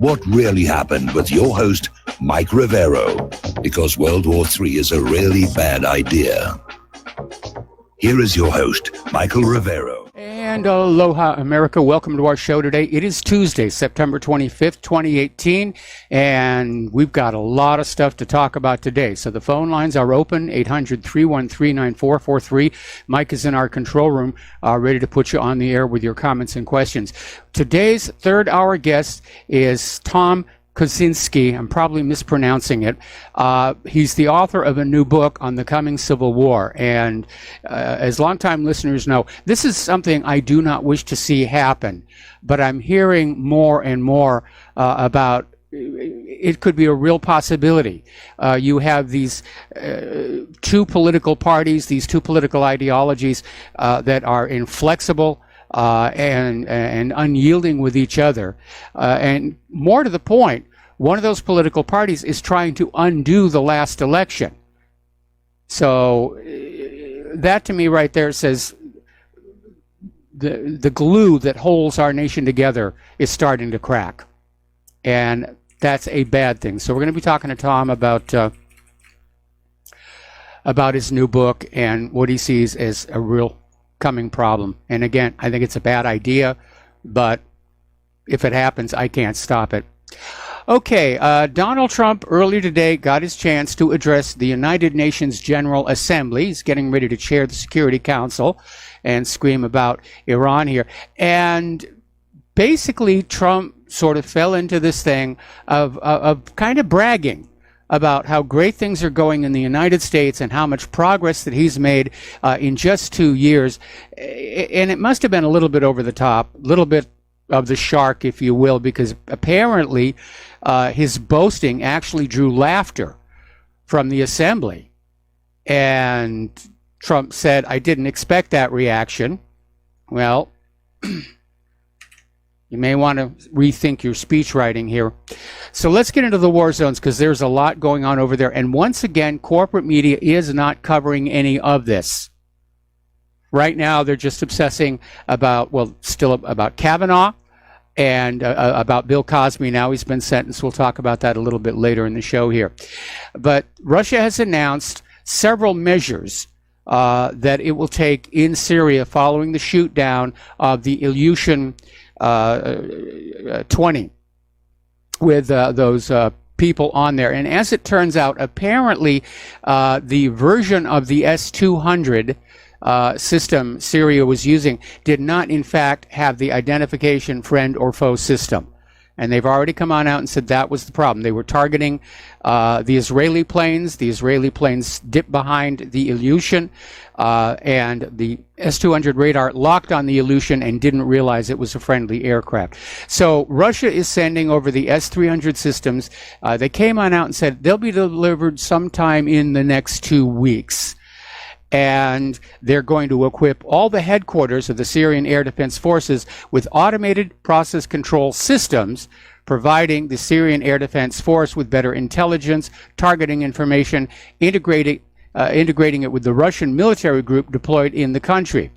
what really happened with your host, Mike Rivero, because World War III is a really bad idea. Here is your host, Michael Rivero. And aloha, America. Welcome to our show today. It is Tuesday, September 25th, 2018, and we've got a lot of stuff to talk about today. So the phone lines are open, 800-313-9443. Mike is in our control room, ready to put you on the air with your comments and questions. Today's third hour guest is Tom Kosinski. I'm probably mispronouncing it. He's the author of a new book on the coming Civil War. And as longtime listeners know, this is something I do not wish to see happen. But I'm hearing more and more about it could be a real possibility. You have these two political parties, these two political ideologies that are inflexible and unyielding with each other. And more to the point, one of those political parties is trying to undo the last election. So that to me right there says the glue that holds our nation together is starting to crack. And that's a bad thing. So we're going to be talking to Tom about his new book and what he sees as a real coming problem. And again, I think it's a bad idea, but if it happens, I can't stop it. Okay, Donald Trump earlier today got his chance to address the United Nations General Assembly. He's getting ready to chair the Security Council and scream about Iran here. And basically, Trump sort of fell into this thing of kind of bragging about how great things are going in the United States and how much progress that he's made in just 2 years. And it must have been a little bit over the top, a little bit of the shark, if you will, because apparently his boasting actually drew laughter from the assembly. And Trump said, "I didn't expect that reaction." Well, you may want to rethink your speech writing here. So let's get into the war zones, because there's a lot going on over there. And once again, corporate media is not covering any of this. Right now, they're just obsessing about, well, still about Kavanaugh and about Bill Cosby. Now he's been sentenced. We'll talk about that a little bit later in the show here. But Russia has announced several measures that it will take in Syria following the shoot down of the Ilyushin 20 with those people on there. And as it turns out, apparently the version of the S-200 system Syria was using did not in fact have the identification friend or foe system. And they've already come on out and said that was the problem. They were targeting the Israeli planes. The Israeli planes dipped behind the Ilyushin, and the S-200 radar locked on the Ilyushin and didn't realize it was a friendly aircraft. So Russia is sending over the S-300 systems. They came on out and said they'll be delivered sometime in the next 2 weeks. And they're going to equip all the headquarters of the Syrian Air Defense Forces with automated process control systems, providing the Syrian Air Defense Force with better intelligence, targeting information, integrating it with the Russian military group deployed in the country.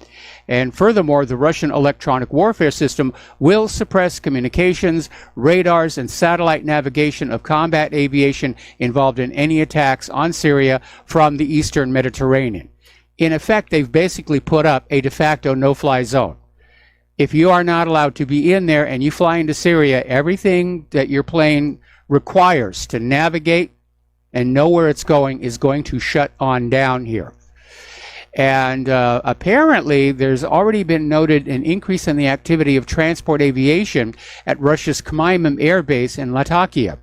And furthermore, the Russian electronic warfare system will suppress communications, radars, and satellite navigation of combat aviation involved in any attacks on Syria from the eastern Mediterranean. In effect, they've basically put up a de facto no-fly zone. If you are not allowed to be in there and you fly into Syria, everything that your plane requires to navigate and know where it's going is going to shut on down here. And apparently, there's already been noted an increase in the activity of transport aviation at Russia's Khmeimim Air Base in Latakia.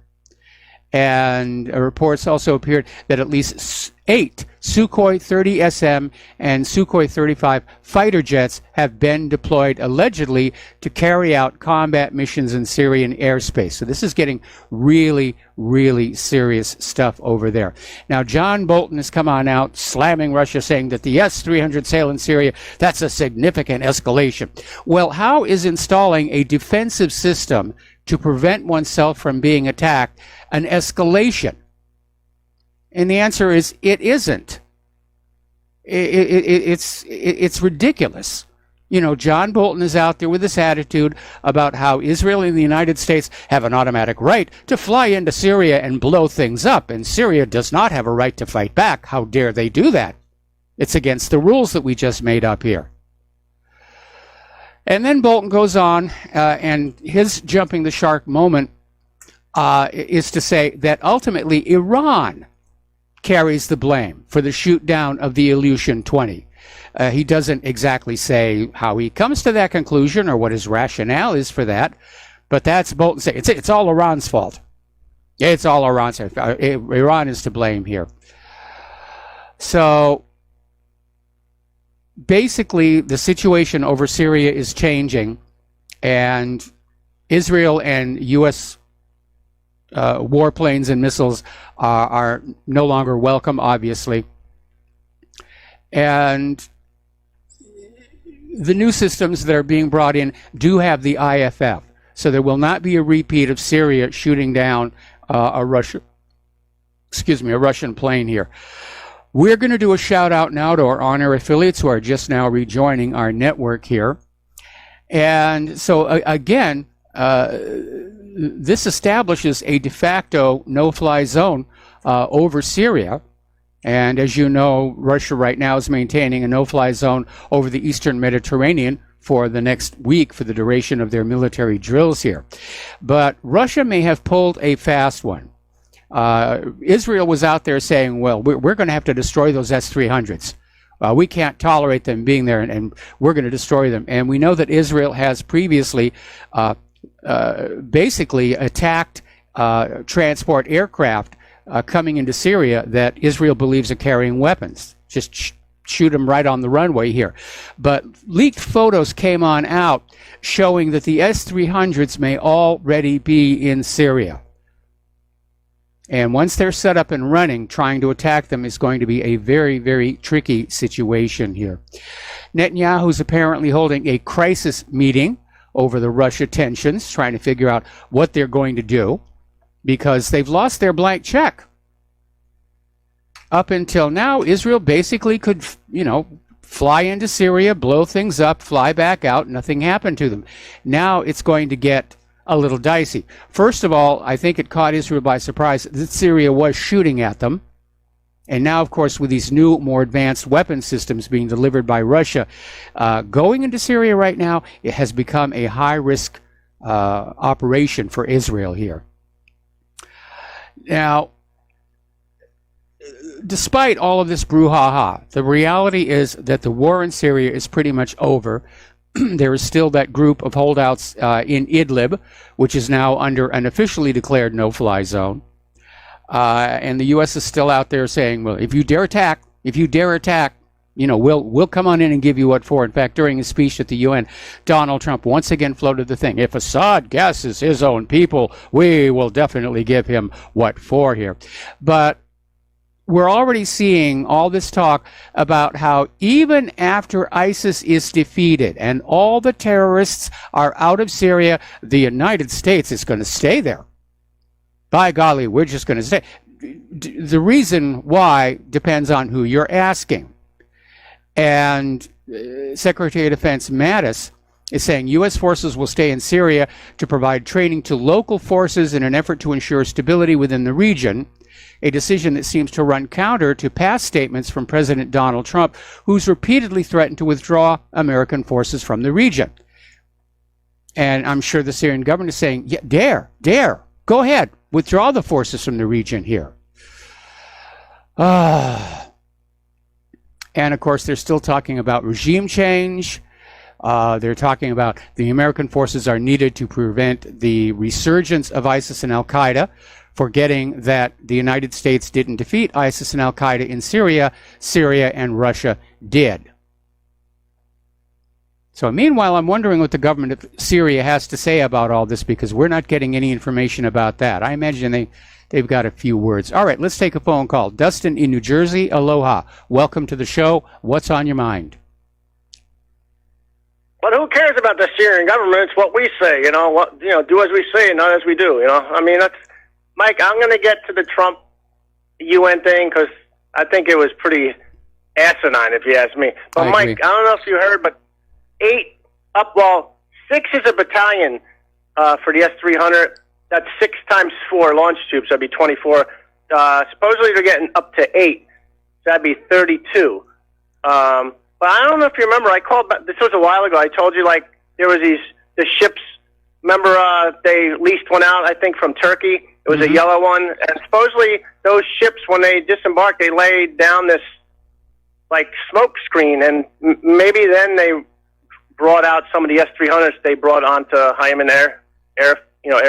And reports also appeared that at least 8 Sukhoi 30SM and Sukhoi 35 fighter jets have been deployed allegedly to carry out combat missions in Syrian airspace. So this is getting really, really serious stuff over there. Now, John Bolton has come on out slamming Russia, saying that the S-300 sail in Syria, that's a significant escalation. Well, how is installing a defensive system to prevent oneself from being attacked an escalation? And the answer is, it isn't. It's ridiculous. John Bolton is out there with this attitude about how Israel and the United States have an automatic right to fly into Syria and blow things up, and Syria does not have a right to fight back. How dare they do that? It's against the rules that we just made up here. And then Bolton goes on, and his jumping the shark moment is to say that ultimately Iran carries the blame for the shoot down of the Ilyushin 20. He doesn't exactly say how he comes to that conclusion or what his rationale is for that, but that's Bolton saying it's all Iran's fault. It's all Iran's fault. Iran is to blame here. So basically, the situation over Syria is changing, and Israel and U.S. Warplanes and missiles are no longer welcome, obviously. And the new systems that are being brought in do have the IFF, so there will not be a repeat of Syria shooting down a Russian plane here. We're going to do a shout out now to our on-air affiliates who are just now rejoining our network here. And so again, this establishes a de facto no-fly zone over Syria. And as you know, Russia right now is maintaining a no-fly zone over the eastern Mediterranean for the next week for the duration of their military drills here. But Russia may have pulled a fast one. Israel was out there saying, well, we're going to have to destroy those S-300s. We can't tolerate them being there, and we're going to destroy them. And we know that Israel has previously basically attacked transport aircraft coming into Syria that Israel believes are carrying weapons. Just shoot them right on the runway here. But leaked photos came on out showing that the S-300s may already be in Syria. And once they're set up and running, trying to attack them is going to be a very, very tricky situation here. Netanyahu's apparently holding a crisis meeting over the Russia tensions, trying to figure out what they're going to do, because they've lost their blank check. Up until now, Israel basically could, fly into Syria, blow things up, fly back out, nothing happened to them. Now it's going to get a little dicey. First of all, I think it caught Israel by surprise that Syria was shooting at them. And now, of course, with these new, more advanced weapon systems being delivered by Russia, going into Syria right now, it has become a high-risk operation for Israel here. Now, despite all of this brouhaha, the reality is that the war in Syria is pretty much over. There is still that group of holdouts in Idlib, which is now under an officially declared no-fly zone. And the U.S. is still out there saying, well, if you dare attack, we'll come on in and give you what for. In fact, during his speech at the UN, Donald Trump once again floated the thing. If Assad gasses his own people, we will definitely give him what for here. But we're already seeing all this talk about how even after ISIS is defeated and all the terrorists are out of Syria, the United States is going to stay there. By golly, we're just going to stay. The reason why depends on who you're asking. And Secretary of Defense Mattis is saying U.S. forces will stay in Syria to provide training to local forces in an effort to ensure stability within the region, a decision that seems to run counter to past statements from President Donald Trump, who's repeatedly threatened to withdraw American forces from the region. And I'm sure the Syrian government is saying, yeah, dare, go ahead, withdraw the forces from the region here. And of course, they're still talking about regime change. They're talking about the American forces are needed to prevent the resurgence of ISIS and Al-Qaeda, forgetting that the United States didn't defeat ISIS and Al-Qaeda in Syria. Syria and Russia did. So meanwhile, I'm wondering what the government of Syria has to say about all this, because we're not getting any information about that. I imagine they've got a few words. All right, let's take a phone call. Dustin in New Jersey, aloha. Welcome to the show. What's on your mind? But who cares about the Syrian government? It's what we say, do as we say, not as we do, I mean, that's, Mike, I'm going to get to the Trump UN thing because I think it was pretty asinine, if you ask me. But, Mike, I don't know if you heard, but 8 up. Well, 6 is a battalion for the S-300. That's 6 times 4 launch tubes. That'd be 24. Supposedly they're getting up to 8. So that'd be 32. But I don't know if you remember. I called. This was a while ago. I told you like there was the ships. Remember they leased one out. I think from Turkey. It was a yellow one, and supposedly those ships, when they disembarked, they laid down this like smoke screen, and maybe then they brought out some of the S-300s they brought onto Hyman Air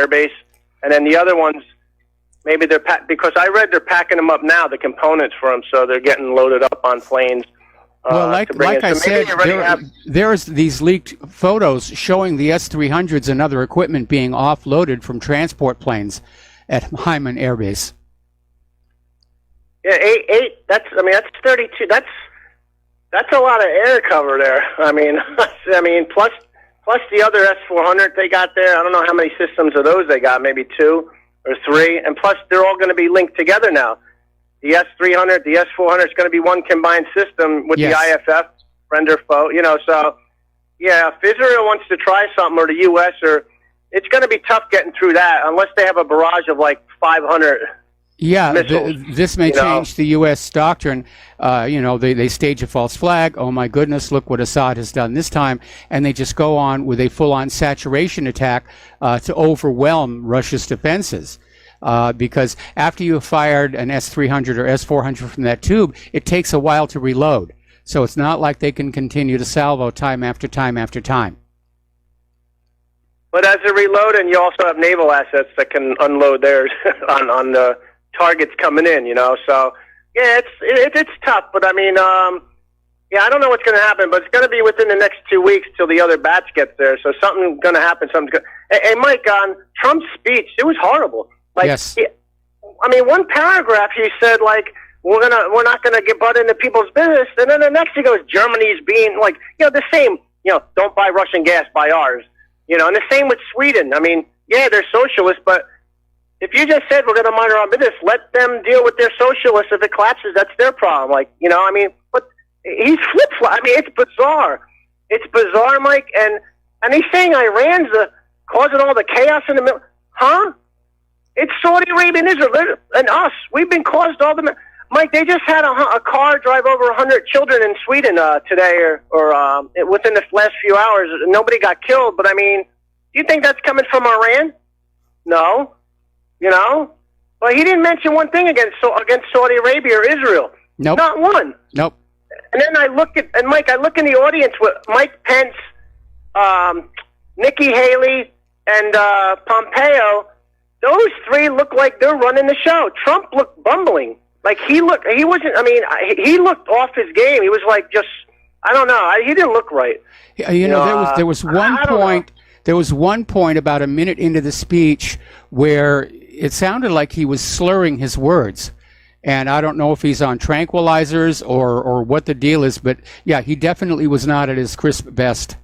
Base, and then the other ones, maybe they're because I read they're packing them up now, the components for them, so they're getting loaded up on planes. Well, like I said, there's these leaked photos showing the S-300s and other equipment being offloaded from transport planes at Hyman Air Base. Yeah, 8. That's 32. That's a lot of air cover there. I mean, plus the other S-400 they got there. I don't know how many systems of those they got. Maybe 2 or 3, and plus they're all going to be linked together now. The S-300, the S-400 is going to be one combined system with the IFF, friend or foe. So, yeah, if Israel wants to try something, or the U.S., or it's going to be tough getting through that unless they have a barrage of like 500 missiles. This may change the U.S. doctrine. They stage a false flag. Oh, my goodness, look what Assad has done this time. And they just go on with a full-on saturation attack to overwhelm Russia's defenses. Because after you have fired an S-300 or S-400 from that tube, it takes a while to reload. So it's not like they can continue to salvo time after time after time. But as they're reloading, you also have naval assets that can unload theirs on the targets coming in, So, yeah, it's tough. But, I mean, I don't know what's going to happen, but it's going to be within the next 2 weeks till the other batch gets there. So something's going to happen. Hey, Mike, on Trump's speech, it was horrible. Yes. One paragraph he said like we're not gonna get butt into people's business, and then the next he goes Germany's being like the same don't buy Russian gas, buy ours, and the same with Sweden. I mean, yeah, they're socialists, but if you just said we're gonna mind our own business, let them deal with their socialists. If it collapses, that's their problem. But he's flip-flop. It's bizarre. It's bizarre, Mike, and he's saying Iran's causing all the chaos in the middle, huh? It's Saudi Arabia and Israel and us. We've been caused all the... Mike, they just had a car drive over 100 children in Sweden today or within the last few hours. Nobody got killed, but, do you think that's coming from Iran? No. Well, he didn't mention one thing against Saudi Arabia or Israel. Nope. Not one. Nope. And then I look in the audience with Mike Pence, Nikki Haley, and Pompeo. Those 3 look like they're running the show. Trump looked bumbling. Like he looked off his game. He was like I don't know. He didn't look right. There was one point. There was one point about a minute into the speech where it sounded like he was slurring his words. And I don't know if he's on tranquilizers or what the deal is, but yeah, he definitely was not at his crisp best.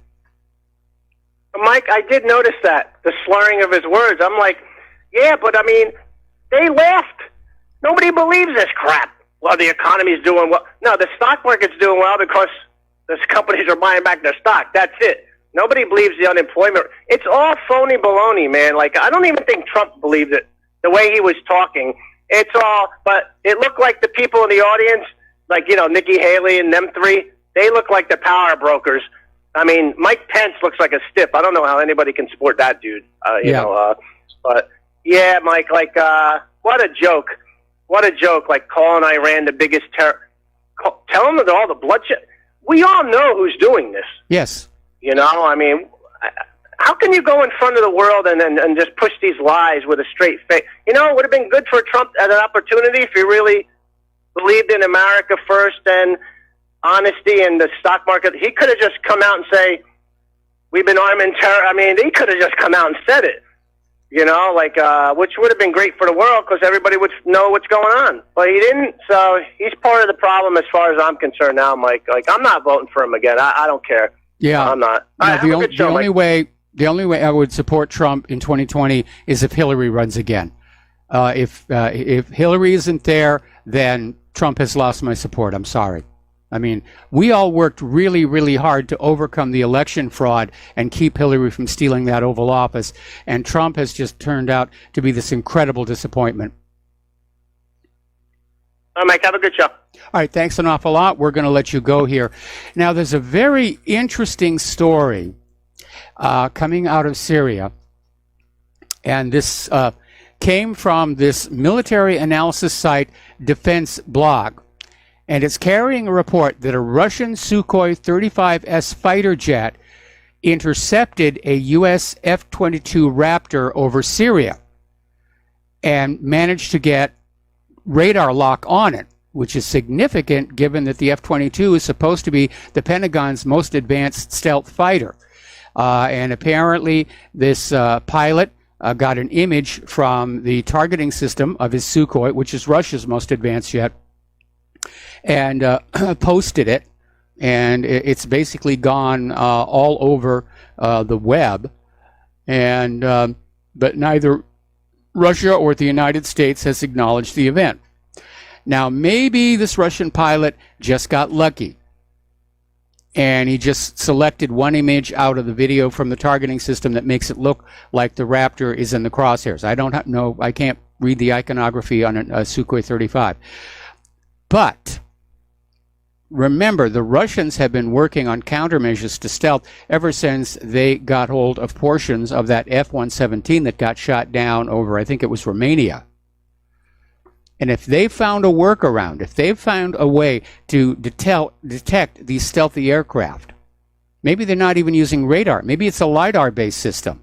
Mike, I did notice that, the slurring of his words. I'm like, yeah, but they laughed. Nobody believes this crap. Well, the economy's doing well. No, the stock market's doing well because the companies are buying back their stock. That's it. Nobody believes the unemployment. It's all phony baloney, man. I don't even think Trump believed it, the way he was talking. It's all, but it looked like the people in the audience, Nikki Haley and them 3, they look like the power brokers. Mike Pence looks like a stiff. I don't know how anybody can support that dude. But yeah, Mike, what a joke. What a joke, calling Iran the biggest terror. Tell them that all the bloodshed. We all know who's doing this. Yes. How can you go in front of the world and just push these lies with a straight face? It would have been good for Trump as an opportunity if he really believed in America first and honesty and the stock market. He could have just come out and say, we've been arming terror. He could have just come out and said it. Which would have been great for the world because everybody would know what's going on. But he didn't, so he's part of the problem as far as I'm concerned now, Mike. I'm not voting for him again. I don't care. Yeah. I'm not. The only way I would support Trump in 2020 is if Hillary runs again. If Hillary isn't there, then Trump has lost my support. I'm sorry. I mean, we all worked really, really hard to overcome the election fraud and keep Hillary from stealing that Oval Office. And Trump has just turned out to be this incredible disappointment. All right, Mike, have a good show. All right, thanks an awful lot. We're going to let you go here. Now, there's a very interesting story coming out of Syria. And this came from this military analysis site, Defense Blog. And it's carrying a report that a Russian Sukhoi 35S fighter jet intercepted a U.S. F-22 Raptor over Syria and managed to get radar lock on it, which is significant given that the F-22 is supposed to be the Pentagon's most advanced stealth fighter. And apparently this pilot got an image from the targeting system of his Sukhoi, which is Russia's most advanced jet, and posted it, and it's basically gone all over the web. And but neither Russia or the United States has acknowledged the event. Now, maybe this Russian pilot just got lucky, and he just selected one image out of the video from the targeting system that makes it look like the Raptor is in the crosshairs. I don't know. I can't read the iconography on a Sukhoi 35. But remember, the Russians have been working on countermeasures to stealth ever since they got hold of portions of that F-117 that got shot down over, I think it was Romania. And if they found a workaround, if they found a way to detect these stealthy aircraft, maybe they're not even using radar, maybe it's a LiDAR-based system,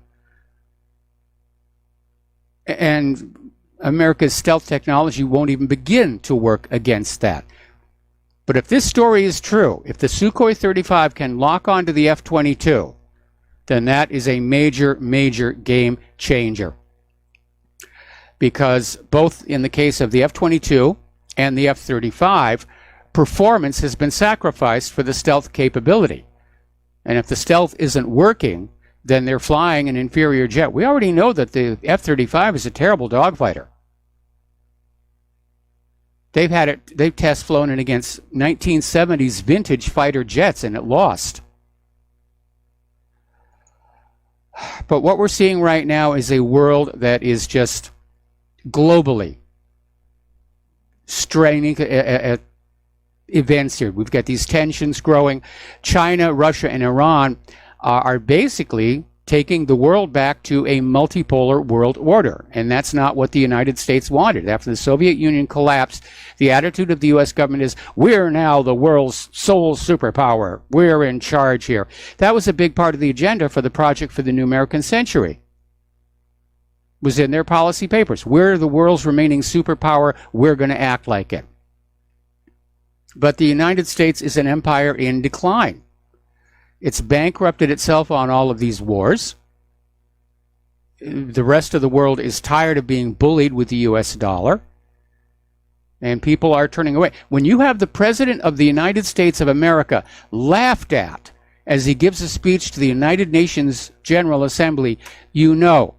and America's stealth technology won't even begin to work against that. But if this story is true, if the Sukhoi 35 can lock onto the F-22, then that is a major, major game changer. Because both in the case of the F-22 and the F-35, performance has been sacrificed for the stealth capability. And if the stealth isn't working, then they're flying an inferior jet. We already know that the F-35 is a terrible dogfighter. They've test flown it against 1970s vintage fighter jets, and it lost. But what we're seeing right now is a world that is just globally straining at events here. We've got these tensions growing. China, Russia, and Iran are basically taking the world back to a multipolar world order. And that's not what the United States wanted. After the Soviet Union collapsed, the attitude of the U.S. government is, we're now the world's sole superpower. We're in charge here. That was a big part of the agenda for the Project for the New American Century. It was in their policy papers. We're the world's remaining superpower. We're going to act like it. But the United States is an empire in decline. It's bankrupted itself on all of these wars. The rest of the world is tired of being bullied with the U.S. dollar. And people are turning away. When you have the President of the United States of America laughed at as he gives a speech to the United Nations General Assembly, you know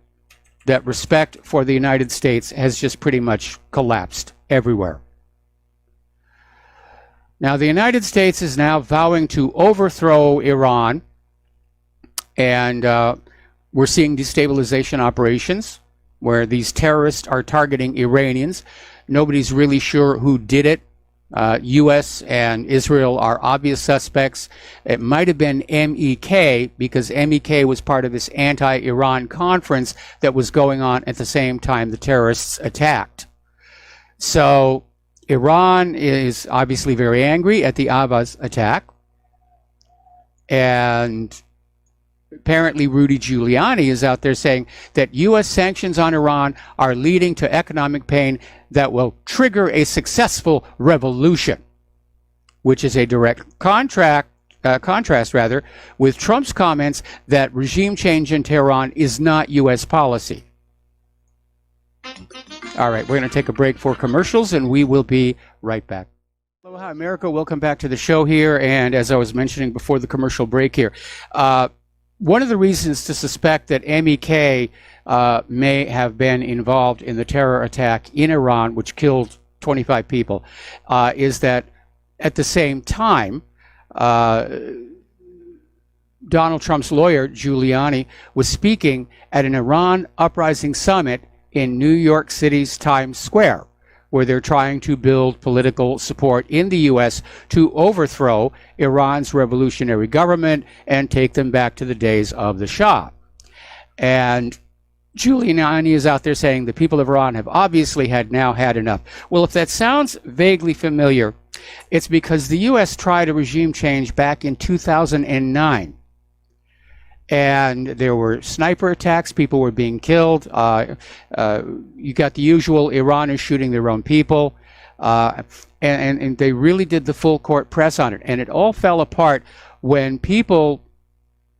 that respect for the United States has just pretty much collapsed everywhere. Now, the United States is now vowing to overthrow Iran, and we're seeing destabilization operations where these terrorists are targeting Iranians. Nobody's really sure who did it. U.S. and Israel are obvious suspects. It might have been MEK, because MEK was part of this anti-Iran conference that was going on at the same time the terrorists attacked. So Iran is obviously very angry at the Abbas attack, and apparently Rudy Giuliani is out there saying that U.S. sanctions on Iran are leading to economic pain that will trigger a successful revolution, which is a direct contrast with Trump's comments that regime change in Tehran is not U.S. policy. All right, we're going to take a break for commercials, and we will be right back. Aloha, America. Welcome back to the show here. And as I was mentioning before the commercial break here, one of the reasons to suspect that MEK may have been involved in the terror attack in Iran, which killed 25 people, is that at the same time, Donald Trump's lawyer, Giuliani, was speaking at an Iran uprising summit in New York City's Times Square, where they're trying to build political support in the U.S. to overthrow Iran's revolutionary government and take them back to the days of the Shah. And Giuliani is out there saying the people of Iran have obviously now had enough. Well, if that sounds vaguely familiar, it's because the U.S. tried a regime change back in 2009. And there were sniper attacks. People were being killed. You got the usual, Iran is shooting their own people. And they really did the full court press on it. And it all fell apart when people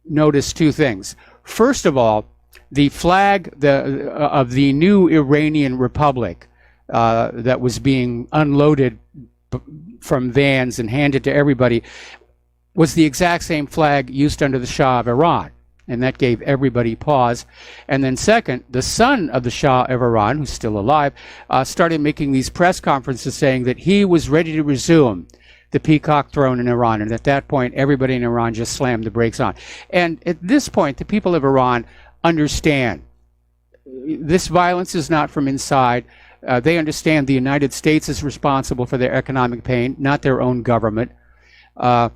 noticed two things. First of all, the flag of the new Iranian Republic that was being unloaded from vans and handed to everybody was the exact same flag used under the Shah of Iran. And that gave everybody pause. And then second, the son of the Shah of Iran, who's still alive, started making these press conferences saying that he was ready to resume the peacock throne in Iran. And at that point, everybody in Iran just slammed the brakes on. And at this point, the people of Iran understand this violence is not from inside. They understand the United States is responsible for their economic pain, not their own government. But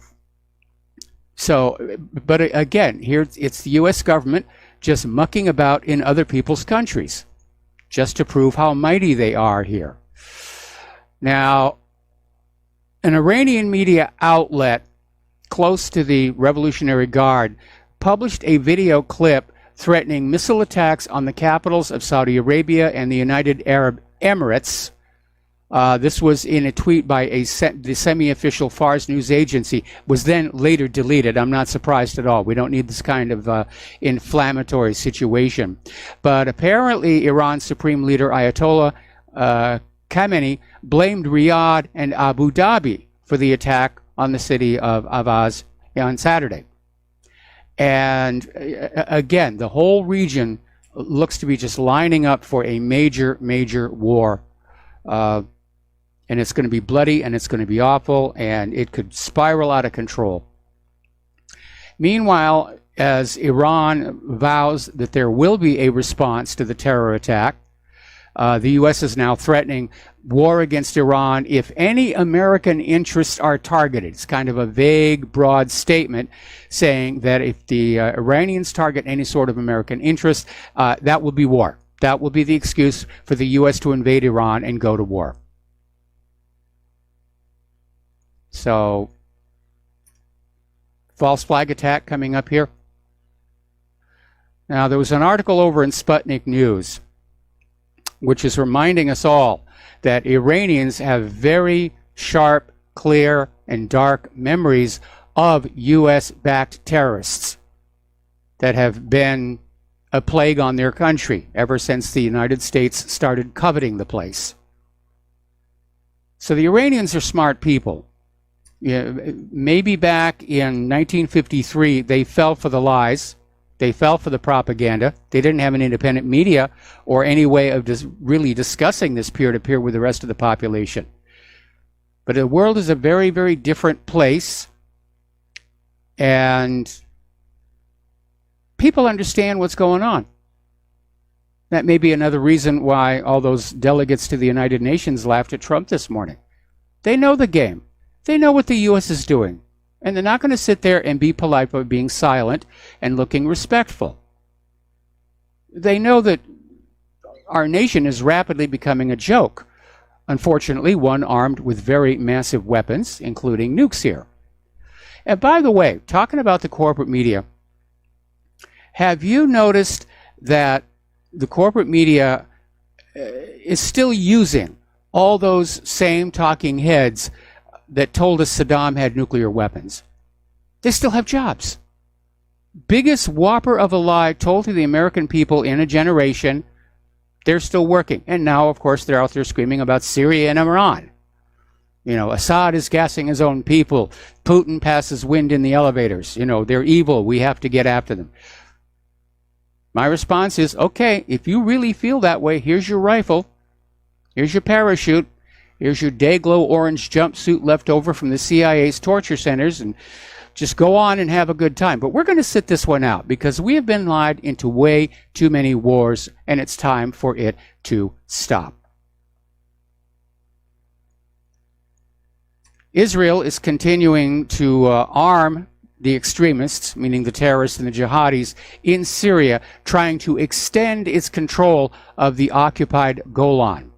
again, here it's the U.S. government just mucking about in other people's countries, just to prove how mighty they are here. Now, an Iranian media outlet close to the Revolutionary Guard published a video clip threatening missile attacks on the capitals of Saudi Arabia and the United Arab Emirates. This was in a tweet by the semi-official Fars news agency, was then later deleted. I'm not surprised at all. We don't need this kind of inflammatory situation. But apparently Iran's Supreme Leader Ayatollah Khamenei blamed Riyadh and Abu Dhabi for the attack on the city of Avaz on Saturday. And again, the whole region looks to be just lining up for a major, major war. And it's going to be bloody, and it's going to be awful, and it could spiral out of control. Meanwhile, as Iran vows that there will be a response to the terror attack, the U.S. is now threatening war against Iran if any American interests are targeted. It's kind of a vague, broad statement saying that if the Iranians target any sort of American interest, that will be war. That will be the excuse for the U.S. to invade Iran and go to war. So, false flag attack coming up here. Now, there was an article over in Sputnik News, which is reminding us all that Iranians have very sharp, clear, and dark memories of U.S.-backed terrorists that have been a plague on their country ever since the United States started coveting the place. So the Iranians are smart people. Yeah, maybe back in 1953, they fell for the lies. They fell for the propaganda. They didn't have an independent media or any way of just really discussing this peer-to-peer with the rest of the population. But the world is a very, very different place. And people understand what's going on. That may be another reason why all those delegates to the United Nations laughed at Trump this morning. They know the game. They know what the U.S. is doing. And they're not going to sit there and be polite by being silent and looking respectful. They know that our nation is rapidly becoming a joke. Unfortunately, one armed with very massive weapons, including nukes here. And by the way, talking about the corporate media, have you noticed that the corporate media is still using all those same talking heads that told us Saddam had nuclear weapons? They still have jobs. Biggest whopper of a lie told to the American people in a generation. They're still working. And now, of course, they're out there screaming about Syria and Iran. You know, Assad is gassing his own people. Putin passes wind in the elevators. You know, they're evil. We have to get after them. My response is, okay, if you really feel that way, here's your rifle. Here's your parachute. Here's your day-glow orange jumpsuit left over from the CIA's torture centers, and just go on and have a good time. But we're going to sit this one out because we have been lied into way too many wars, and it's time for it to stop. Israel is continuing to arm the extremists, meaning the terrorists and the jihadis, in Syria, trying to extend its control of the occupied Golan.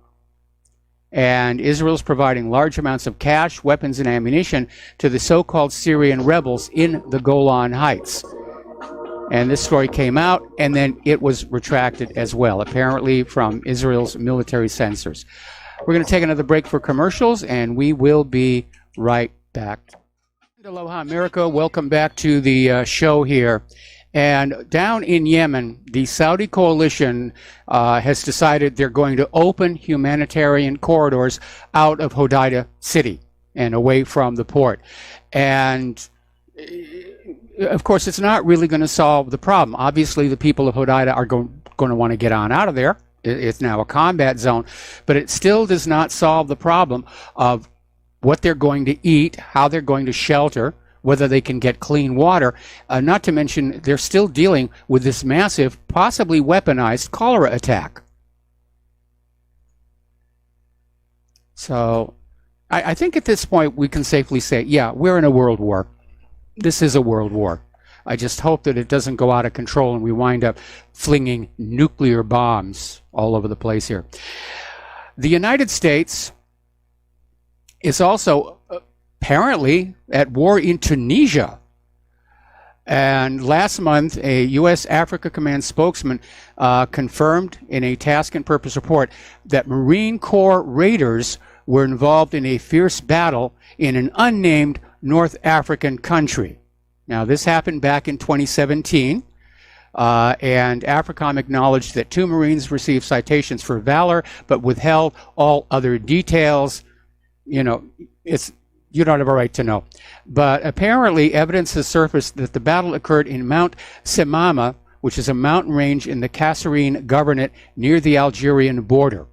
And Israel's providing large amounts of cash, weapons, and ammunition to the so-called Syrian rebels in the Golan Heights. And this story came out, and then it was retracted as well, apparently from Israel's military censors. We're going to take another break for commercials, and we will be right back. Aloha, America. Welcome back to the show here. And down in Yemen, the Saudi coalition has decided they're going to open humanitarian corridors out of Hodeidah City and away from the port. And of course, it's not really going to solve the problem. Obviously, the people of Hodeidah are going to want to get on out of there. It's now a combat zone. But it still does not solve the problem of what they're going to eat, how they're going to shelter, whether they can get clean water. Not to mention, they're still dealing with this massive, possibly weaponized cholera attack. So I think at this point we can safely say, yeah, we're in a world war. This is a world war. I just hope that it doesn't go out of control and we wind up flinging nuclear bombs all over the place here. The United States is also apparently at war in Tunisia. And last month, a U.S. Africa Command spokesman confirmed in a task and purpose report that Marine Corps raiders were involved in a fierce battle in an unnamed North African country. Now, this happened back in 2017, and AFRICOM acknowledged that 2 Marines received citations for valor, but withheld all other details. You know, you don't have a right to know. But apparently evidence has surfaced that the battle occurred in Mount Semama, which is a mountain range in the Kasserine Governorate near the Algerian border.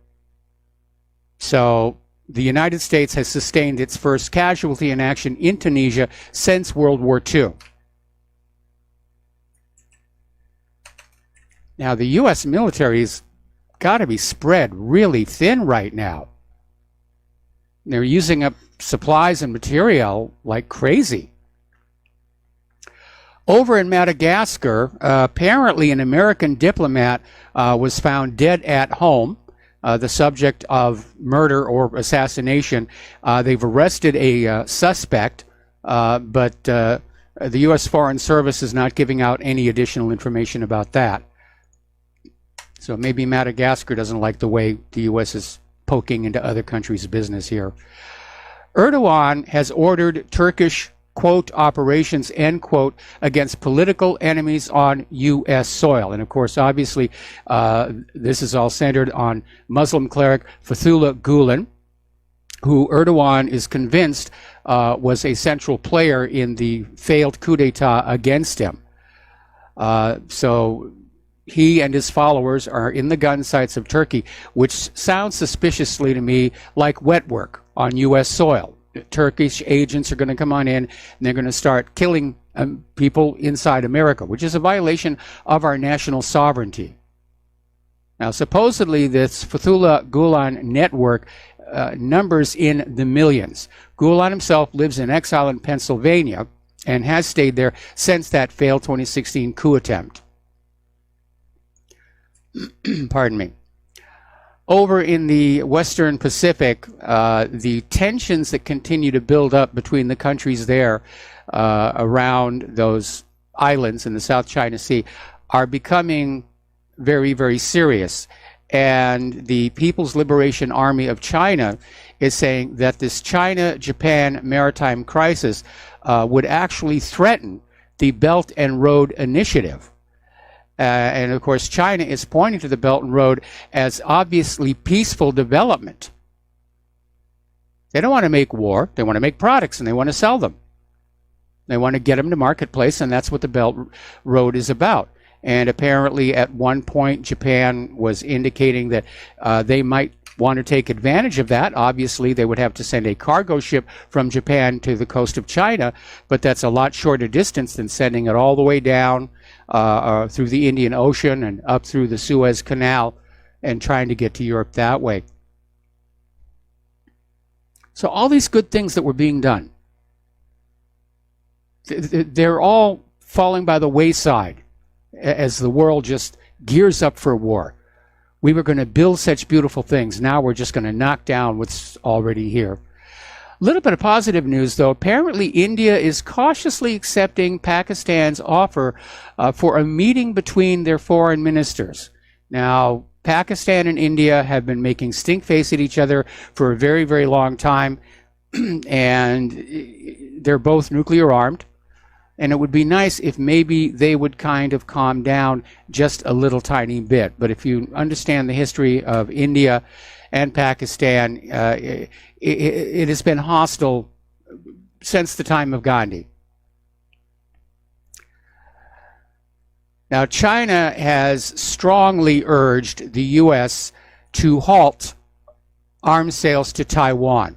So the United States has sustained its first casualty in action in Tunisia since World War II. Now, the U.S. military's got to be spread really thin right now. They're using up supplies and material like crazy. Over in Madagascar, apparently an American diplomat was found dead at home, the subject of murder or assassination. They've arrested a suspect, but the U.S. Foreign Service is not giving out any additional information about that. So maybe Madagascar doesn't like the way the U.S. is poking into other countries' business here. Erdogan has ordered Turkish, quote, operations, end quote, against political enemies on U.S. soil. And of course, obviously, this is all centered on Muslim cleric Fethullah Gulen, who Erdogan is convinced was a central player in the failed coup d'etat against him. So he and his followers are in the gun sites of Turkey, which sounds suspiciously to me like wet work on U.S. soil. Turkish agents are going to come on in and they're going to start killing people inside America, which is a violation of our national sovereignty. Now, supposedly this Fethullah Gulen network numbers in the millions. Gulen himself lives in exile in Pennsylvania and has stayed there since that failed 2016 coup attempt. Pardon me. Over in the Western Pacific, the tensions that continue to build up between the countries there around those islands in the South China Sea are becoming very, very serious. And the People's Liberation Army of China is saying that this China-Japan maritime crisis would actually threaten the Belt and Road Initiative. And of course, China is pointing to the Belt and Road as obviously peaceful development. They don't want to make war. They want to make products and they want to sell them. They want to get them to marketplace, and that's what the Belt Road is about. And apparently at one point, Japan was indicating that they might want to take advantage of that. Obviously, they would have to send a cargo ship from Japan to the coast of China, but that's a lot shorter distance than sending it all the way down through the Indian Ocean and up through the Suez Canal and trying to get to Europe that way. So all these good things that were being done, they're all falling by the wayside as the world just gears up for war. We were going to build such beautiful things. Now we're just going to knock down what's already here. A little bit of positive news, though. Apparently, India is cautiously accepting Pakistan's offer for a meeting between their foreign ministers. Now, Pakistan and India have been making stink face at each other for a very, very long time, and they're both nuclear armed. And it would be nice if maybe they would kind of calm down just a little tiny bit. But if you understand the history of India and Pakistan, it has been hostile since the time of Gandhi. Now, China has strongly urged the U.S. to halt arms sales to Taiwan.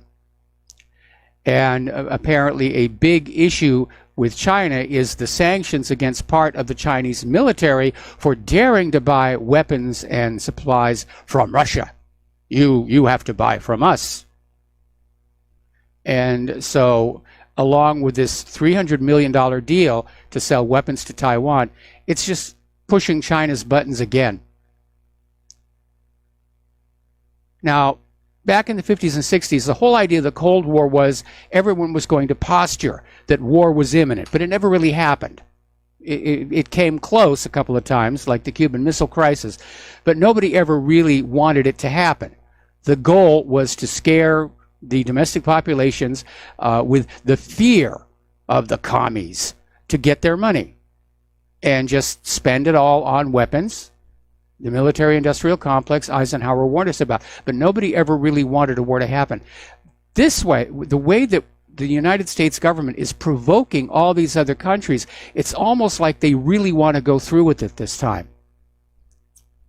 And apparently a big issue with China is the sanctions against part of the Chinese military for daring to buy weapons and supplies from Russia. You have to buy from us. And so, along with this $300 million deal to sell weapons to Taiwan, it's just pushing China's buttons again. Now, back in the 50s and 60s, the whole idea of the Cold War was everyone was going to posture that war was imminent, but it never really happened. It came close a couple of times, like the Cuban Missile Crisis, but nobody ever really wanted it to happen. The goal was to scare the domestic populations with the fear of the commies to get their money and just spend it all on weapons. The military-industrial complex Eisenhower warned us about, but nobody ever really wanted a war to happen. This way, the way that the United States government is provoking all these other countries, it's almost like they really want to go through with it this time.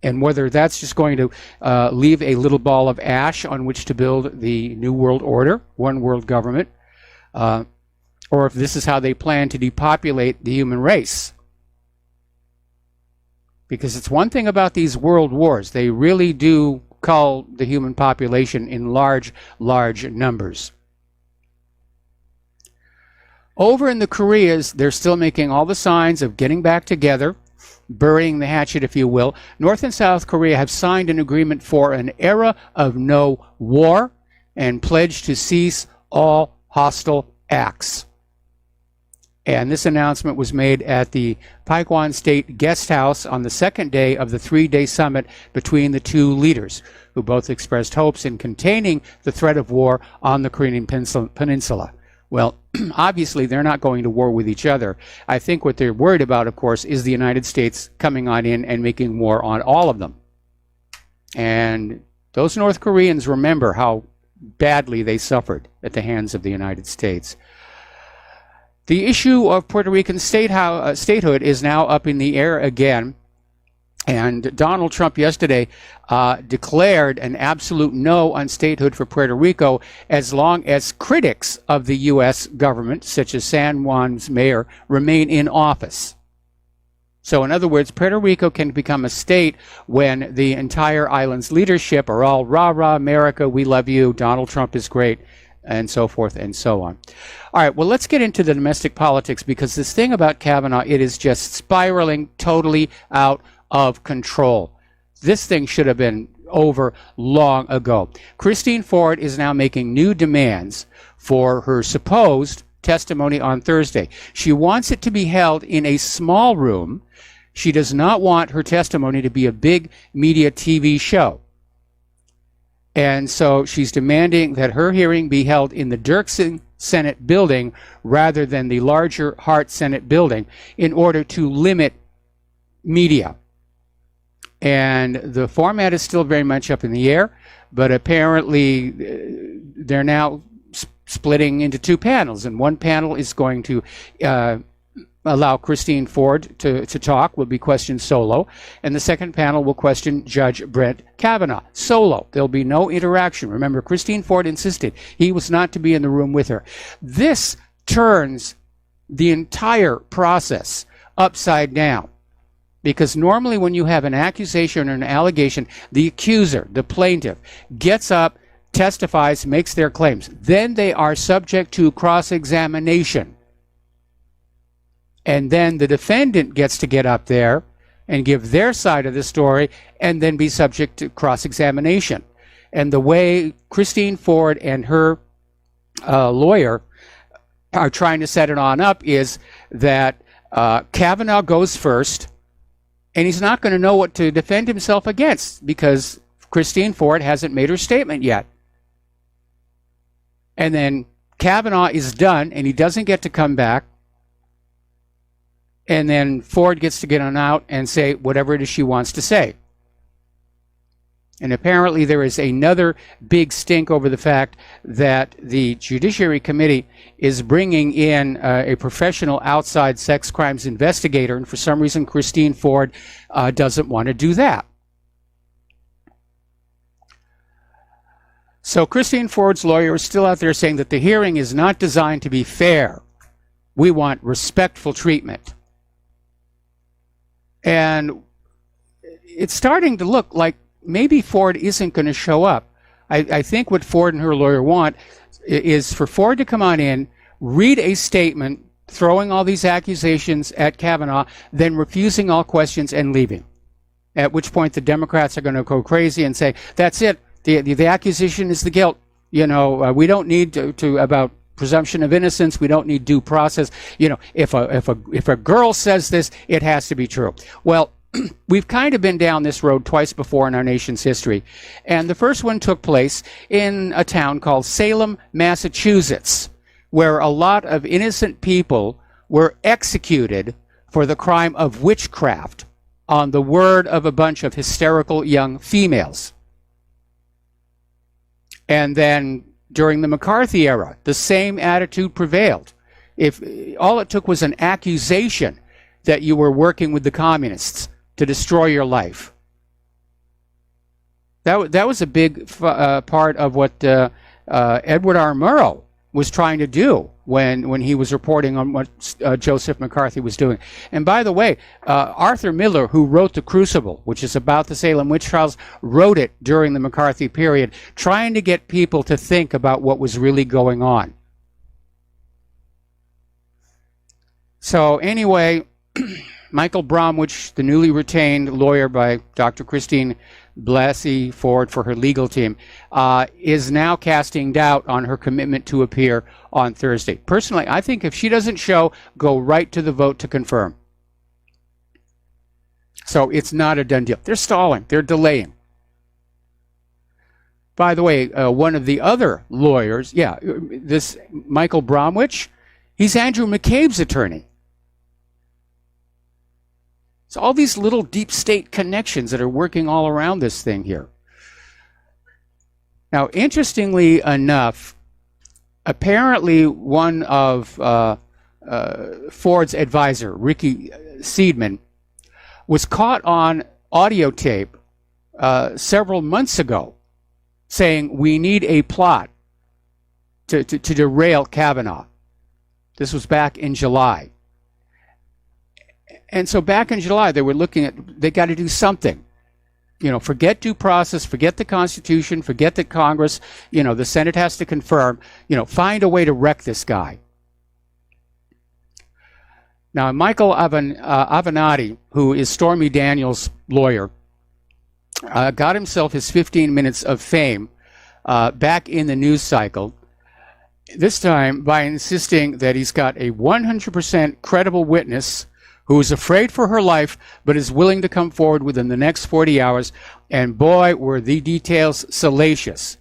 And whether that's just going to leave a little ball of ash on which to build the New World Order, one world government, or if this is how they plan to depopulate the human race. Because it's one thing about these world wars, they really do cull the human population in large, large numbers. Over in the Koreas, they're still making all the signs of getting back together, burying the hatchet, if you will. North and South Korea have signed an agreement for an era of no war and pledged to cease all hostile acts. And this announcement was made at the Paekwan State Guest House on the second day of the three-day summit between the two leaders, who both expressed hopes in containing the threat of war on the Korean Peninsula. Well, obviously, they're not going to war with each other. I think what they're worried about, of course, is the United States coming on in and making war on all of them. And those North Koreans remember how badly they suffered at the hands of the United States. The issue of Puerto Rican statehood is now up in the air again. And Donald Trump yesterday declared an absolute no on statehood for Puerto Rico as long as critics of the U.S. government, such as San Juan's mayor, remain in office. So in other words, Puerto Rico can become a state when the entire island's leadership are all rah-rah, America, we love you, Donald Trump is great, and so forth and so on. All right, well, let's get into the domestic politics, because this thing about Kavanaugh, it is just spiraling totally out of control. This thing should have been over long ago. Christine Ford is now making new demands for her supposed testimony on Thursday. She wants it to be held in a small room. She does not want her testimony to be a big media TV show. And so she's demanding that her hearing be held in the Dirksen Senate building rather than the larger Hart Senate building in order to limit media. And the format is still very much up in the air, but apparently they're now splitting into two panels. And one panel is going to allow Christine Ford to talk, will be questioned solo, and the second panel will question Judge Brett Kavanaugh solo. There'll be no interaction. Remember, Christine Ford insisted he was not to be in the room with her. This turns the entire process upside down, because normally when you have an accusation or an allegation, the accuser, the plaintiff, gets up, testifies, makes their claims. Then they are subject to cross-examination. And then the defendant gets to get up there and give their side of the story and then be subject to cross-examination. And the way Christine Ford and her lawyer are trying to set it on up is that Kavanaugh goes first, and he's not going to know what to defend himself against because Christine Ford hasn't made her statement yet. And then Kavanaugh is done, and he doesn't get to come back. And then Ford gets to get on out and say whatever it is she wants to say. And apparently there is another big stink over the fact that the Judiciary Committee is bringing in a professional outside sex crimes investigator, and for some reason Christine Ford doesn't want to do that. So Christine Ford's lawyer is still out there saying that the hearing is not designed to be fair. We want respectful treatment. And it's starting to look like maybe Ford isn't going to show up. I think what Ford and her lawyer want is for Ford to come on in, read a statement, throwing all these accusations at Kavanaugh, then refusing all questions and leaving. At which point the Democrats are going to go crazy and say, that's it. The accusation is the guilt. You know, we don't need to about presumption of innocence. We don't need due process. You know, if a girl says this, it has to be true. Well, we've kind of been down this road twice before in our nation's history. And the first one took place in a town called Salem, Massachusetts, where a lot of innocent people were executed for the crime of witchcraft on the word of a bunch of hysterical young females. And then during the McCarthy era, the same attitude prevailed. If all it took was an accusation that you were working with the communists to destroy your life. That was a big part of what Edward R. Murrow was trying to do when he was reporting on what Joseph McCarthy was doing. And by the way, Arthur Miller, who wrote The Crucible, which is about the Salem witch trials, wrote it during the McCarthy period, trying to get people to think about what was really going on. So anyway, Michael Bromwich, the newly retained lawyer by Dr. Christine Blasey Ford for her legal team, is now casting doubt on her commitment to appear on Thursday. Personally, I think if she doesn't show, go right to the vote to confirm. So it's not a done deal. They're stalling. They're delaying. By the way, one of the other lawyers, this Michael Bromwich, he's Andrew McCabe's attorney. So all these little deep state connections that are working all around this thing here. Now, interestingly enough, apparently one of Ford's advisor, Ricky Seidman, was caught on audio tape several months ago saying we need a plot to derail Kavanaugh. This was back in July. And so back in July, they were looking at, they got to do something. You know, forget due process, forget the Constitution, forget that Congress, you know, the Senate has to confirm, you know, find a way to wreck this guy. Now, Michael Avenatti, who is Stormy Daniels' lawyer, got himself his 15 minutes of fame back in the news cycle, this time by insisting that he's got a 100% credible witness who is afraid for her life, but is willing to come forward within the next 40 hours. And boy, were the details salacious.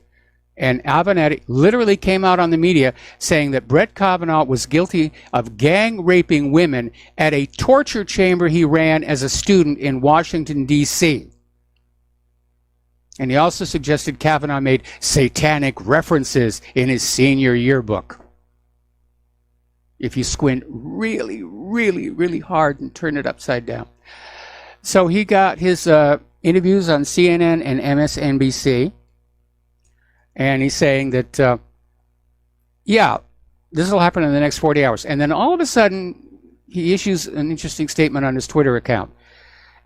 And Avenatti literally came out on the media saying that Brett Kavanaugh was guilty of gang raping women at a torture chamber he ran as a student in Washington, D.C. And he also suggested Kavanaugh made satanic references in his senior yearbook. if you squint really, really, really hard and turn it upside down. So he got his interviews on CNN and MSNBC, and he's saying that, yeah, this will happen in the next 40 hours. And then all of a sudden, he issues an interesting statement on his Twitter account.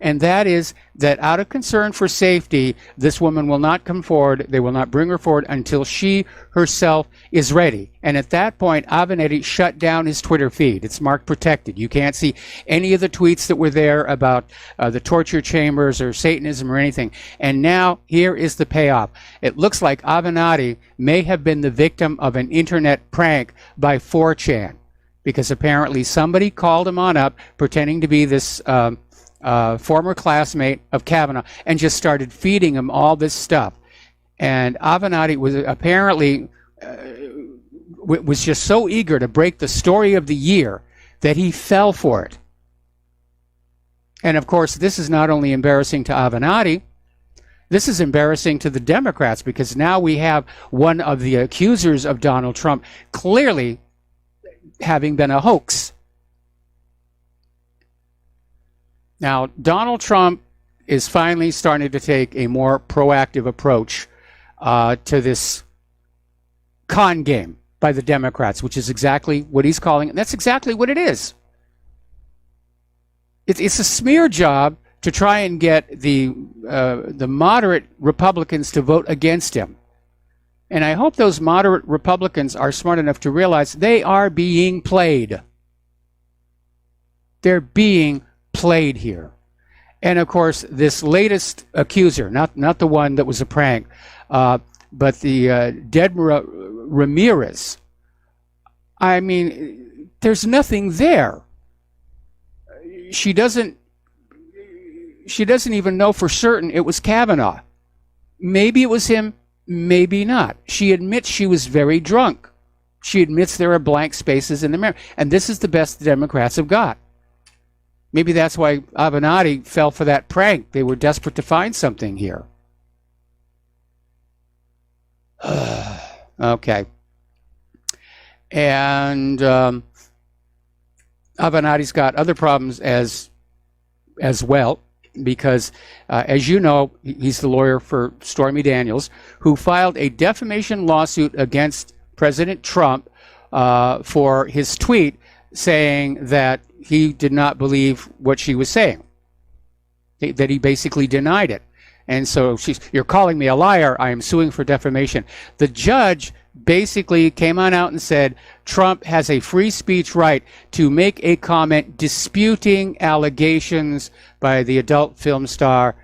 And that is that out of concern for safety, this woman will not come forward. They will not bring her forward until she herself is ready. And at that point, Avenatti shut down his Twitter feed. It's marked protected. You can't see any of the tweets that were there about the torture chambers or Satanism or anything. And now here is the payoff. It looks like Avenatti may have been the victim of an internet prank by 4chan, because apparently somebody called him on up pretending to be this former classmate of Kavanaugh and just started feeding him all this stuff. And Avenatti was apparently was just so eager to break the story of the year that he fell for it. And of course, this is not only embarrassing to Avenatti, this is embarrassing to the Democrats, because now we have one of the accusers of Donald Trump clearly having been a hoax. Now, Donald Trump is finally starting to take a more proactive approach to this con game by the Democrats, which is exactly what he's calling it. And that's exactly what it is. It's a smear job to try and get the moderate Republicans to vote against him. And I hope those moderate Republicans are smart enough to realize they are being played. They're being played here. And of course, this latest accuser, not the one that was a prank, but the Deborah Ramirez, I mean, there's nothing there. She doesn't even know for certain it was Kavanaugh. Maybe it was him, maybe not. She admits she was very drunk. She admits there are blank spaces in the memory. And this is the best the Democrats have got. Maybe that's why Avenatti fell for that prank. They were desperate to find something here. Okay. And Avenatti's got other problems as well, because as you know, he's the lawyer for Stormy Daniels, who filed a defamation lawsuit against President Trump for his tweet saying that he did not believe what she was saying, that he basically denied it. And so you're calling me a liar. I am suing for defamation. The judge basically came on out and said Trump has a free speech right to make a comment disputing allegations by the adult film star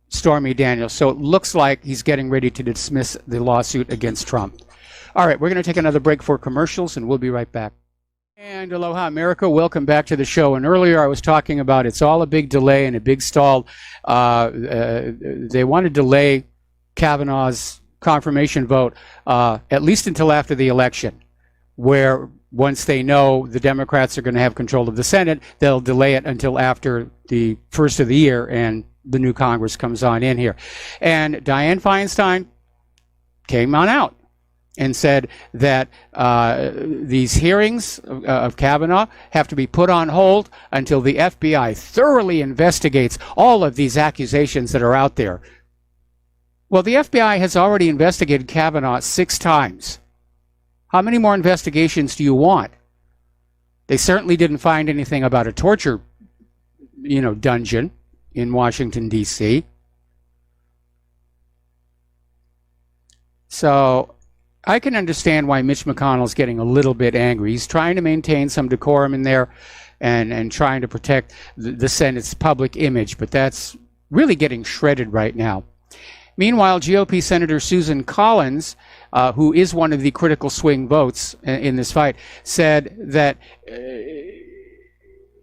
Stormy Daniels. So it looks like he's getting ready to dismiss the lawsuit against Trump. All right, we're going to take another break for commercials, and we'll be right back. And aloha, America. Welcome back to the show. And earlier I was talking about it's all a big delay and a big stall. They want to delay Kavanaugh's confirmation vote at least until after the election, where once they know the Democrats are going to have control of the Senate, they'll delay it until after the first of the year and the new Congress comes on in here. And Dianne Feinstein came on out and said that these hearings of Kavanaugh have to be put on hold until the FBI thoroughly investigates all of these accusations that are out there. Well, the FBI has already investigated Kavanaugh 6 times. How many more investigations do you want? They certainly didn't find anything about a torture, dungeon in Washington, D.C. So I can understand why Mitch McConnell's getting a little bit angry. He's trying to maintain some decorum in there and trying to protect the Senate's public image, but that's really getting shredded right now. Meanwhile, GOP Senator Susan Collins, who is one of the critical swing votes in this fight, said that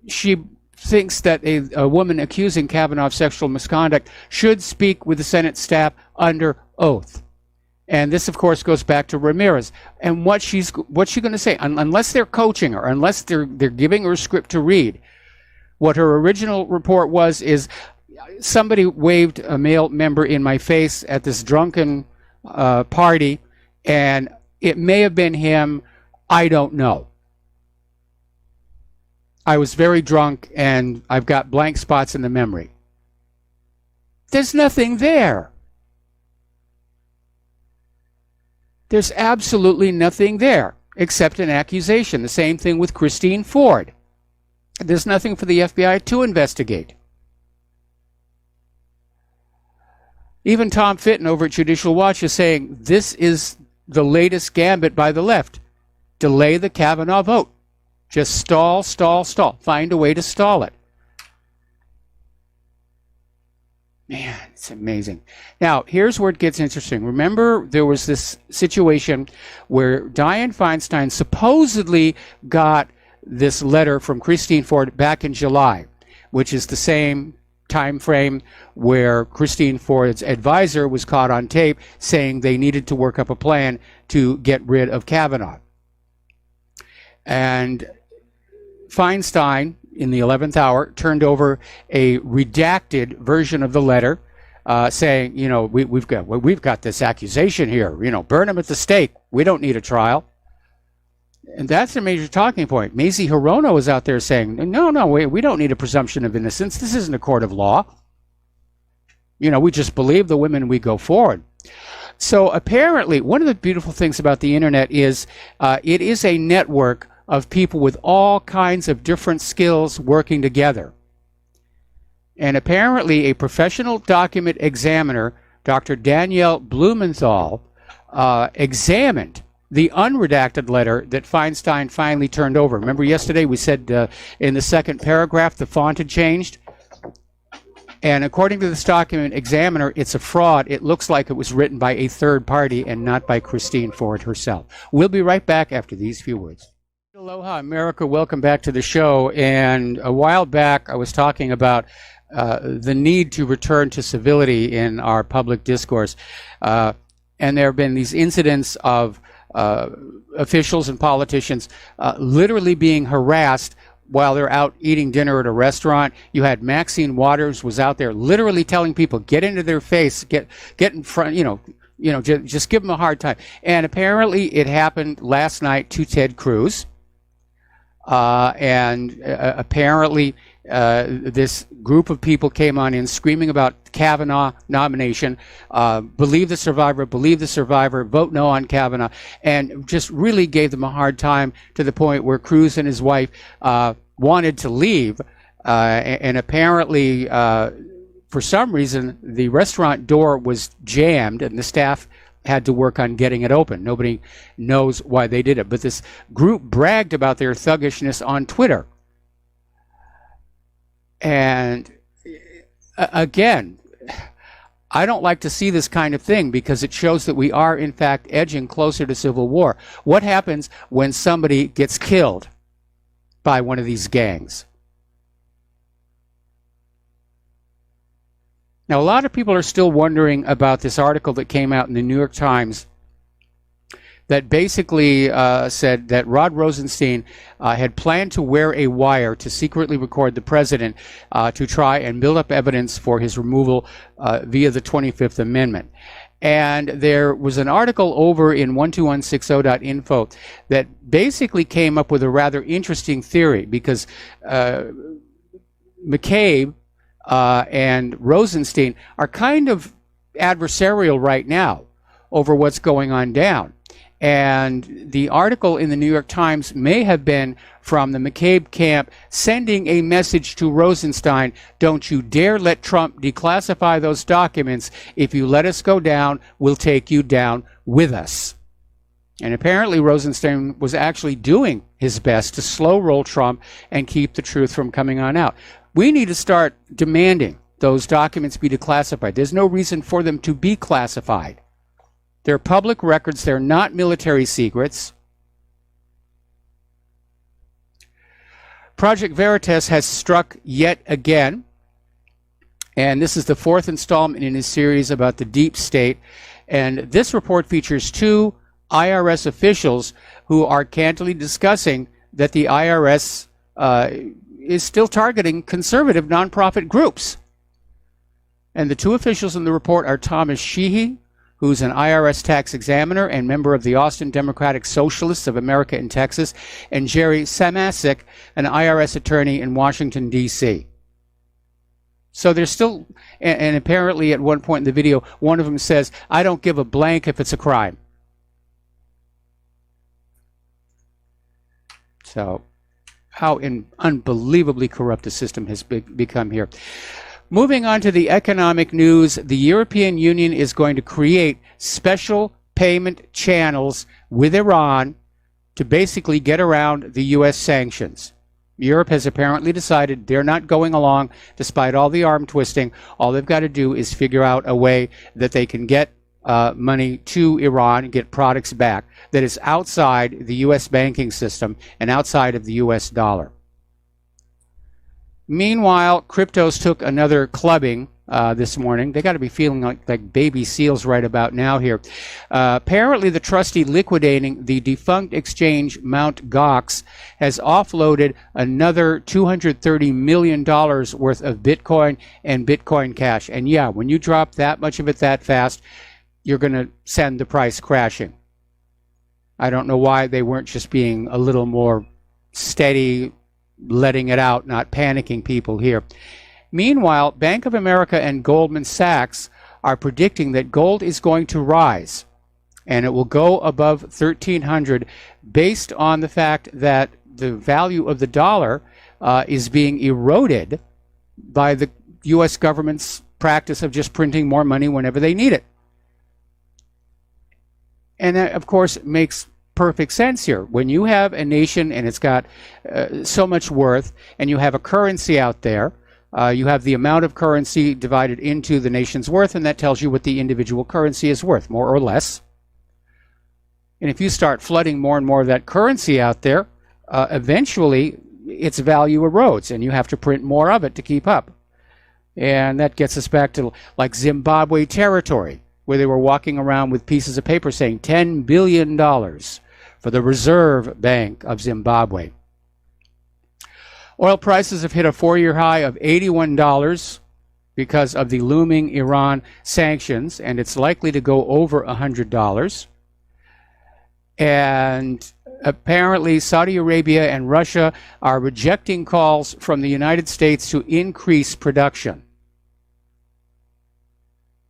she thinks that a woman accusing Kavanaugh of sexual misconduct should speak with the Senate staff under oath. And this, of course, goes back to Ramirez. And what's she going to say? Unless they're coaching her, unless they're giving her a script to read, what her original report is somebody waved a male member in my face at this drunken party, and it may have been him. I don't know. I was very drunk and I've got blank spots in the memory. There's nothing there. There's absolutely nothing there except an accusation. The same thing with Christine Ford. There's nothing for the FBI to investigate. Even Tom Fitton over at Judicial Watch is saying this is the latest gambit by the left. Delay the Kavanaugh vote. Just stall, stall, stall. Find a way to stall it. Man, it's amazing. Now, here's where it gets interesting. Remember, there was this situation where Dianne Feinstein supposedly got this letter from Christine Ford back in July, which is the same time frame where Christine Ford's advisor was caught on tape saying they needed to work up a plan to get rid of Kavanaugh. And Feinstein, in the 11th hour, turned over a redacted version of the letter saying, you know, we've got this accusation here, you know, burn him at the stake. We don't need a trial. And that's a major talking point. Mazie Hirono is out there saying, no, we don't need a presumption of innocence. This isn't a court of law. You know, we just believe the women, we go forward. So apparently, one of the beautiful things about the internet is it is a network of people with all kinds of different skills working together. And apparently, a professional document examiner, Dr. Danielle Blumenthal, examined the unredacted letter that Feinstein finally turned over. Remember yesterday we said in the second paragraph the font had changed? And according to this document examiner, it's a fraud. It looks like it was written by a third party and not by Christine Ford herself. We'll be right back after these few words. Aloha, America. Welcome back to the show. And a while back I was talking about the need to return to civility in our public discourse. And there have been these incidents of officials and politicians literally being harassed while they're out eating dinner at a restaurant. You had Maxine Waters was out there literally telling people, get into their face, get in front, just give them a hard time. And apparently it happened last night to Ted Cruz. Apparently this group of people came on in screaming about Kavanaugh nomination, believe the survivor, vote no on Kavanaugh, and just really gave them a hard time to the point where Cruz and his wife wanted to leave. And apparently, for some reason, the restaurant door was jammed and the staff had to work on getting it open. Nobody knows why they did it. But this group bragged about their thuggishness on Twitter. And again, I don't like to see this kind of thing because it shows that we are, in fact, edging closer to civil war. What happens when somebody gets killed by one of these gangs? Now, a lot of people are still wondering about this article that came out in the New York Times that basically said that Rod Rosenstein had planned to wear a wire to secretly record the president to try and build up evidence for his removal via the 25th Amendment. And there was an article over in 12160.info that basically came up with a rather interesting theory because McCabe and Rosenstein are kind of adversarial right now over what's going on down. And the article in the New York Times may have been from the McCabe camp sending a message to Rosenstein, don't you dare let Trump declassify those documents. If you let us go down, we'll take you down with us. And apparently Rosenstein was actually doing his best to slow roll Trump and keep the truth from coming on out. We need to start demanding those documents be declassified. There's no reason for them to be classified. They're public records. They're not military secrets. Project Veritas has struck yet again. And this is the fourth installment in a series about the deep state. And this report features two IRS officials who are candidly discussing that the IRS is still targeting conservative nonprofit groups. And the two officials in the report are Thomas Sheehy, who's an IRS tax examiner and member of the Austin Democratic Socialists of America in Texas, and Jerry Samasik, an IRS attorney in Washington, D.C. So there's still, and apparently at one point in the video, one of them says, "I don't give a blank if it's a crime." So how unbelievably corrupt the system has become here. Moving on to the economic news, the European Union is going to create special payment channels with Iran to basically get around the U.S. sanctions. Europe has apparently decided they're not going along despite all the arm twisting. All they've got to do is figure out a way that they can get money to Iran and get products back that is outside the U.S. banking system and outside of the U.S. dollar. Meanwhile, cryptos took another clubbing this morning. They got to be feeling like baby seals right about now here. Apparently, the trustee liquidating the defunct exchange Mt. Gox has offloaded another $230 million worth of Bitcoin and Bitcoin Cash. And yeah, when you drop that much of it that fast, you're going to send the price crashing. I don't know why they weren't just being a little more steady, letting it out, not panicking people here. Meanwhile, Bank of America and Goldman Sachs are predicting that gold is going to rise and it will go above 1,300 based on the fact that the value of the dollar is being eroded by the U.S. government's practice of just printing more money whenever they need it. And that, of course, makes perfect sense here. When you have a nation and it's got so much worth, and you have a currency out there, you have the amount of currency divided into the nation's worth, and that tells you what the individual currency is worth, more or less. And if you start flooding more and more of that currency out there, eventually its value erodes, and you have to print more of it to keep up. And that gets us back to like Zimbabwe territory, where they were walking around with pieces of paper saying $10 billion for the Reserve Bank of Zimbabwe. Oil prices have hit a 4-year high of $81 because of the looming Iran sanctions, and it's likely to go over $100. And apparently Saudi Arabia and Russia are rejecting calls from the United States to increase production.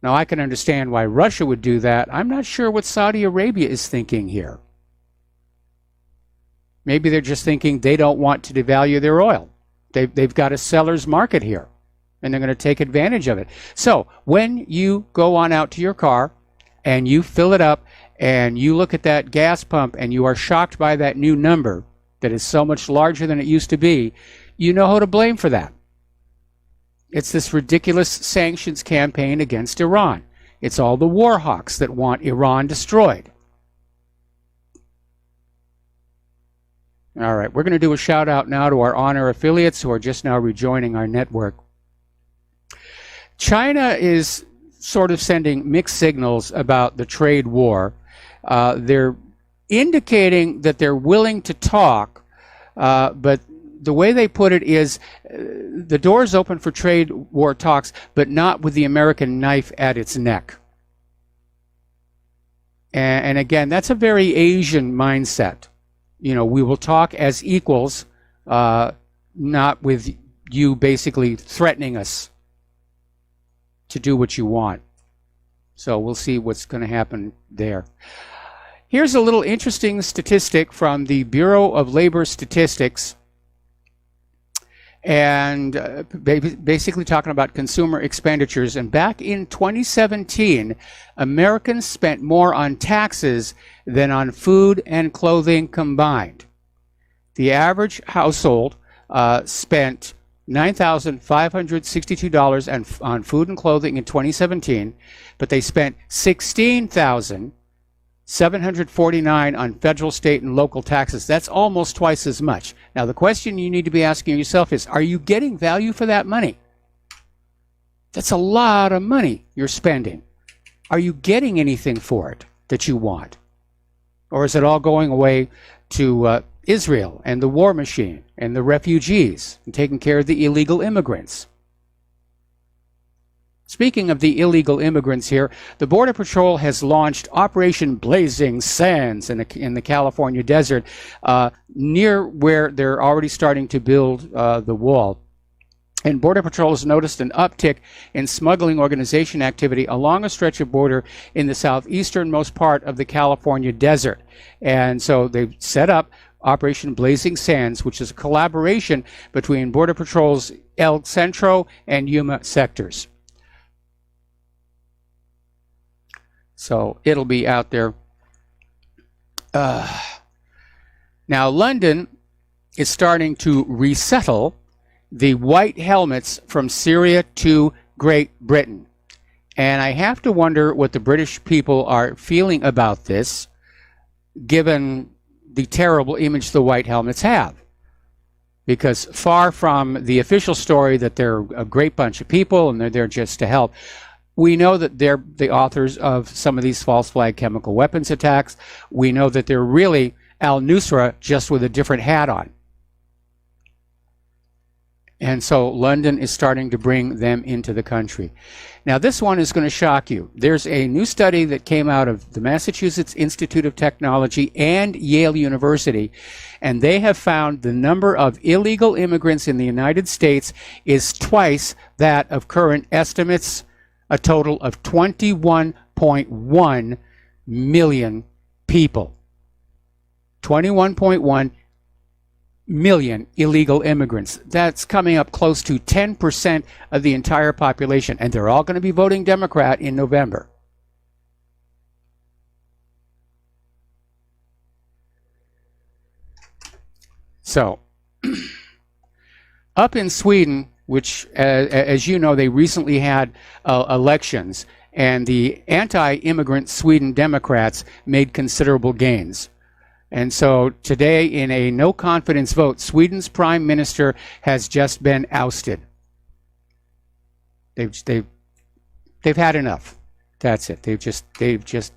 Now, I can understand why Russia would do that. I'm not sure what Saudi Arabia is thinking here. Maybe they're just thinking they don't want to devalue their oil. They've got a seller's market here, and they're going to take advantage of it. So when you go on out to your car and you fill it up and you look at that gas pump and you are shocked by that new number that is so much larger than it used to be, you know who to blame for that. It's this ridiculous sanctions campaign against Iran. It's all the war hawks that want Iran destroyed. All right, we're going to do a shout out now to our honor affiliates who are just now rejoining our network. China is sort of sending mixed signals about the trade war. They're indicating that they're willing to talk, but the way they put it is the door's open for trade war talks, but not with the American knife at its neck. And again, that's a very Asian mindset. You know, we will talk as equals, not with you basically threatening us to do what you want. So we'll see what's going to happen there. Here's a little interesting statistic from the Bureau of Labor Statistics, and basically talking about consumer expenditures. And back in 2017, Americans spent more on taxes than on food and clothing combined. The average household spent $9,562 on food and clothing in 2017, but they spent $16,749 on federal, state, and local taxes. That's almost twice as much. Now, the question you need to be asking yourself is, are you getting value for that money? That's a lot of money you're spending. Are you getting anything for it that you want? Or is it all going away to Israel and the war machine and the refugees and taking care of the illegal immigrants? Speaking of the illegal immigrants here, the Border Patrol has launched Operation Blazing Sands in the California desert, near where they're already starting to build the wall. And Border Patrol has noticed an uptick in smuggling organization activity along a stretch of border in the southeasternmost part of the California desert. And so they've set up Operation Blazing Sands, which is a collaboration between Border Patrol's El Centro and Yuma sectors. So it'll be out there. Now, London is starting to resettle the white helmets from Syria to Great Britain. And I have to wonder what the British people are feeling about this, given the terrible image the white helmets have. Because far from the official story that they're a great bunch of people and they're there just to help, we know that they're the authors of some of these false flag chemical weapons attacks. We know that they're really al-Nusra, just with a different hat on. And so London is starting to bring them into the country. Now, this one is going to shock you. There's a new study that came out of the Massachusetts Institute of Technology and Yale University, and they have found the number of illegal immigrants in the United States is twice that of current estimates, a total of 21.1 million people. 21.1 million illegal immigrants. That's coming up close to 10% of the entire population, and they're all going to be voting Democrat in November. So, up in Sweden, which, as you know, they recently had elections, and the anti-immigrant Sweden Democrats made considerable gains. And so today, in a no-confidence vote, Sweden's prime minister has just been ousted. They've had enough. That's it. They've just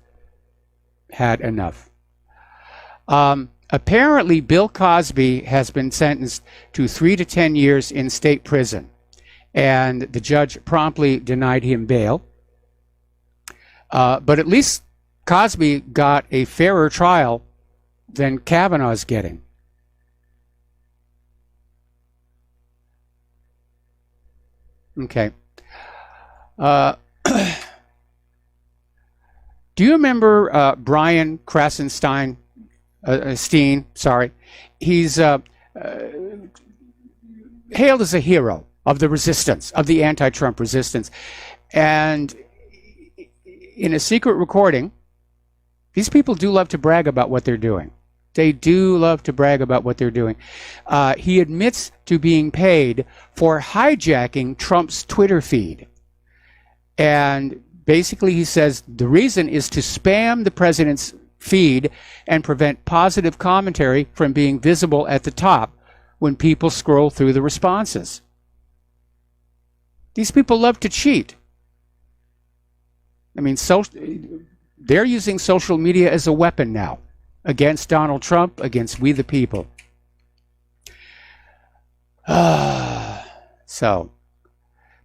had enough. Apparently, Bill Cosby has been sentenced to 3 to 10 years in state prison, and the judge promptly denied him bail. But at least Cosby got a fairer trial than Kavanaugh's getting. Okay. Do you remember Brian Krasenstein? Steen, sorry. He's hailed as a hero of the resistance, of the anti-Trump resistance. And in a secret recording, these people do love to brag about what they're doing. They do love to brag about what they're doing. He admits to being paid for hijacking Trump's Twitter feed. And basically he says the reason is to spam the president's feed and prevent positive commentary from being visible at the top when people scroll through the responses. These people love to cheat. I mean, they're using social media as a weapon now against Donald Trump, against we the people. So,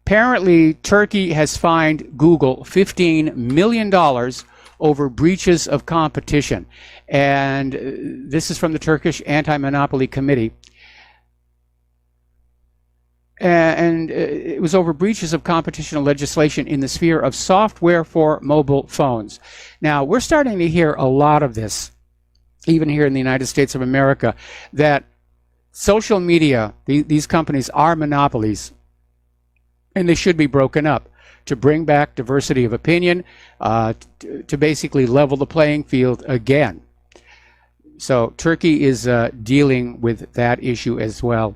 apparently Turkey has fined Google $15 million over breaches of competition. And this is from the Turkish Anti-Monopoly Committee. And it was over breaches of competition legislation in the sphere of software for mobile phones. Now, we're starting to hear a lot of this, even here in the United States of America, that social media, these companies are monopolies, and they should be broken up to bring back diversity of opinion, to basically level the playing field again. So Turkey is dealing with that issue as well.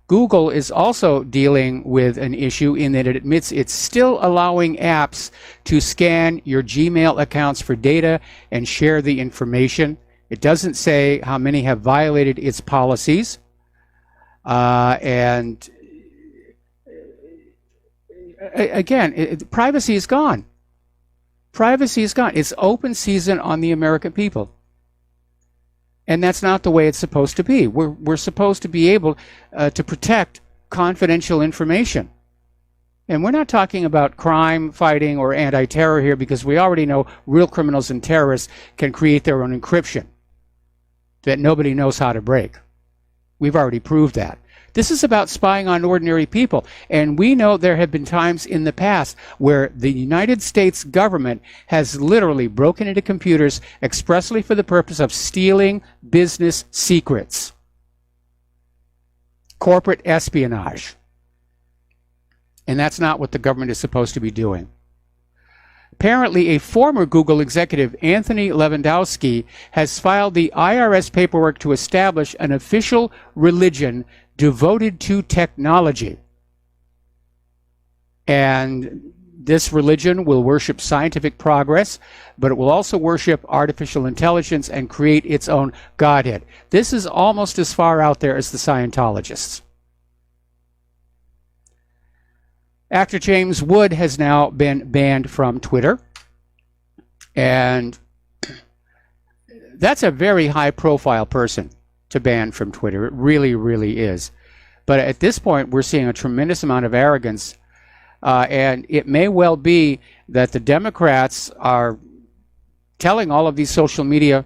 Google is also dealing with an issue in that it admits it's still allowing apps to scan your Gmail accounts for data and share the information. It doesn't say how many have violated its policies. And again, privacy is gone. Privacy is gone. It's open season on the American people. And that's not the way it's supposed to be. We're supposed to be able to protect confidential information. And we're not talking about crime fighting or anti-terror here, because we already know real criminals and terrorists can create their own encryption that nobody knows how to break. We've already proved that. This is about spying on ordinary people. And we know there have been times in the past where the United States government has literally broken into computers expressly for the purpose of stealing business secrets. Corporate espionage. And that's not what the government is supposed to be doing. Apparently, a former Google executive, Anthony Lewandowski, has filed the IRS paperwork to establish an official religion devoted to technology. And this religion will worship scientific progress, but it will also worship artificial intelligence and create its own godhead. This is almost as far out there as the Scientologists. Actor James Wood has now been banned from Twitter, and that's a very high-profile person to ban from Twitter. It really, really is. But at this point, we're seeing a tremendous amount of arrogance, and it may well be that the Democrats are telling all of these social media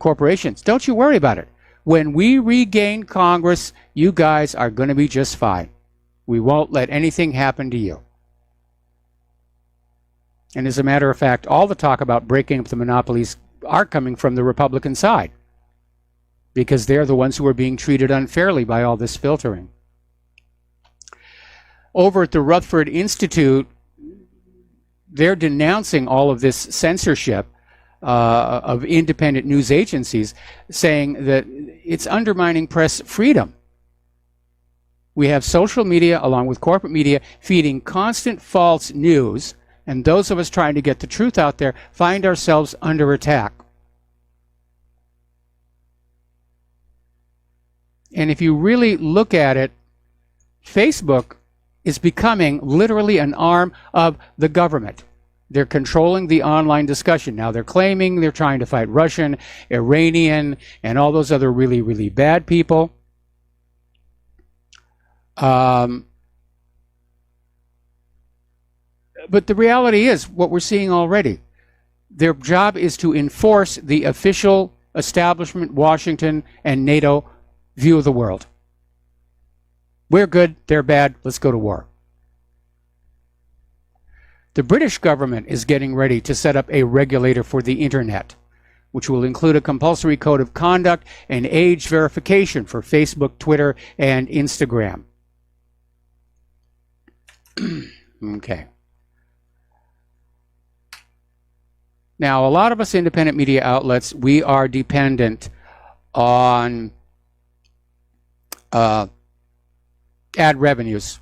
corporations, don't you worry about it. When we regain Congress, you guys are going to be just fine. We won't let anything happen to you. And as a matter of fact, all the talk about breaking up the monopolies are coming from the Republican side, because they're the ones who are being treated unfairly by all this filtering. Over at the Rutherford Institute, they're denouncing all of this censorship of independent news agencies, saying that it's undermining press freedom. We have social media along with corporate media feeding constant false news, and those of us trying to get the truth out there find ourselves under attack. And if you really look at it, Facebook is becoming literally an arm of the government. They're controlling the online discussion. Now they're claiming they're trying to fight Russian, Iranian, and all those other really, really bad people. But the reality is what we're seeing already. Their job is to enforce the official establishment, Washington, and NATO view of the world. We're good, they're bad, let's go to war. The British government is getting ready to set up a regulator for the internet, which will include a compulsory code of conduct and age verification for Facebook, Twitter, and Instagram. Okay. Now, a lot of us independent media outlets, we are dependent on ad revenues.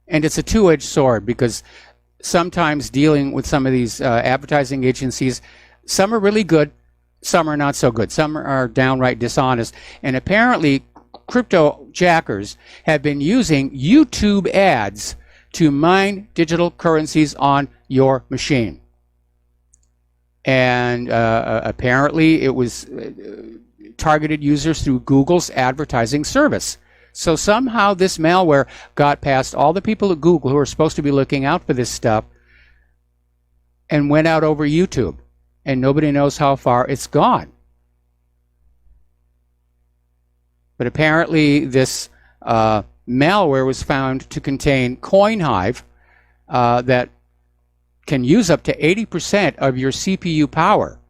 And it's a two-edged sword, because sometimes dealing with some of these advertising agencies, some are really good, some are not so good. Some are downright dishonest. And apparently, crypto jackers have been using YouTube ads to mine digital currencies on your machine. And apparently it was targeted users through Google's advertising service. So somehow this malware got past all the people at Google who are supposed to be looking out for this stuff and went out over YouTube. And nobody knows how far it's gone. But apparently this malware was found to contain CoinHive that can use up to 80% of your CPU power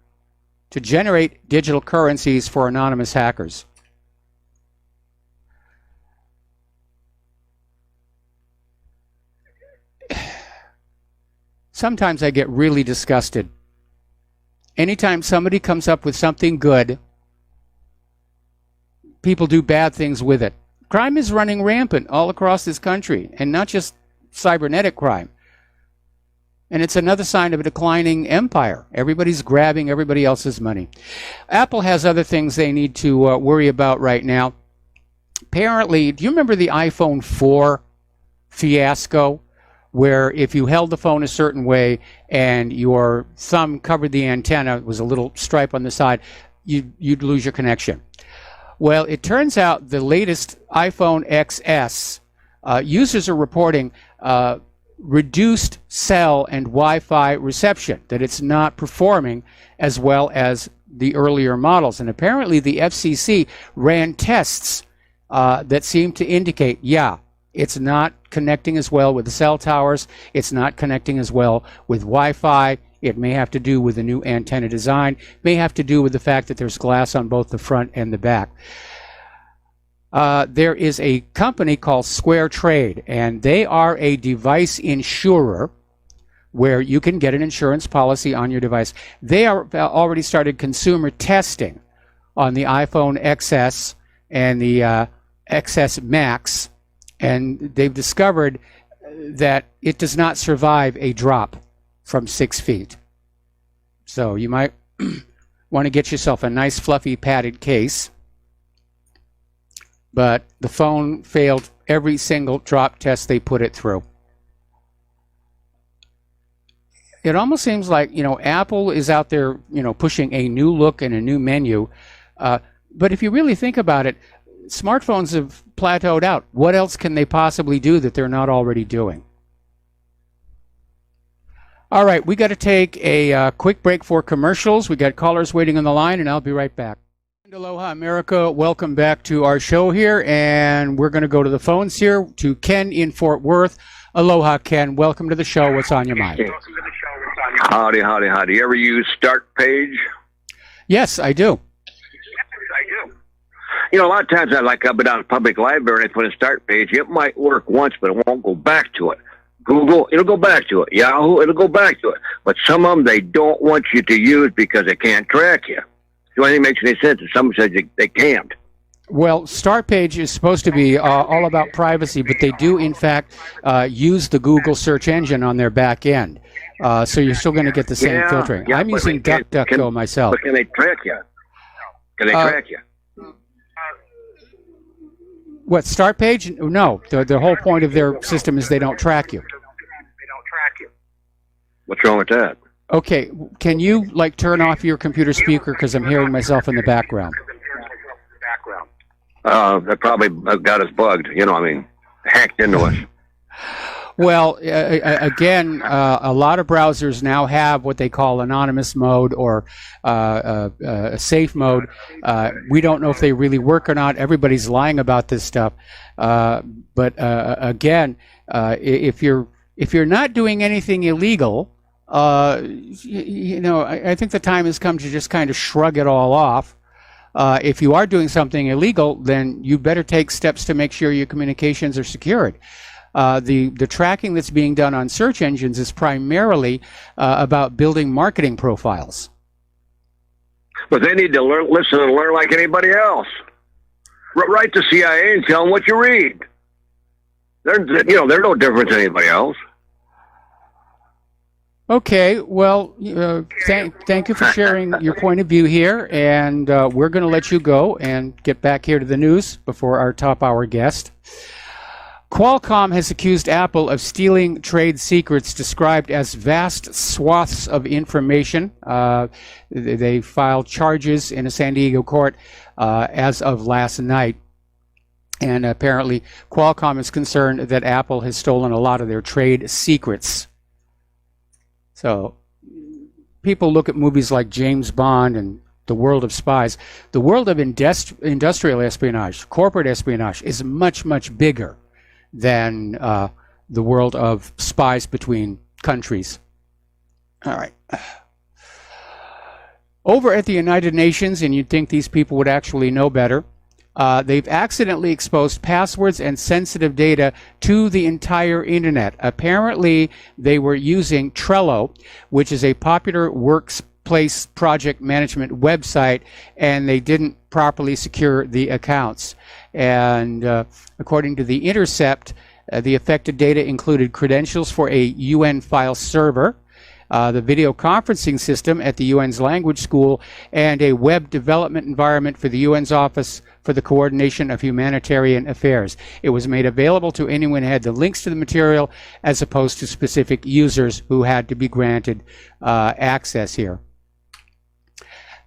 to generate digital currencies for anonymous hackers. Sometimes I get really disgusted. Anytime somebody comes up with something good, people do bad things with it. Crime is running rampant all across this country, and not just cybernetic crime. And it's another sign of a declining empire. Everybody's grabbing everybody else's money. Apple has other things they need to worry about right now. Apparently, do you remember the iPhone 4 fiasco, where if you held the phone a certain way and your thumb covered the antenna, it was a little stripe on the side, you'd lose your connection? Well, it turns out the latest iPhone XS, users are reporting reduced cell and Wi-Fi reception, that it's not performing as well as the earlier models. And apparently the FCC ran tests that seem to indicate, yeah, it's not connecting as well with the cell towers. It's not connecting as well with Wi-Fi. It may have to do with the new antenna design. May have to do with the fact that there's glass on both the front and the back. There is a company called Square Trade, and they are a device insurer where you can get an insurance policy on your device. They are already started consumer testing on the iPhone XS and the XS Max, and they've discovered that it does not survive a drop from 6 feet. So you might want to get yourself a nice fluffy padded case. But the phone failed every single drop test they put it through. It almost seems like, Apple is out there, pushing a new look and a new menu. But if you really think about it, smartphones have plateaued out. What else can they possibly do that they're not already doing? All right, we got to take a quick break for commercials. We got callers waiting on the line, and I'll be right back. Aloha, America. Welcome back to our show here, and we're going to go to the phones here to Ken in Fort Worth. Aloha, Ken. Welcome to the show. What's on your mind? Howdy, howdy, howdy. You ever use Start Page? Yes, I do. A lot of times I've been down to public library and they put a Start Page. It might work once, but it won't go back to it. Google, it'll go back to it. Yahoo, it'll go back to it. But some of them they don't want you to use because they can't track you. So anything makes any sense if someone says they can't. Well, Start Page is supposed to be all about privacy, but they do, in fact, use the Google search engine on their back end. So you're still going to get the same filtering. I'm using DuckDuckGo myself. But can they track you? Can they track you? What, Start Page? No. The whole point of their system is they don't track you. What's wrong with that? Okay, can you turn off your computer speaker because I'm hearing myself in the background? That probably got us bugged. Hacked into us. Well, again, a lot of browsers now have what they call anonymous mode or safe mode. We don't know if they really work or not. Everybody's lying about this stuff. But again, if you're not doing anything illegal, I think the time has come to just kind of shrug it all off. If you are doing something illegal, then you better take steps to make sure your communications are secured. The tracking that's being done on search engines is primarily about building marketing profiles. But they need to listen and learn like anybody else. Write to CIA and tell them what you read. They're no different than anybody else. Okay, well, thank you for sharing your point of view here, and we're going to let you go and get back here to the news before our top hour guest. Qualcomm has accused Apple of stealing trade secrets described as vast swaths of information. They filed charges in a San Diego court as of last night. And apparently Qualcomm is concerned that Apple has stolen a lot of their trade secrets. So people look at movies like James Bond and The World of Spies. The world of industrial espionage, corporate espionage, is much, much bigger than the world of spies between countries. All right. Over at the United Nations, and you'd think these people would actually know better, they've accidentally exposed passwords and sensitive data to the entire internet. Apparently, they were using Trello, which is a popular workplace project management website, and they didn't properly secure the accounts. And according to The Intercept, the affected data included credentials for a UN file server, the video conferencing system at the UN's language school, and a web development environment for the UN's Office for the Coordination of Humanitarian Affairs. It was made available to anyone who had the links to the material, as opposed to specific users who had to be granted access here.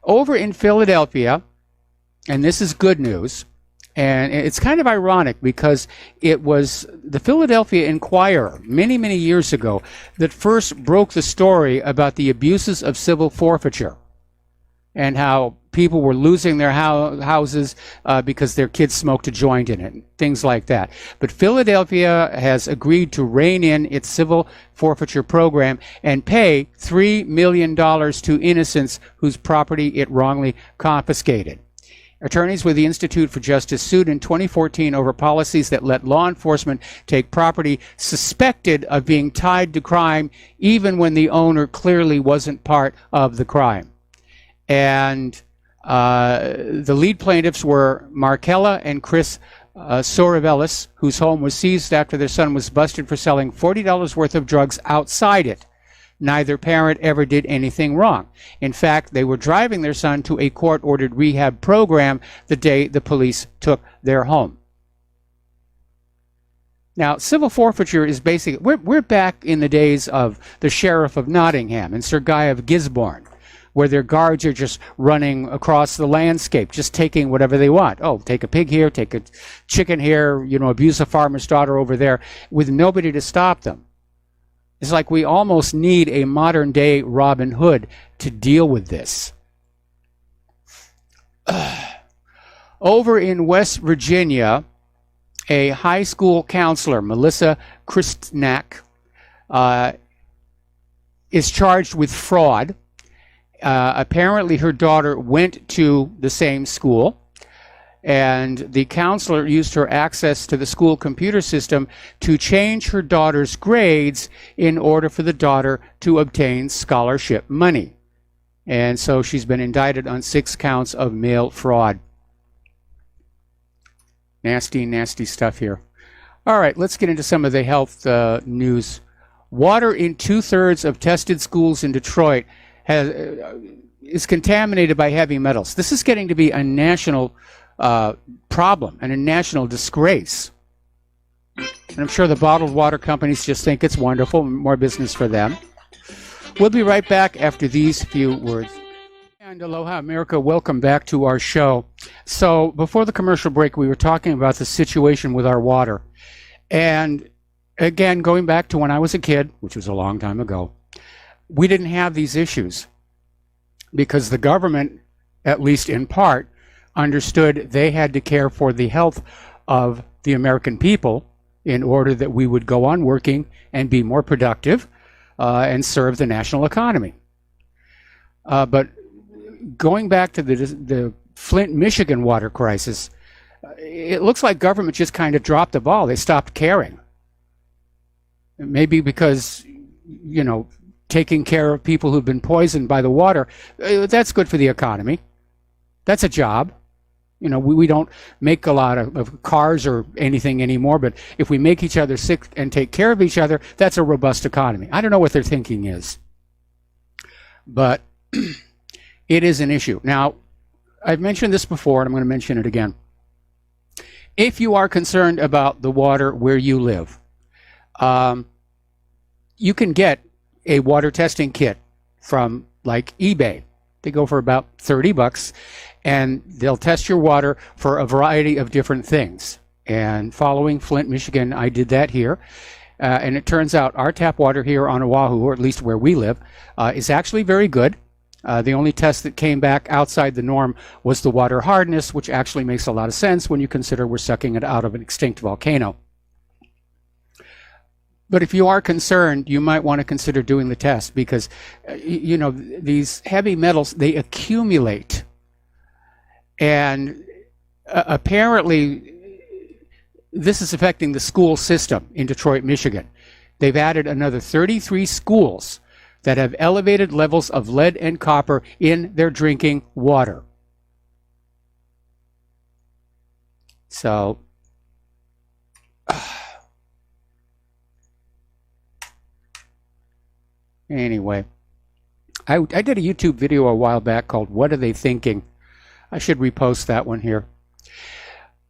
Over in Philadelphia, and this is good news, And it's kind of ironic because it was the Philadelphia Inquirer many, many years ago that first broke the story about the abuses of civil forfeiture and how people were losing their houses because their kids smoked a joint in it, things like that. But Philadelphia has agreed to rein in its civil forfeiture program and pay $3 million to innocents whose property it wrongly confiscated. Attorneys with the Institute for Justice sued in 2014 over policies that let law enforcement take property suspected of being tied to crime, even when the owner clearly wasn't part of the crime. And the lead plaintiffs were Markella and Chris Sorovelis, whose home was seized after their son was busted for selling $40 worth of drugs outside it. Neither parent ever did anything wrong. In fact, they were driving their son to a court-ordered rehab program the day the police took their home. Now, civil forfeiture is basically, we're back in the days of the Sheriff of Nottingham and Sir Guy of Gisborne, where their guards are just running across the landscape, just taking whatever they want. Oh, take a pig here, take a chicken here, abuse a farmer's daughter over there, with nobody to stop them. It's like we almost need a modern-day Robin Hood to deal with this. Over in West Virginia, a high school counselor, Melissa Kristnak, is charged with fraud. Apparently, her daughter went to the same school, and the counselor used her access to the school computer system to change her daughter's grades in order for the daughter to obtain scholarship money. And so she's been indicted on 6 counts of mail fraud. Nasty, nasty stuff here. All right, let's get into some of the health news. Water in 2/3 of tested schools in Detroit is contaminated by heavy metals. This is getting to be a national problem and a national disgrace. And I'm sure the bottled water companies just think it's wonderful, more business for them. We'll be right back after these few words. And aloha, America. Welcome back to our show. So before the commercial break, we were talking about the situation with our water. And again, going back to when I was a kid, which was a long time ago, we didn't have these issues because the government, at least in part, understood they had to care for the health of the American people in order that we would go on working and be more productive and serve the national economy. But going back to the Flint, Michigan water crisis, it looks like government just kind of dropped the ball. They stopped caring. Maybe because, taking care of people who've been poisoned by the water, that's good for the economy. That's a job. We don't make a lot of cars or anything anymore, but if we make each other sick and take care of each other, that's a robust economy. I don't know what their thinking is, but it is an issue. Now, I've mentioned this before, and I'm going to mention it again. If you are concerned about the water where you live, you can get a water testing kit from like eBay. They go for about $30, and they'll test your water for a variety of different things. And following Flint, Michigan, I did that here. And it turns out our tap water here on Oahu, or at least where we live, is actually very good. The only test that came back outside the norm was the water hardness, which actually makes a lot of sense when you consider we're sucking it out of an extinct volcano. But if you are concerned, you might want to consider doing the test because, these heavy metals, they accumulate. And apparently, this is affecting the school system in Detroit, Michigan. They've added another 33 schools that have elevated levels of lead and copper in their drinking water. So, anyway, I did a YouTube video a while back called What Are They Thinking? I should repost that one here.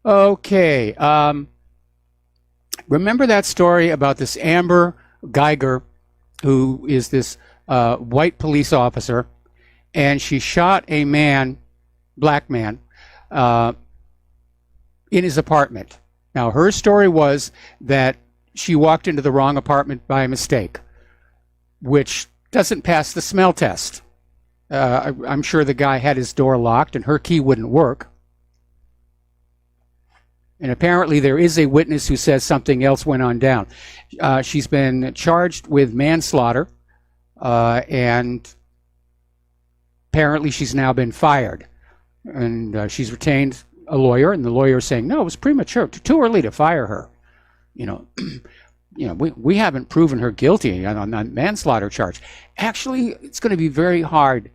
Okay. Remember that story about this Amber Geiger, who is this white police officer, and she shot a man, black man, in his apartment. Now, her story was that she walked into the wrong apartment by mistake, which doesn't pass the smell test. I'm sure the guy had his door locked and her key wouldn't work. And apparently there is a witness who says something else went on down. She's been charged with manslaughter, and apparently she's now been fired. And she's retained a lawyer, and the lawyer is saying, no, it was premature, too early to fire her. We haven't proven her guilty on that manslaughter charge. Actually, it's going to be very hard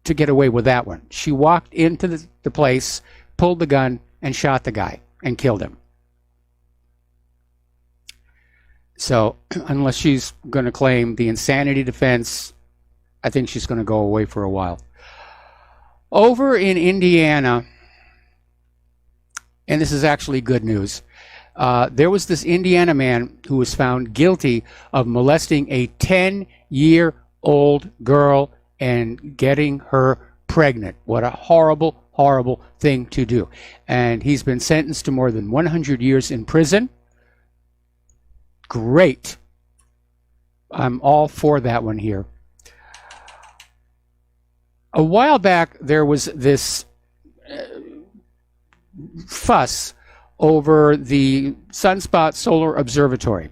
to get away with that one. She walked into the place, pulled the gun, and shot the guy and killed him. So unless she's going to claim the insanity defense, I think she's going to go away for a while. Over in Indiana, and this is actually good news, there was this Indiana man who was found guilty of molesting a 10-year-old girl and getting her pregnant. What a horrible, horrible thing to do. And he's been sentenced to more than 100 years in prison. Great. I'm all for that one here. A while back, there was this fuss over the Sunspot Solar Observatory,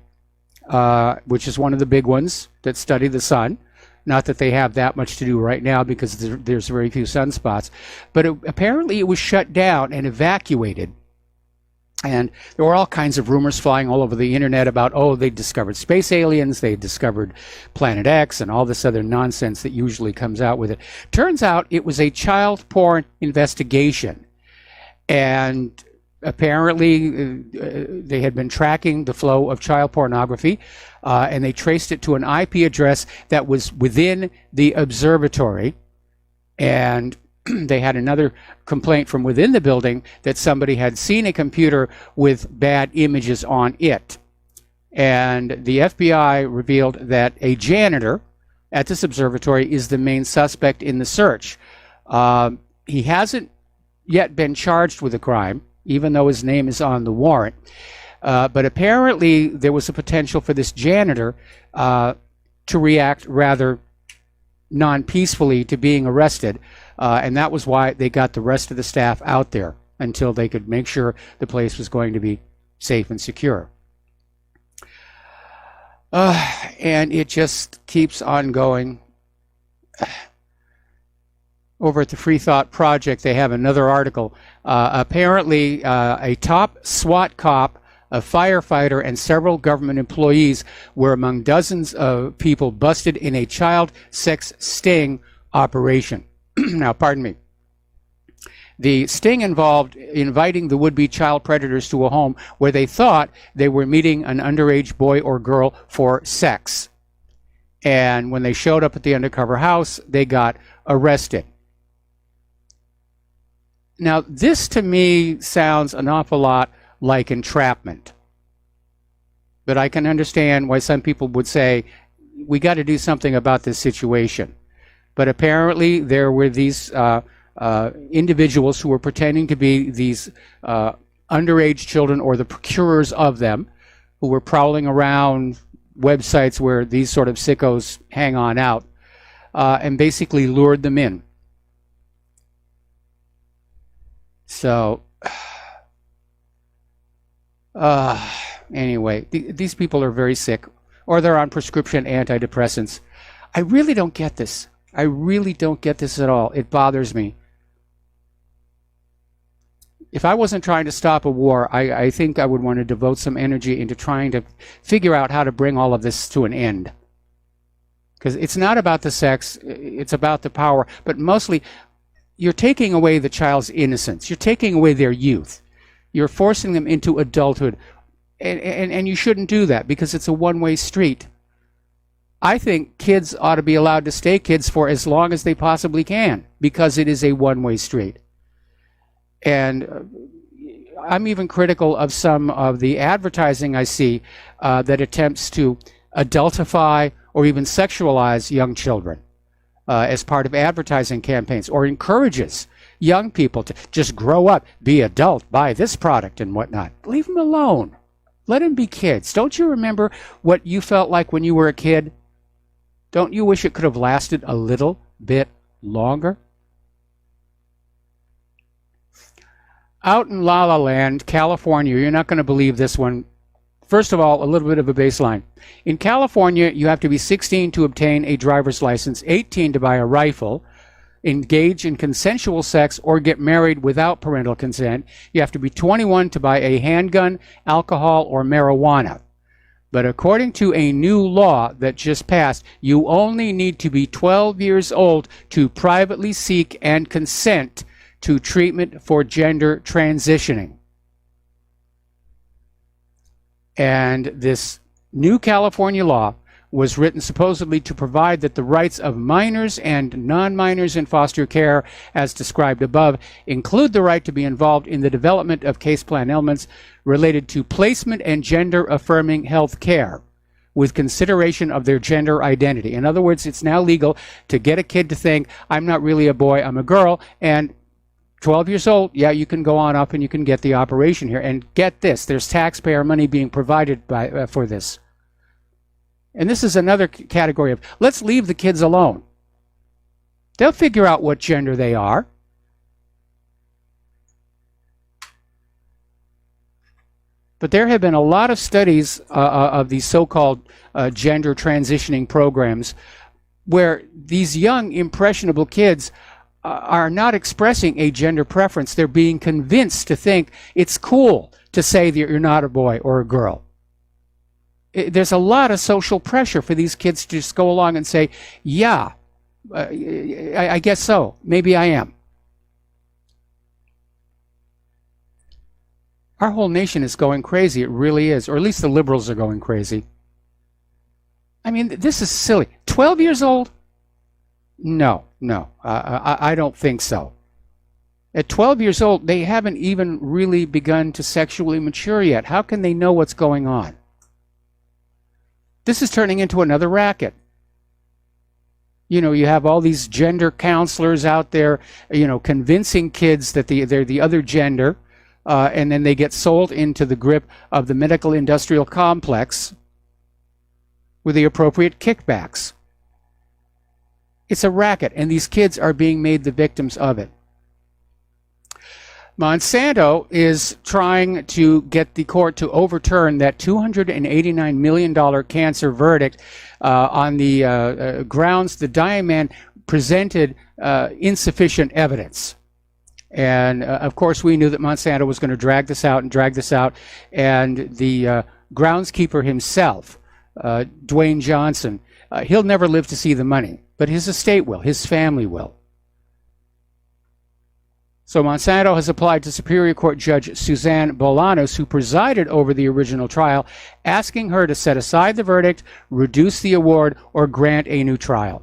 which is one of the big ones that study the sun. Not that they have that much to do right now because there's very few sunspots. But apparently it was shut down and evacuated. And there were all kinds of rumors flying all over the internet about, oh, they discovered space aliens, they discovered Planet X, and all this other nonsense that usually comes out with it. Turns out it was a child porn investigation. And apparently they had been tracking the flow of child pornography, and they traced it to an IP address that was within the observatory. And they had another complaint from within the building that somebody had seen a computer with bad images on it. And the FBI revealed that a janitor at this observatory is the main suspect in the search. He hasn't yet been charged with a crime, even though his name is on the warrant. But apparently there was a potential for this janitor to react rather non-peacefully to being arrested. And that was why they got the rest of the staff out there until they could make sure the place was going to be safe and secure. And it just keeps on going. Over at the Free Thought Project, they have another article. Apparently, a top SWAT cop, a firefighter, and several government employees were among dozens of people busted in a child sex sting operation. Now, pardon me. The sting involved inviting the would-be child predators to a home where they thought they were meeting an underage boy or girl for sex. And when they showed up at the undercover house, they got arrested. Now, this to me sounds an awful lot like entrapment. But I can understand why some people would say, we got to do something about this situation. But apparently there were these individuals who were pretending to be these underage children or the procurers of them, who were prowling around websites where these sort of sickos hang on out, and basically lured them in. So, anyway, these people are very sick, or they're on prescription antidepressants. I really don't get this. I really don't get this at all. It bothers me. If I wasn't trying to stop a war, I think I would want to devote some energy into trying to figure out how to bring all of this to an end. Because it's not about the sex, it's about the power. But mostly, you're taking away the child's innocence. You're taking away their youth. You're forcing them into adulthood. And you shouldn't do that because it's a one-way street. I think kids ought to be allowed to stay kids for as long as they possibly can because it is a one-way street. And I'm even critical of some of the advertising I see that attempts to adultify or even sexualize young children. as part of advertising campaigns, or encourages young people to just grow up, be adult, buy this product and whatnot. Leave them alone. Let them be kids. Don't you remember what you felt like when you were a kid? Don't you wish it could have lasted a little bit longer? Out in La La Land, California, you're not going to believe this one. First of all, a little bit of a baseline. In California, you have to be 16 to obtain a driver's license, 18 to buy a rifle, engage in consensual sex, or get married without parental consent. You have to be 21 to buy a handgun, alcohol, or marijuana. But according to a new law that just passed, you only need to be 12 years old to privately seek and consent to treatment for gender transitioning. And this new California law was written supposedly to provide that the rights of minors and non-minors in foster care, as described above, include the right to be involved in the development of case plan elements related to placement and gender-affirming health care with consideration of their gender identity. In other words, it's now legal to get a kid to think, I'm not really a boy, I'm a girl, and 12 years old, yeah, you can go on up and you can get the operation here. And get this, there's taxpayer money being provided for this. And this is another category of, let's leave the kids alone. They'll figure out what gender they are. But there have been a lot of studies of these so-called gender transitioning programs where these young, impressionable kids are not expressing a gender preference. They're being convinced to think it's cool to say that you're not a boy or a girl. There's a lot of social pressure for these kids to just go along and say, yeah, I guess so. Maybe I am. Our whole nation is going crazy. It really is. Or at least the liberals are going crazy. I mean, this is silly. 12 years old? No. I don't think so. At 12 years old, they haven't even really begun to sexually mature yet. How can they know what's going on? This is turning into another racket. You know, you have all these gender counselors out there, you know, convincing kids that they're the other gender, and then they get sold into the grip of the medical industrial complex with the appropriate kickbacks. It's a racket, and these kids are being made the victims of it. Monsanto is trying to get the court to overturn that $289 million cancer verdict on the grounds the Diamond presented insufficient evidence. And of course, we knew that Monsanto was going to drag this out, and the groundskeeper himself, Dwayne Johnson, he'll never live to see the money, but his estate will, his family will. So Monsanto has applied to Superior Court Judge Suzanne Bolanos, who presided over the original trial, asking her to set aside the verdict, reduce the award, or grant a new trial.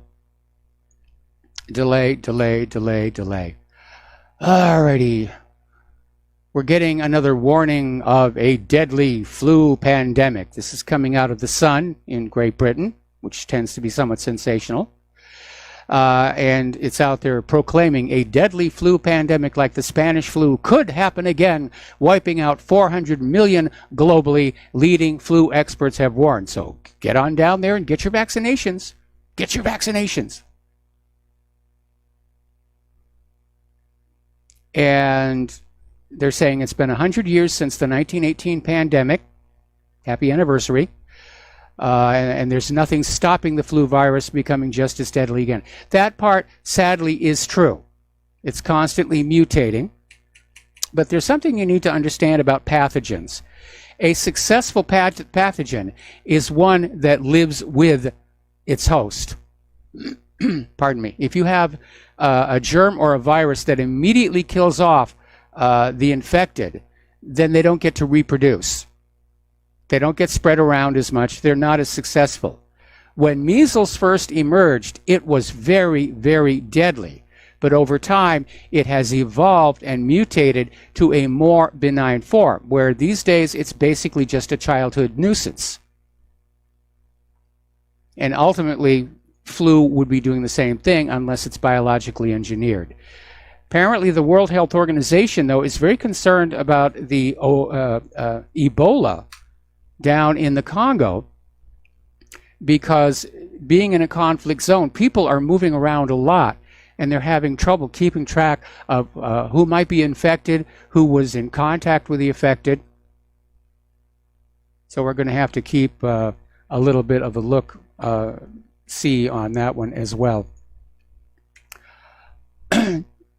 Delay. Alrighty. We're getting another warning of a deadly flu pandemic. This is coming out of The Sun in Great Britain, which tends to be somewhat sensational. And it's out there proclaiming a deadly flu pandemic like the Spanish flu could happen again, wiping out 400 million globally. Leading flu experts have warned. So get on down there and get your vaccinations. Get your vaccinations. And they're saying it's been 100 years since the 1918 pandemic. Happy anniversary. And there's nothing stopping the flu virus becoming just as deadly again. That part, sadly, is true. It's constantly mutating. But there's something you need to understand about pathogens. A successful pathogen is one that lives with its host. Pardon me. If you have a germ or a virus that immediately kills off the infected, then they don't get to reproduce. They don't get spread around as much. They're not as successful. When measles first emerged, it was very, very deadly. But over time, it has evolved and mutated to a more benign form, where these days it's basically just a childhood nuisance. And ultimately, flu would be doing the same thing unless it's biologically engineered. Apparently, the World Health Organization, though, is very concerned about the Ebola down in the Congo, because being in a conflict zone, people are moving around a lot, and they're having trouble keeping track of who might be infected, who was in contact with the affected. So we're going to have to keep a little bit of a look, see on that one as well.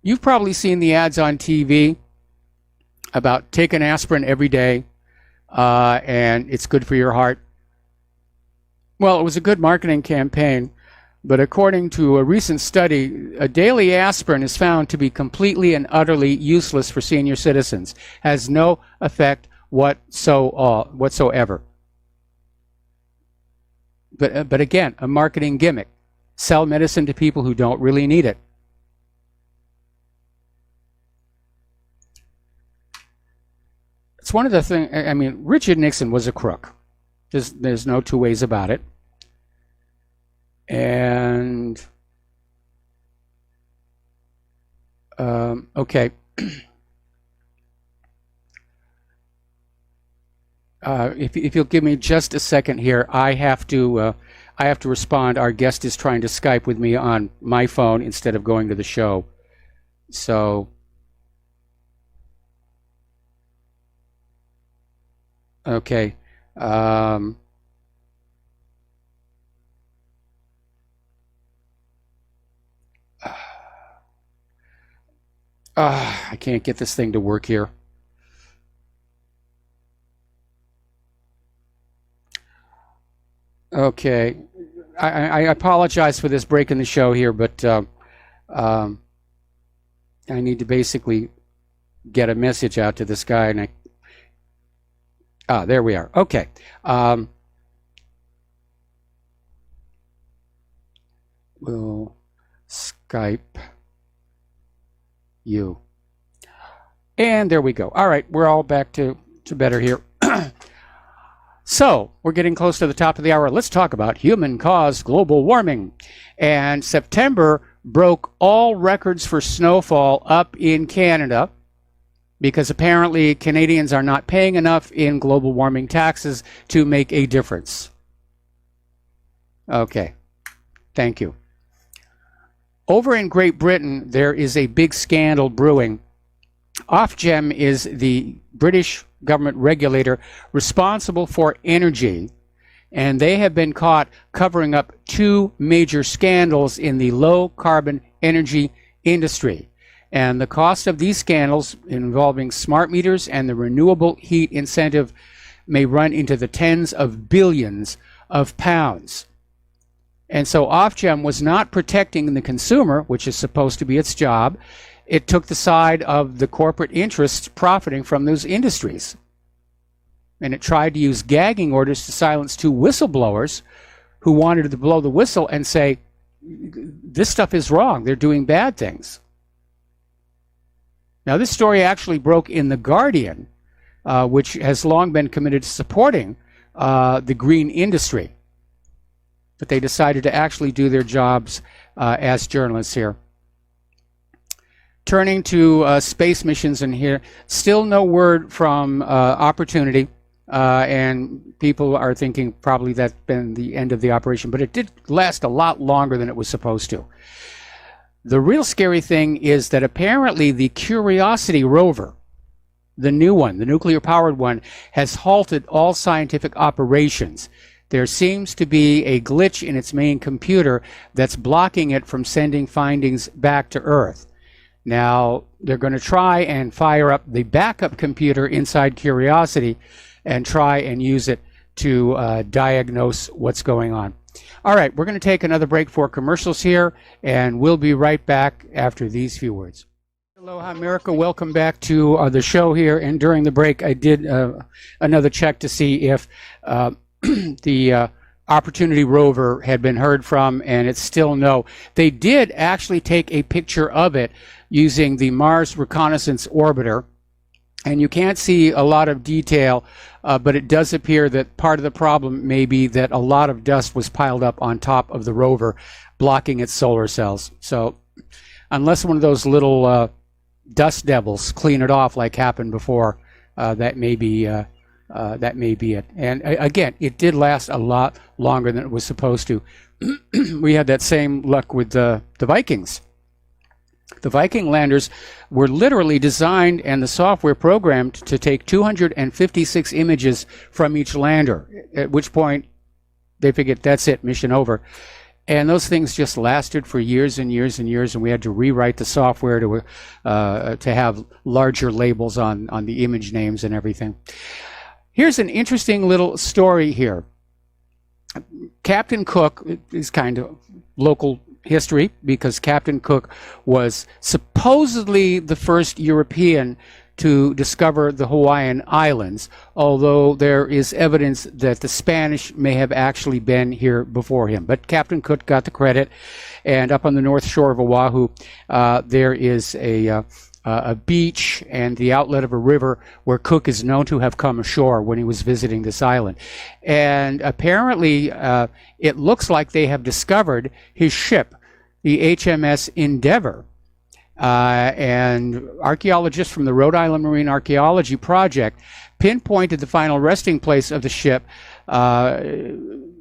You've probably seen the ads on TV about take an aspirin every day and it's good for your heart. Well, it was a good marketing campaign, but according to a recent study, a daily aspirin is found to be completely and utterly useless for senior citizens, has no effect whatsoever. But again, a marketing gimmick. Sell medicine to people who don't really need it. It's one of the things, I mean, Richard Nixon was a crook. There's no two ways about it. And, okay. If you'll give me just a second here, I have to respond. Our guest is trying to Skype with me on my phone instead of going to the show. So, okay. I can't get this thing to work here. Okay. I apologize for this break in the show here, but I need to basically get a message out to this guy, and there we are. Okay. We'll Skype you. And there we go. All right, we're all back to better here. So, we're getting close to the top of the hour. Let's talk about human-caused global warming. And September broke all records for snowfall up in Canada, because apparently Canadians are not paying enough in global warming taxes to make a difference. Okay, thank you. Over in Great Britain, there is a big scandal brewing. Ofgem is the British government regulator responsible for energy, and they have been caught covering up two major scandals in the low-carbon energy industry. And the cost of these scandals involving smart meters and the renewable heat incentive may run into the tens of billions of pounds. And so Ofgem was not protecting the consumer, which is supposed to be its job. It took the side of the corporate interests profiting from those industries. And it tried to use gagging orders to silence two whistleblowers who wanted to blow the whistle and say, this stuff is wrong. They're doing bad things. Now, this story actually broke in The Guardian, which has long been committed to supporting the green industry. But they decided to actually do their jobs as journalists here. Turning to space missions in here, still no word from Opportunity, and people are thinking probably that's been the end of the operation, but it did last a lot longer than it was supposed to. The real scary thing is that apparently the Curiosity rover, the new one, the nuclear-powered one, has halted all scientific operations. There seems to be a glitch in its main computer that's blocking it from sending findings back to Earth. Now, they're going to try and fire up the backup computer inside Curiosity and try and use it to diagnose what's going on. All right, we're going to take another break for commercials here, and we'll be right back after these few words. Aloha, America. Welcome back to the show here. And during the break, I did another check to see if the Opportunity rover had been heard from, and it's still no. They did actually take a picture of it using the Mars Reconnaissance Orbiter, And you can't see a lot of detail, but it does appear that part of the problem may be that a lot of dust was piled up on top of the rover, blocking its solar cells. So unless one of those little dust devils clean it off like happened before, that may be it. And again, it did last a lot longer than it was supposed to. We had that same luck with the Vikings. The Viking landers were literally designed and the software programmed to take 256 images from each lander, at which point they figured, that's it, mission over. And those things just lasted for years and years and years, and we had to rewrite the software to have larger labels on the image names and everything. Here's an interesting little story here. Captain Cook is kind of local history, because Captain Cook was supposedly the first European to discover the Hawaiian Islands, although there is evidence that the Spanish may have actually been here before him. But Captain Cook got the credit, and up on the north shore of Oahu, there is a beach and the outlet of a river where Cook is known to have come ashore when he was visiting this island. And apparently, it looks like they have discovered his ship, the HMS Endeavour. And archaeologists from the Rhode Island Marine Archaeology Project pinpointed the final resting place of the ship, and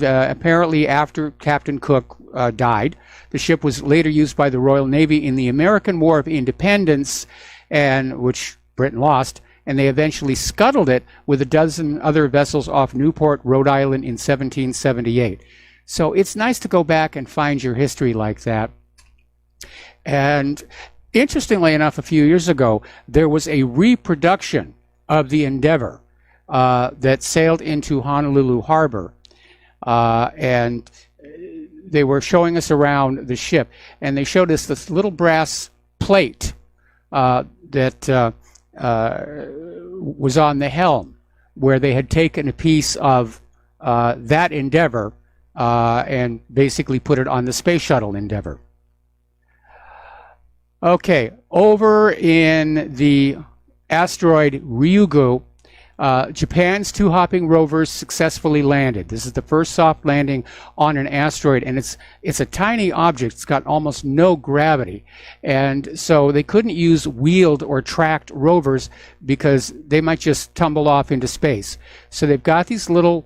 apparently after Captain Cook died, the ship was later used by the Royal Navy in the American War of Independence, and which Britain lost, and they eventually scuttled it with a dozen other vessels off Newport, Rhode Island in 1778. So it's nice to go back and find your history like that. And interestingly enough, a few years ago, there was a reproduction of the Endeavour that sailed into Honolulu Harbor, and they were showing us around the ship, and they showed us this little brass plate that was on the helm, where they had taken a piece of that Endeavour and basically put it on the space shuttle Endeavour. Okay, over in the asteroid Ryugu, Japan's two hopping rovers successfully landed. This is the first soft landing on an asteroid, and it's a tiny object. It's got almost no gravity, and so they couldn't use wheeled or tracked rovers because they might just tumble off into space. So they've got these little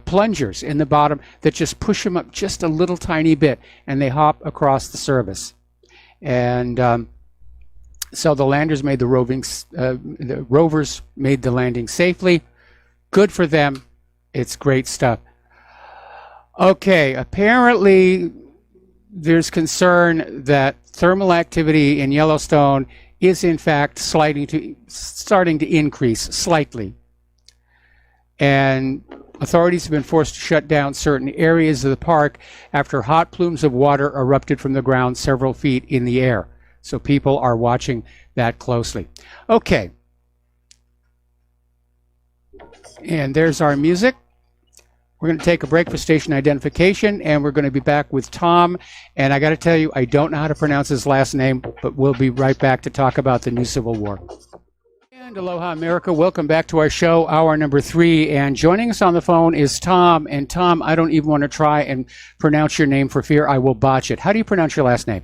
plungers in the bottom that just push them up just a little tiny bit, and they hop across the surface. And so the landers made the rovers made the landing safely. Good for them. It's great stuff. Okay, apparently there's concern that thermal activity in Yellowstone is in fact starting to increase slightly. And authorities have been forced to shut down certain areas of the park after hot plumes of water erupted from the ground several feet in the air. So people are watching that closely. Okay. And there's our music. We're going to take a break for station identification, and we're going to be back with Tom. And I got to tell you, I don't know how to pronounce his last name, but we'll be right back to talk about the new Civil War. And aloha, America. Welcome back to our show, hour number 3. And joining us on the phone is Tom. And Tom, I don't even want to try and pronounce your name for fear I will botch it. How do you pronounce your last name?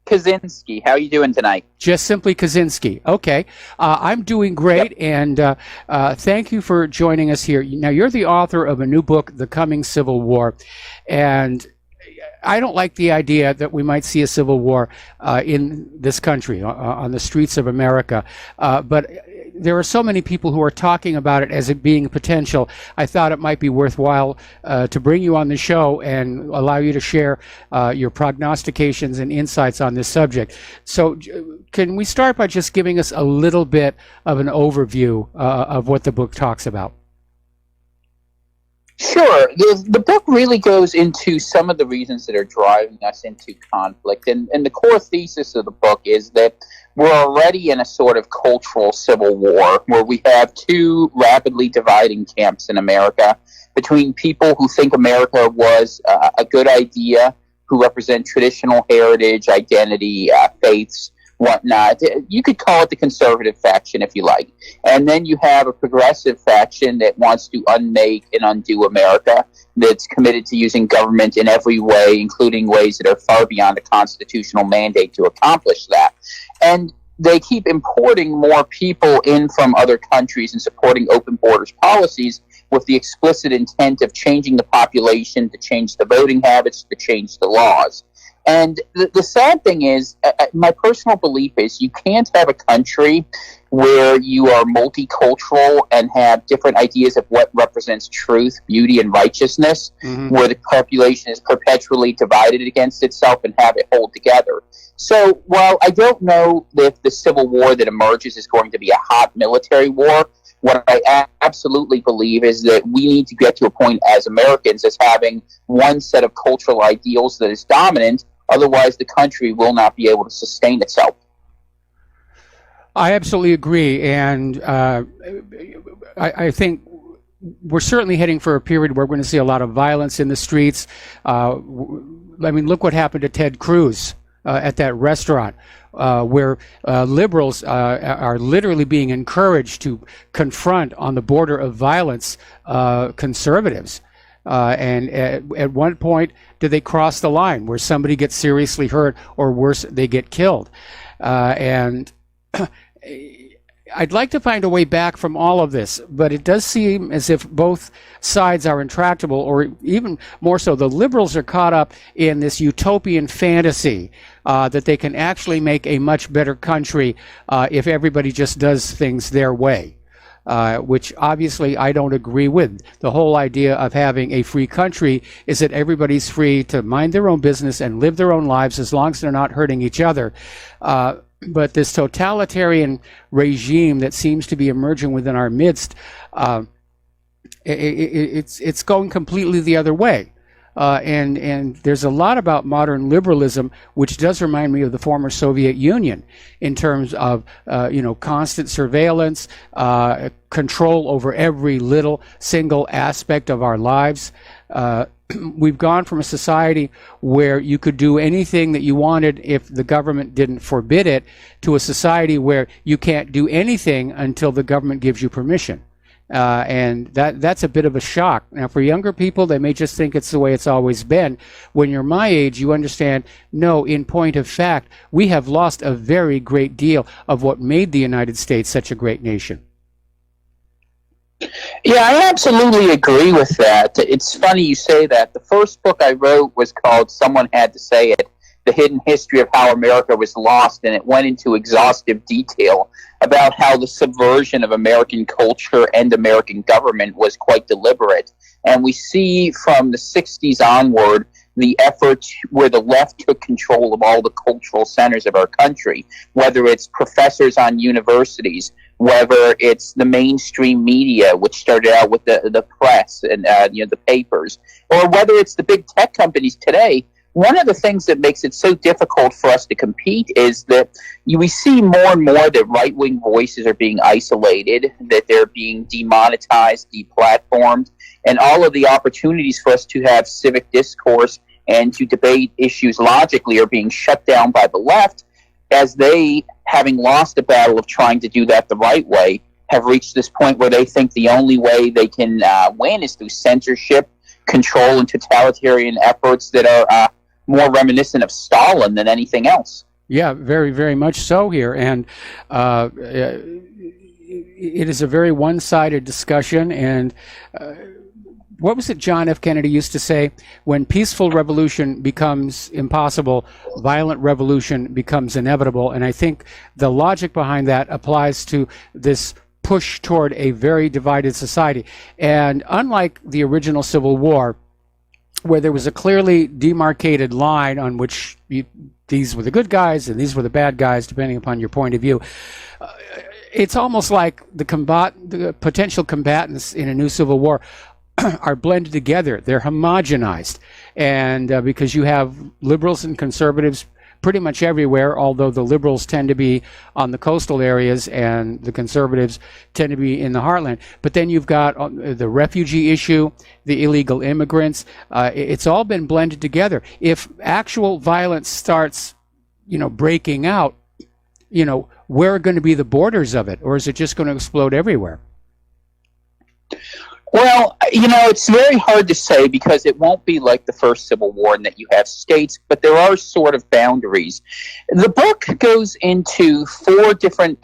Kaczynski. How are you doing tonight? Just simply Kaczynski. Okay. I'm doing great, and thank you for joining us here. Now, you're the author of a new book, The Coming Civil War, and I don't like the idea that we might see a civil war in this country, on the streets of America, but there are so many people who are talking about it as it being potential. I thought it might be worthwhile to bring you on the show and allow you to share your prognostications and insights on this subject. So can we start by just giving us a little bit of an overview of what the book talks about? Sure. The book really goes into some of the reasons that are driving us into conflict. And the core thesis of the book is that we're already in a sort of cultural civil war where we have two rapidly dividing camps in America between people who think America was a good idea, who represent traditional heritage, identity, faiths, whatnot. You could call it the conservative faction if you like. And then you have a progressive faction that wants to unmake and undo America, that's committed to using government in every way, including ways that are far beyond the constitutional mandate to accomplish that. And they keep importing more people in from other countries and supporting open borders policies with the explicit intent of changing the population, to change the voting habits, to change the laws. And the sad thing is, my personal belief is you can't have a country where you are multicultural and have different ideas of what represents truth, beauty, and righteousness, where the population is perpetually divided against itself, and have it hold together. So while I don't know if the civil war that emerges is going to be a hot military war, what I absolutely believe is that we need to get to a point as Americans as having one set of cultural ideals that is dominant. Otherwise, the country will not be able to sustain itself. I absolutely agree, and I think we're certainly heading for a period where we're going to see a lot of violence in the streets. I mean, look what happened to Ted Cruz at that restaurant, where liberals are literally being encouraged to confront, on the border of violence, conservatives. And at one point, did they cross the line where somebody gets seriously hurt, or worse, they get killed? And I'd like to find a way back from all of this, but it does seem as if both sides are intractable, or even more so, the liberals are caught up in this utopian fantasy that they can actually make a much better country if everybody just does things their way. Which obviously I don't agree with. The whole idea of having a free country is that everybody's free to mind their own business and live their own lives as long as they're not hurting each other. But this totalitarian regime that seems to be emerging within our midst, it's going completely the other way. And there's a lot about modern liberalism, which does remind me of the former Soviet Union in terms of, constant surveillance, control over every little single aspect of our lives. We've gone from a society where you could do anything that you wanted if the government didn't forbid it, to a society where you can't do anything until the government gives you permission. And that's a bit of a shock. Now, for younger people, they may just think it's the way it's always been. When you're my age, you understand, no, in point of fact, we have lost a very great deal of what made the United States such a great nation. Yeah, I absolutely agree with that. It's funny you say that. The first book I wrote was called Someone Had to Say It, The Hidden History of How America Was Lost, and it went into exhaustive detail about how the subversion of American culture and American government was quite deliberate. And we see from the 60s onward the effort where the left took control of all the cultural centers of our country, whether it's professors on universities, whether it's the mainstream media, which started out with the press and the papers, or whether it's the big tech companies today. One of the things that makes it so difficult for us to compete is that we see more and more that right-wing voices are being isolated, that they're being demonetized, deplatformed, and all of the opportunities for us to have civic discourse and to debate issues logically are being shut down by the left, as they, having lost the battle of trying to do that the right way, have reached this point where they think the only way they can win is through censorship, control, and totalitarian efforts that are more reminiscent of Stalin than anything else. Yeah, very, very much so here. And it is a very one-sided discussion. And what was it John F. Kennedy used to say? When peaceful revolution becomes impossible, violent revolution becomes inevitable. And I think the logic behind that applies to this push toward a very divided society. And unlike the original Civil War, where there was a clearly demarcated line on which these were the good guys and these were the bad guys, depending upon your point of view, it's almost like the potential combatants in a new civil war are blended together. They're homogenized. And because you have liberals and conservatives pretty much everywhere, although the liberals tend to be on the coastal areas and the conservatives tend to be in the heartland. But then you've got the refugee issue, the illegal immigrants. It's all been blended together. If actual violence starts, breaking out, where are going to be the borders of it, or is it just going to explode everywhere? Well, it's very hard to say because it won't be like the first Civil War in that you have states, but there are sort of boundaries. The book goes into 4 different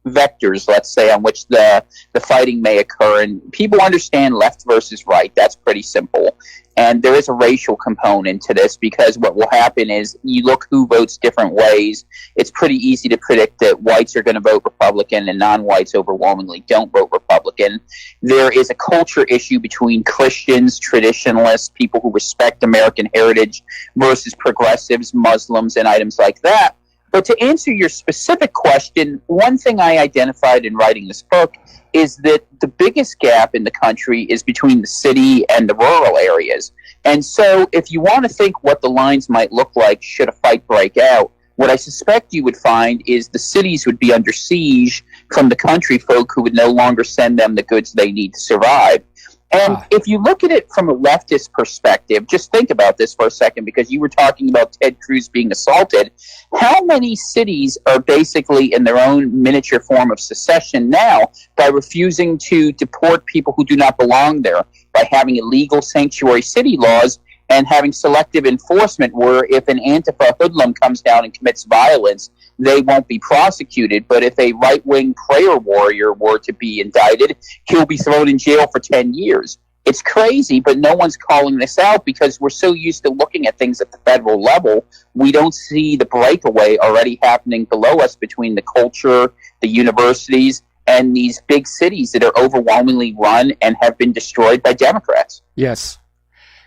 vectors, let's say, on which the fighting may occur, and people understand left versus right. That's pretty simple. And there is a racial component to this because what will happen is you look who votes different ways. It's pretty easy to predict that whites are going to vote Republican and non-whites overwhelmingly don't vote Republican. There is a culture issue between Christians, traditionalists, people who respect American heritage versus progressives, Muslims, and items like that. But to answer your specific question, one thing I identified in writing this book is that the biggest gap in the country is between the city and the rural areas. And so if you want to think what the lines might look like should a fight break out, what I suspect you would find is the cities would be under siege from the country folk who would no longer send them the goods they need to survive. And if you look at it from a leftist perspective, just think about this for a second, because you were talking about Ted Cruz being assaulted. How many cities are basically in their own miniature form of secession now by refusing to deport people who do not belong there, by having illegal sanctuary city laws and having selective enforcement where if an Antifa hoodlum comes down and commits violence, they won't be prosecuted. But if a right-wing prayer warrior were to be indicted, he'll be thrown in jail for 10 years. It's crazy, but no one's calling this out because we're so used to looking at things at the federal level. We don't see the breakaway already happening below us between the culture, the universities, and these big cities that are overwhelmingly run and have been destroyed by Democrats. Yes.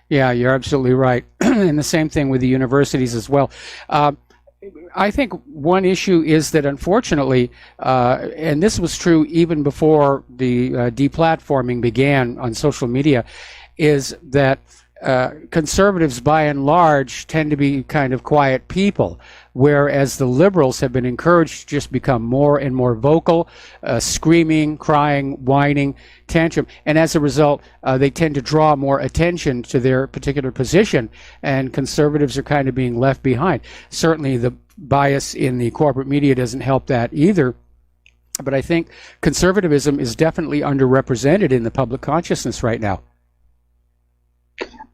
Yeah, you're absolutely right. And the same thing with the universities as well. I think one issue is that, unfortunately, and this was true even before the deplatforming began on social media, is that conservatives, by and large, tend to be kind of quiet people, whereas the liberals have been encouraged to just become more and more vocal, screaming, crying, whining, tantrum, and as a result, they tend to draw more attention to their particular position, and conservatives are kind of being left behind. Certainly the bias in the corporate media doesn't help that either, but I think conservatism is definitely underrepresented in the public consciousness right now.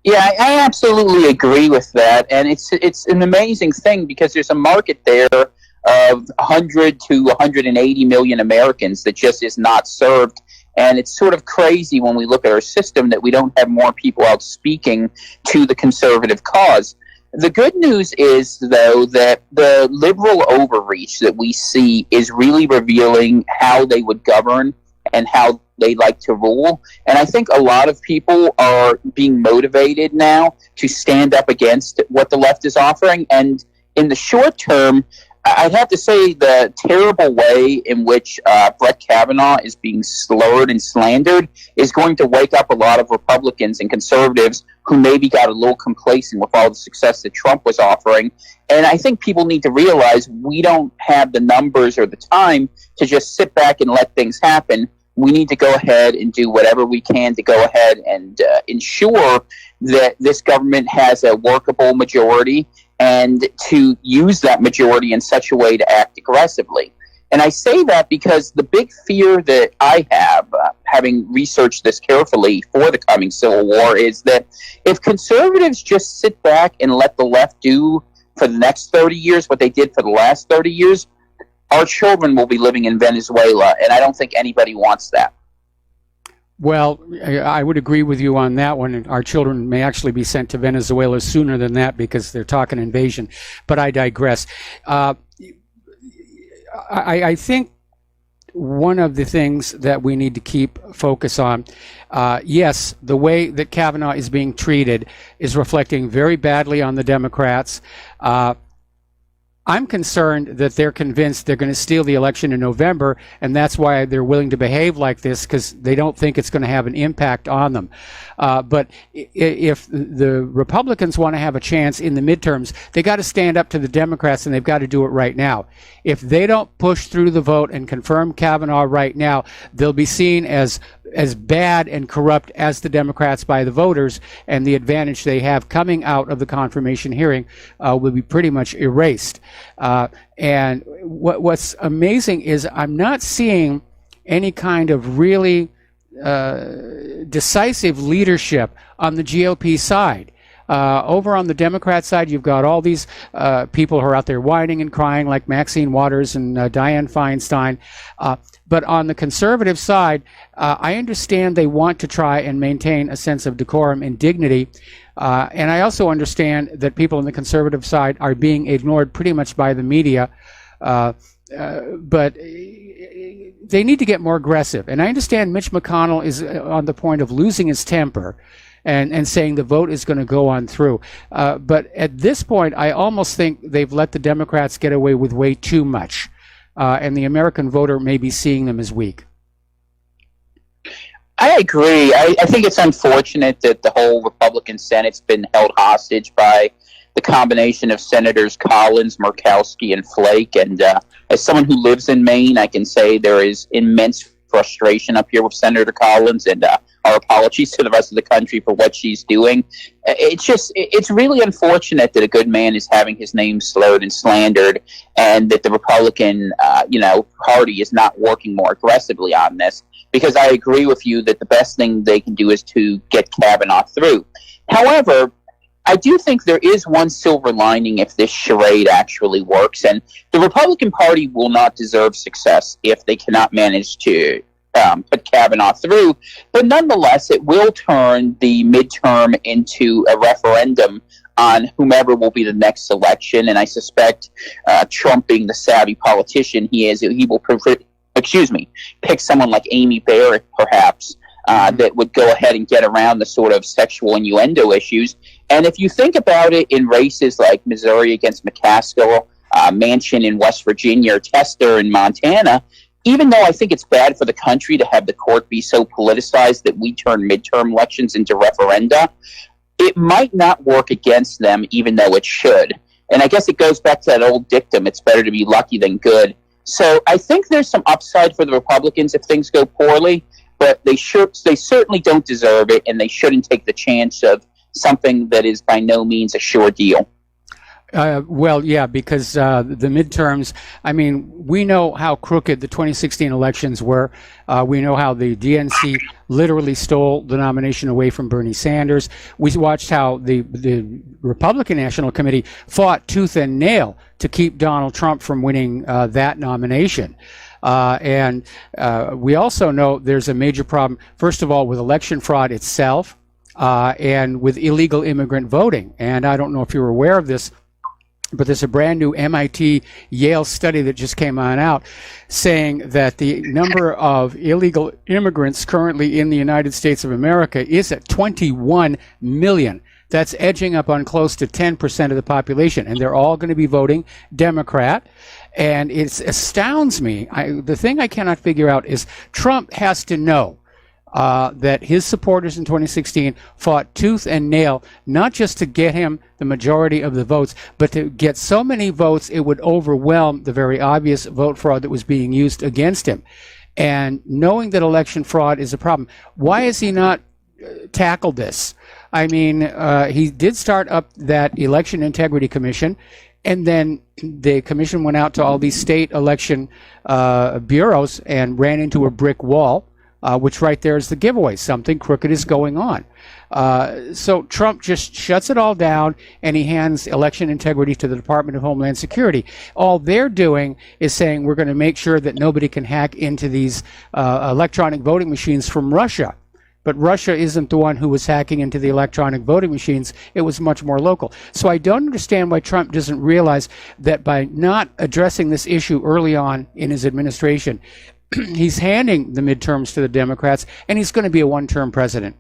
Yeah, I absolutely agree with that, and it's an amazing thing because there's a market there of 100 to 180 million Americans that just is not served, and it's sort of crazy when we look at our system that we don't have more people out speaking to the conservative cause. The good news is, though, that the liberal overreach that we see is really revealing how they would govern and how they like to rule. And I think a lot of people are being motivated now to stand up against what the left is offering. And in the short term, I'd have to say the terrible way in which Brett Kavanaugh is being slurred and slandered is going to wake up a lot of Republicans and conservatives who maybe got a little complacent with all the success that Trump was offering. And I think people need to realize we don't have the numbers or the time to just sit back and let things happen. We need to go ahead and do whatever we can to go ahead and ensure that this government has a workable majority and to use that majority in such a way to act aggressively. And I say that because the big fear that I have, having researched this carefully for the coming Civil War, is that if conservatives just sit back and let the left do for the next 30 years what they did for the last 30 years, our children will be living in Venezuela, and I don't think anybody wants that. Well, I would agree with you on that one. Our children may actually be sent to Venezuela sooner than that because they're talking invasion, but I digress. I think one of the things that we need to keep focus on, yes, the way that Kavanaugh is being treated is reflecting very badly on the Democrats. I'm concerned that they're convinced they're going to steal the election in November, and that's why they're willing to behave like this, because they don't think it's going to have an impact on them. But if the Republicans want to have a chance in the midterms, they got to stand up to the Democrats, and they've got to do it right now. If they don't push through the vote and confirm Kavanaugh right now, they'll be seen as as bad and corrupt as the Democrats by the voters, and the advantage they have coming out of the confirmation hearing will be pretty much erased. And what's amazing is I'm not seeing any kind of really decisive leadership on the GOP side. Over on the Democrat side, you've got all these people who are out there whining and crying, like Maxine Waters and Dianne Feinstein. But on the conservative side, I understand they want to try and maintain a sense of decorum and dignity. And I also understand that people on the conservative side are being ignored pretty much by the media. But they need to get more aggressive. And I understand Mitch McConnell is on the point of losing his temper and saying the vote is going to go on through. But at this point, I almost think they've let the Democrats get away with way too much. And the American voter may be seeing them as weak. I agree. I think it's unfortunate that the whole Republican Senate's been held hostage by the combination of Senators Collins, Murkowski, and Flake. And as someone who lives in Maine, I can say there is immense frustration up here with Senator Collins, and our apologies to the rest of the country for what she's doing. It's really unfortunate that a good man is having his name slurred and slandered, and that the Republican, Party is not working more aggressively on this, because I agree with you that the best thing they can do is to get Kavanaugh through. However, I do think there is one silver lining if this charade actually works, and the Republican Party will not deserve success if they cannot manage to put Kavanaugh through. But nonetheless, it will turn the midterm into a referendum on whomever will be the next election, and I suspect Trump, being the savvy politician he is, he will pick someone like Amy Barrett, perhaps, that would go ahead and get around the sort of sexual innuendo issues. And if you think about it, in races like Missouri against McCaskill, Manchin in West Virginia, or Tester in Montana, even though I think it's bad for the country to have the court be so politicized that we turn midterm elections into referenda, it might not work against them, even though it should. And I guess it goes back to that old dictum, it's better to be lucky than good. So I think there's some upside for the Republicans if things go poorly, but they certainly don't deserve it, and they shouldn't take the chance of something that is by no means a sure deal. Well, yeah, because the midterms, I mean, we know how crooked the 2016 elections were. We know how the DNC literally stole the nomination away from Bernie Sanders. We watched how the Republican National Committee fought tooth and nail to keep Donald Trump from winning that nomination. And we also know there's a major problem, first of all, with election fraud itself and with illegal immigrant voting. And I don't know if you're aware of this, but there's a brand new MIT Yale study that just came on out saying that the number of illegal immigrants currently in the United States of America is at 21 million. That's edging up on close to 10% of the population, and they're all going to be voting Democrat. And it astounds me. The thing I cannot figure out is Trump has to know that his supporters in 2016 fought tooth and nail, not just to get him the majority of the votes, but to get so many votes it would overwhelm the very obvious vote fraud that was being used against him. And knowing that election fraud is a problem, why has he not tackled this? I mean, he did start up that Election Integrity Commission, and then the commission went out to all these state election bureaus and ran into a brick wall. Which right there is the giveaway. Something crooked is going on. So Trump just shuts it all down, and he hands election integrity to the Department of Homeland Security. All they're doing is saying we're going to make sure that nobody can hack into these electronic voting machines from Russia. But Russia isn't the one who was hacking into the electronic voting machines. It was much more local. So I don't understand why Trump doesn't realize that by not addressing this issue early on in his administration, he's handing the midterms to the Democrats, and he's going to be a one-term president.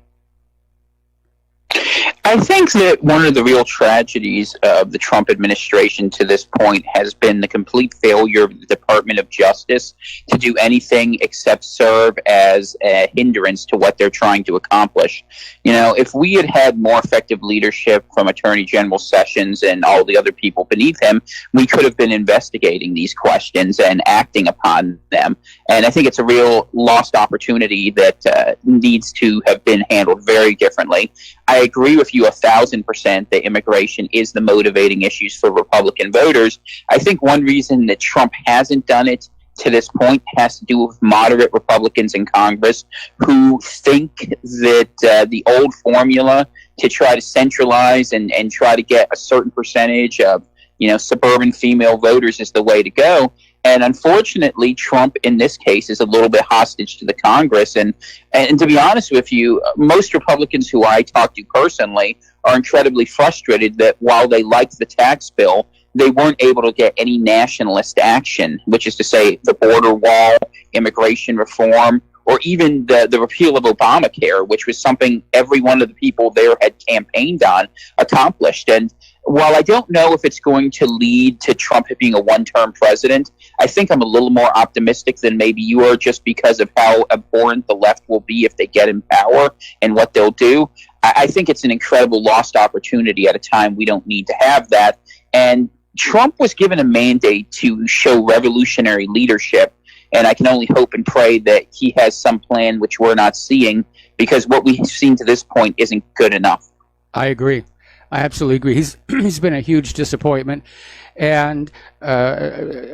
I think that one of the real tragedies of the Trump administration to this point has been the complete failure of the Department of Justice to do anything except serve as a hindrance to what they're trying to accomplish. You know, if we had had more effective leadership from Attorney General Sessions and all the other people beneath him, we could have been investigating these questions and acting upon them. And I think it's a real lost opportunity that needs to have been handled very differently. I agree with you 1,000% that immigration is the motivating issues for Republican voters. I think one reason that Trump hasn't done it to this point has to do with moderate Republicans in Congress who think that the old formula to try to centralize and try to get a certain percentage of, you know, suburban female voters is the way to go. And unfortunately, Trump, in this case, is a little bit hostage to the Congress. And to be honest with you, most Republicans who I talk to personally are incredibly frustrated that while they liked the tax bill, they weren't able to get any nationalist action, which is to say the border wall, immigration reform, or even the repeal of Obamacare, which was something every one of the people there had campaigned on, accomplished. And while I don't know if it's going to lead to Trump being a one-term president, I think I'm a little more optimistic than maybe you are, just because of how abhorrent the left will be if they get in power and what they'll do. I think it's an incredible lost opportunity at a time we don't need to have that. And Trump was given a mandate to show revolutionary leadership, and I can only hope and pray that he has some plan which we're not seeing, because what we've seen to this point isn't good enough. I agree. I absolutely agree. He's been a huge disappointment, and again,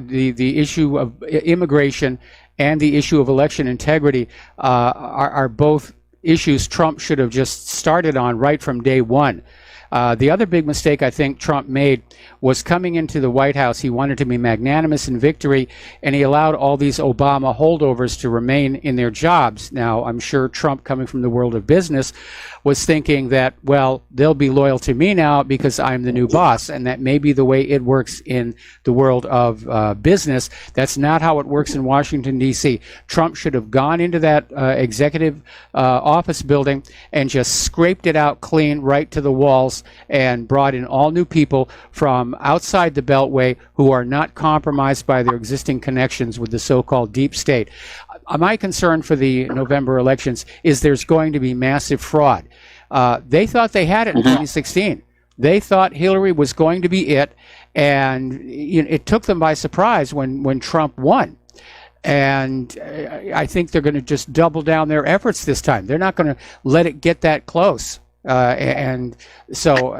the issue of immigration and the issue of election integrity are both issues Trump should have just started on right from day one. The other big mistake I think Trump made was coming into the White House. He wanted to be magnanimous in victory, and he allowed all these Obama holdovers to remain in their jobs. Now, I'm sure Trump, coming from the world of business, was thinking that, well, they'll be loyal to me now because I'm the new boss, and that may be the way it works in the world of business. That's not how it works in Washington, D.C. Trump should have gone into that executive office building and just scraped it out clean right to the walls and brought in all new people from outside the Beltway who are not compromised by their existing connections with the so-called deep state. My concern for the November elections is there's going to be massive fraud. They thought they had it in 2016. They thought Hillary was going to be it, and it took them by surprise when Trump won. And I think they're going to just double down their efforts this time. They're not going to let it get that close. And so,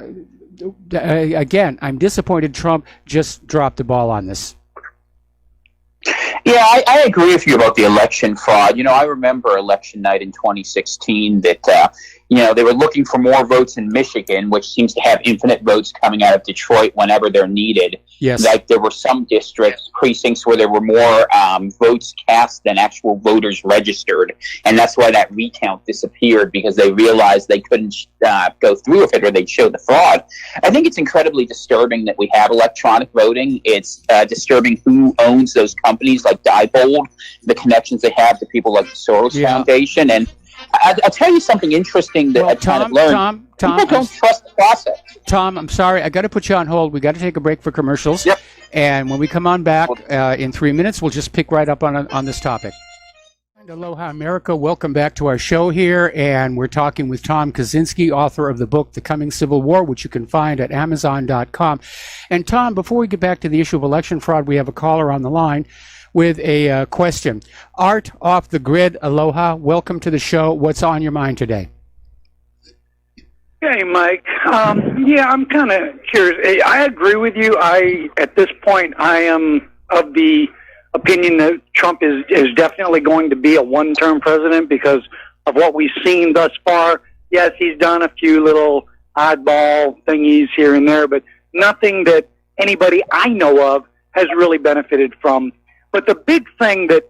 again, I'm disappointed Trump just dropped the ball on this. Yeah, I agree with you about the election fraud. You know, I remember election night in 2016 that, they were looking for more votes in Michigan, which seems to have infinite votes coming out of Detroit whenever they're needed. Yes. Like there were some districts, precincts where there were more votes cast than actual voters registered. And that's why that recount disappeared, because they realized they couldn't go through with it or they'd show the fraud. I think it's incredibly disturbing that we have electronic voting. It's disturbing who owns those companies like Diebold, the connections they have to people like the Soros Foundation. And I'll tell you something interesting that I kind of learned. People don't trust the process. Tom, I'm sorry. I got to put you on hold. We got to take a break for commercials. Yep. And when we come on back in 3 minutes, we'll just pick right up on this topic. Aloha, America. Welcome back to our show here. And we're talking with Tom Kaczynski, author of the book, The Coming Civil War, which you can find at Amazon.com. And Tom, before we get back to the issue of election fraud, we have a caller on the line with a question. Art off the grid, aloha. Welcome to the show. What's on your mind today? Hey, Mike. I'm kind of curious. I agree with you. At this point, I am of the opinion that Trump is definitely going to be a one-term president because of what we've seen thus far. Yes, he's done a few little oddball thingies here and there, but nothing that anybody I know of has really benefited from. But the big thing that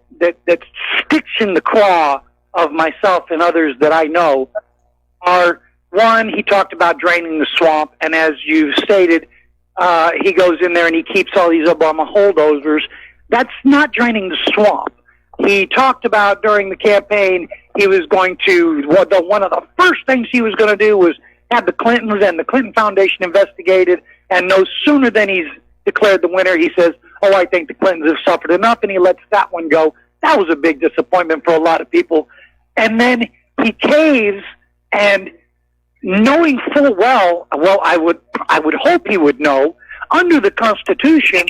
sticks in the craw of myself and others that I know are, one, he talked about draining the swamp, and as you've stated, he goes in there and he keeps all these Obama holdovers. That's not draining the swamp. He talked about during the campaign he was going to, one of the first things he was going to do was have the Clintons and the Clinton Foundation investigated, and no sooner than he's declared the winner, he says, oh, I think the Clintons have suffered enough, and he lets that one go. That was a big disappointment for a lot of people. And then he caves, and knowing full well, I would hope he would know, under the Constitution,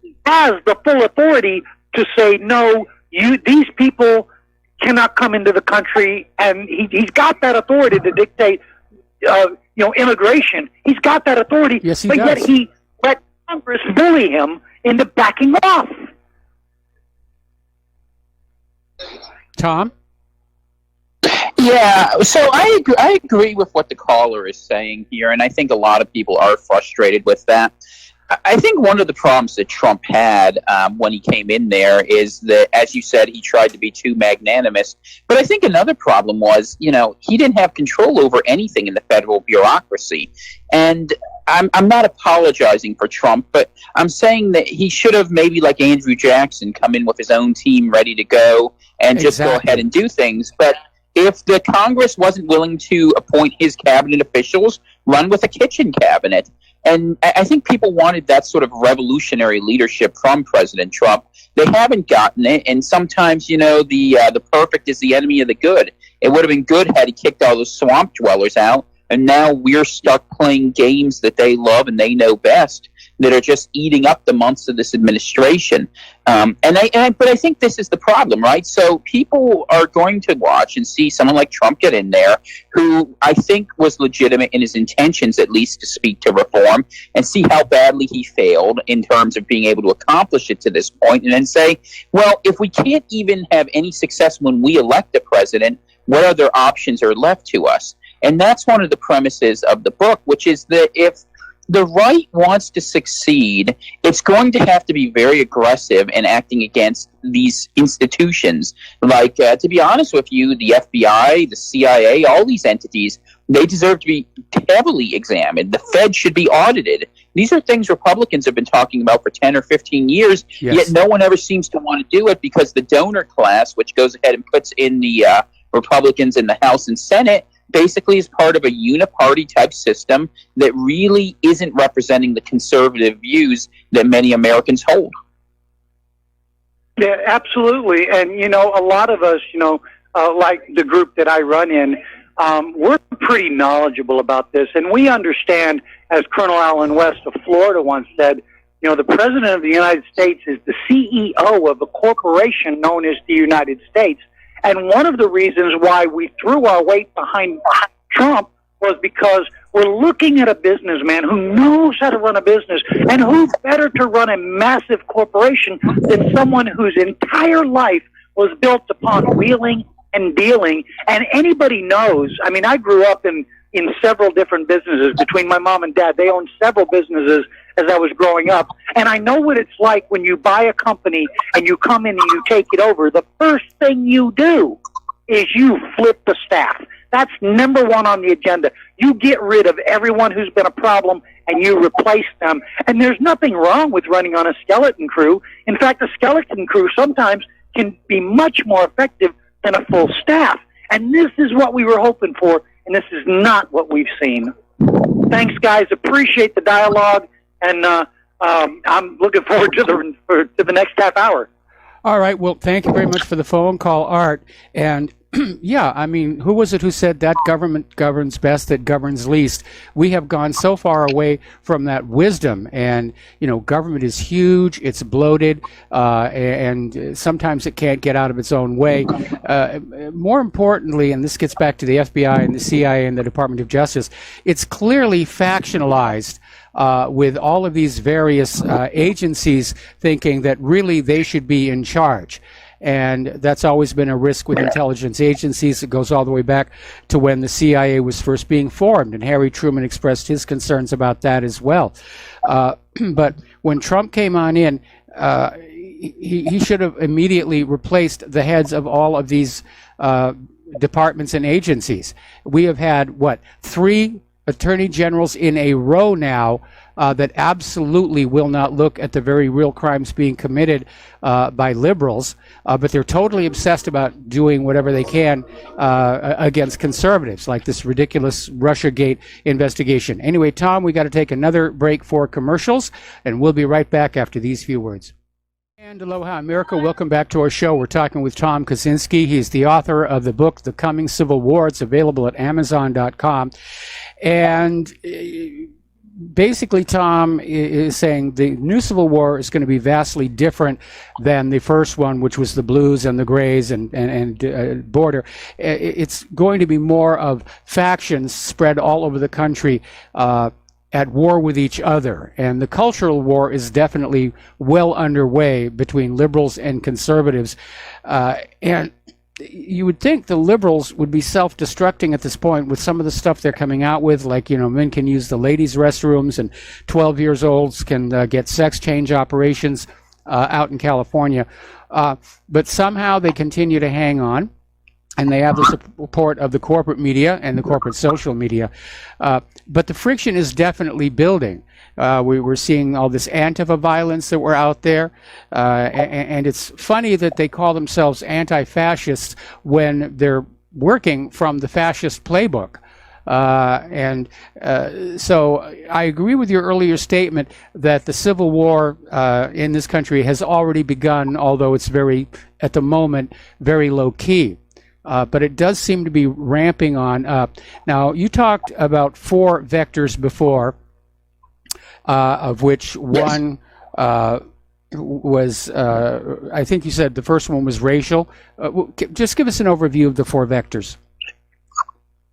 he has the full authority to say, no, these people cannot come into the country, and he's got that authority to dictate, immigration. He's got that authority, yes, he but does. yet he let Congress bully him into backing off. Tom? Yeah, so I agree with what the caller is saying here, and I think a lot of people are frustrated with that. I think one of the problems that Trump had when he came in there is that, as you said, he tried to be too magnanimous. But I think another problem was, he didn't have control over anything in the federal bureaucracy. And I'm not apologizing for Trump, but I'm saying that he should have, maybe like Andrew Jackson, come in with his own team ready to go and just go ahead and do things. But if the Congress wasn't willing to appoint his cabinet officials, run with a kitchen cabinet. And I think people wanted that sort of revolutionary leadership from President Trump. They haven't gotten it, and sometimes, the perfect is the enemy of the good. It would have been good had he kicked all those swamp dwellers out, and now we're stuck playing games that they love and they know best, that are just eating up the months of this administration. But I think this is the problem, right? So people are going to watch and see someone like Trump get in there, who I think was legitimate in his intentions, at least, to speak to reform, and see how badly he failed in terms of being able to accomplish it to this point, and then say, well, if we can't even have any success when we elect a president, what other options are left to us? And that's one of the premises of the book, which is that if the right wants to succeed, it's going to have to be very aggressive in acting against these institutions. Like, to be honest with you, the FBI, the CIA, all these entities, they deserve to be heavily examined. The Fed should be audited. These are things Republicans have been talking about for 10 or 15 years, yet no one ever seems to want to do it, because the donor class, which goes ahead and puts in the Republicans in the House and Senate, basically is part of a uniparty type system that really isn't representing the conservative views that many Americans hold. Yeah, absolutely. And, a lot of us, like the group that I run in, we're pretty knowledgeable about this. And we understand, as Colonel Allen West of Florida once said, the President of the United States is the CEO of a corporation known as the United States. And one of the reasons why we threw our weight behind Trump was because we're looking at a businessman who knows how to run a business, and who better to run a massive corporation than someone whose entire life was built upon wheeling and dealing. And anybody knows, I grew up in several different businesses. Between my mom and dad, they owned several businesses as I was growing up. And I know what it's like when you buy a company and you come in and you take it over. The first thing you do is you flip the staff. That's number one on the agenda. You get rid of everyone who's been a problem and you replace them. And there's nothing wrong with running on a skeleton crew. In fact, a skeleton crew sometimes can be much more effective than a full staff. And this is what we were hoping for, and this is not what we've seen. Thanks, guys. Appreciate the dialogue, and I'm looking forward to the next half hour. All right. Well, thank you very much for the phone call, Art. And yeah, who was it who said that government governs best, that governs least? We have gone so far away from that wisdom, and government is huge, it's bloated, and sometimes it can't get out of its own way. More importantly, and this gets back to the FBI and the CIA and the Department of Justice, it's clearly factionalized. With all of these various agencies thinking that really they should be in charge. And that's always been a risk with intelligence agencies. It goes all the way back to when the CIA was first being formed, and Harry Truman expressed his concerns about that as well. But when Trump came on in, he should have immediately replaced the heads of all of these departments and agencies. We have had, 3 attorney generals in a row now that absolutely will not look at the very real crimes being committed by liberals, but they're totally obsessed about doing whatever they can against conservatives, like this ridiculous Russiagate investigation. Anyway, Tom, we got to take another break for commercials, and we'll be right back after these few words. And aloha, America. Welcome back to our show. We're talking with Tom Kaczynski. He's the author of the book, The Coming Civil War. It's available at Amazon.com. And basically, Tom is saying the new Civil War is going to be vastly different than the first one, which was the blues and the grays and border. It's going to be more of factions spread all over the country, at war with each other. And the cultural war is definitely well underway between liberals and conservatives. And you would think the liberals would be self-destructing at this point with some of the stuff they're coming out with, like, men can use the ladies' restrooms and 12-year-olds can get sex change operations out in California. But somehow they continue to hang on. And they have the support of the corporate media and the corporate social media. But the friction is definitely building. We're seeing all this Antifa violence that we're out there. And it's funny that they call themselves anti-fascists when they're working from the fascist playbook. So I agree with your earlier statement that the Civil War in this country has already begun, although it's at the moment, very low key. But it does seem to be ramping on up. Now, you talked about 4 vectors before, of which one was, I think you said the first one was racial. Just give us an overview of the 4 vectors.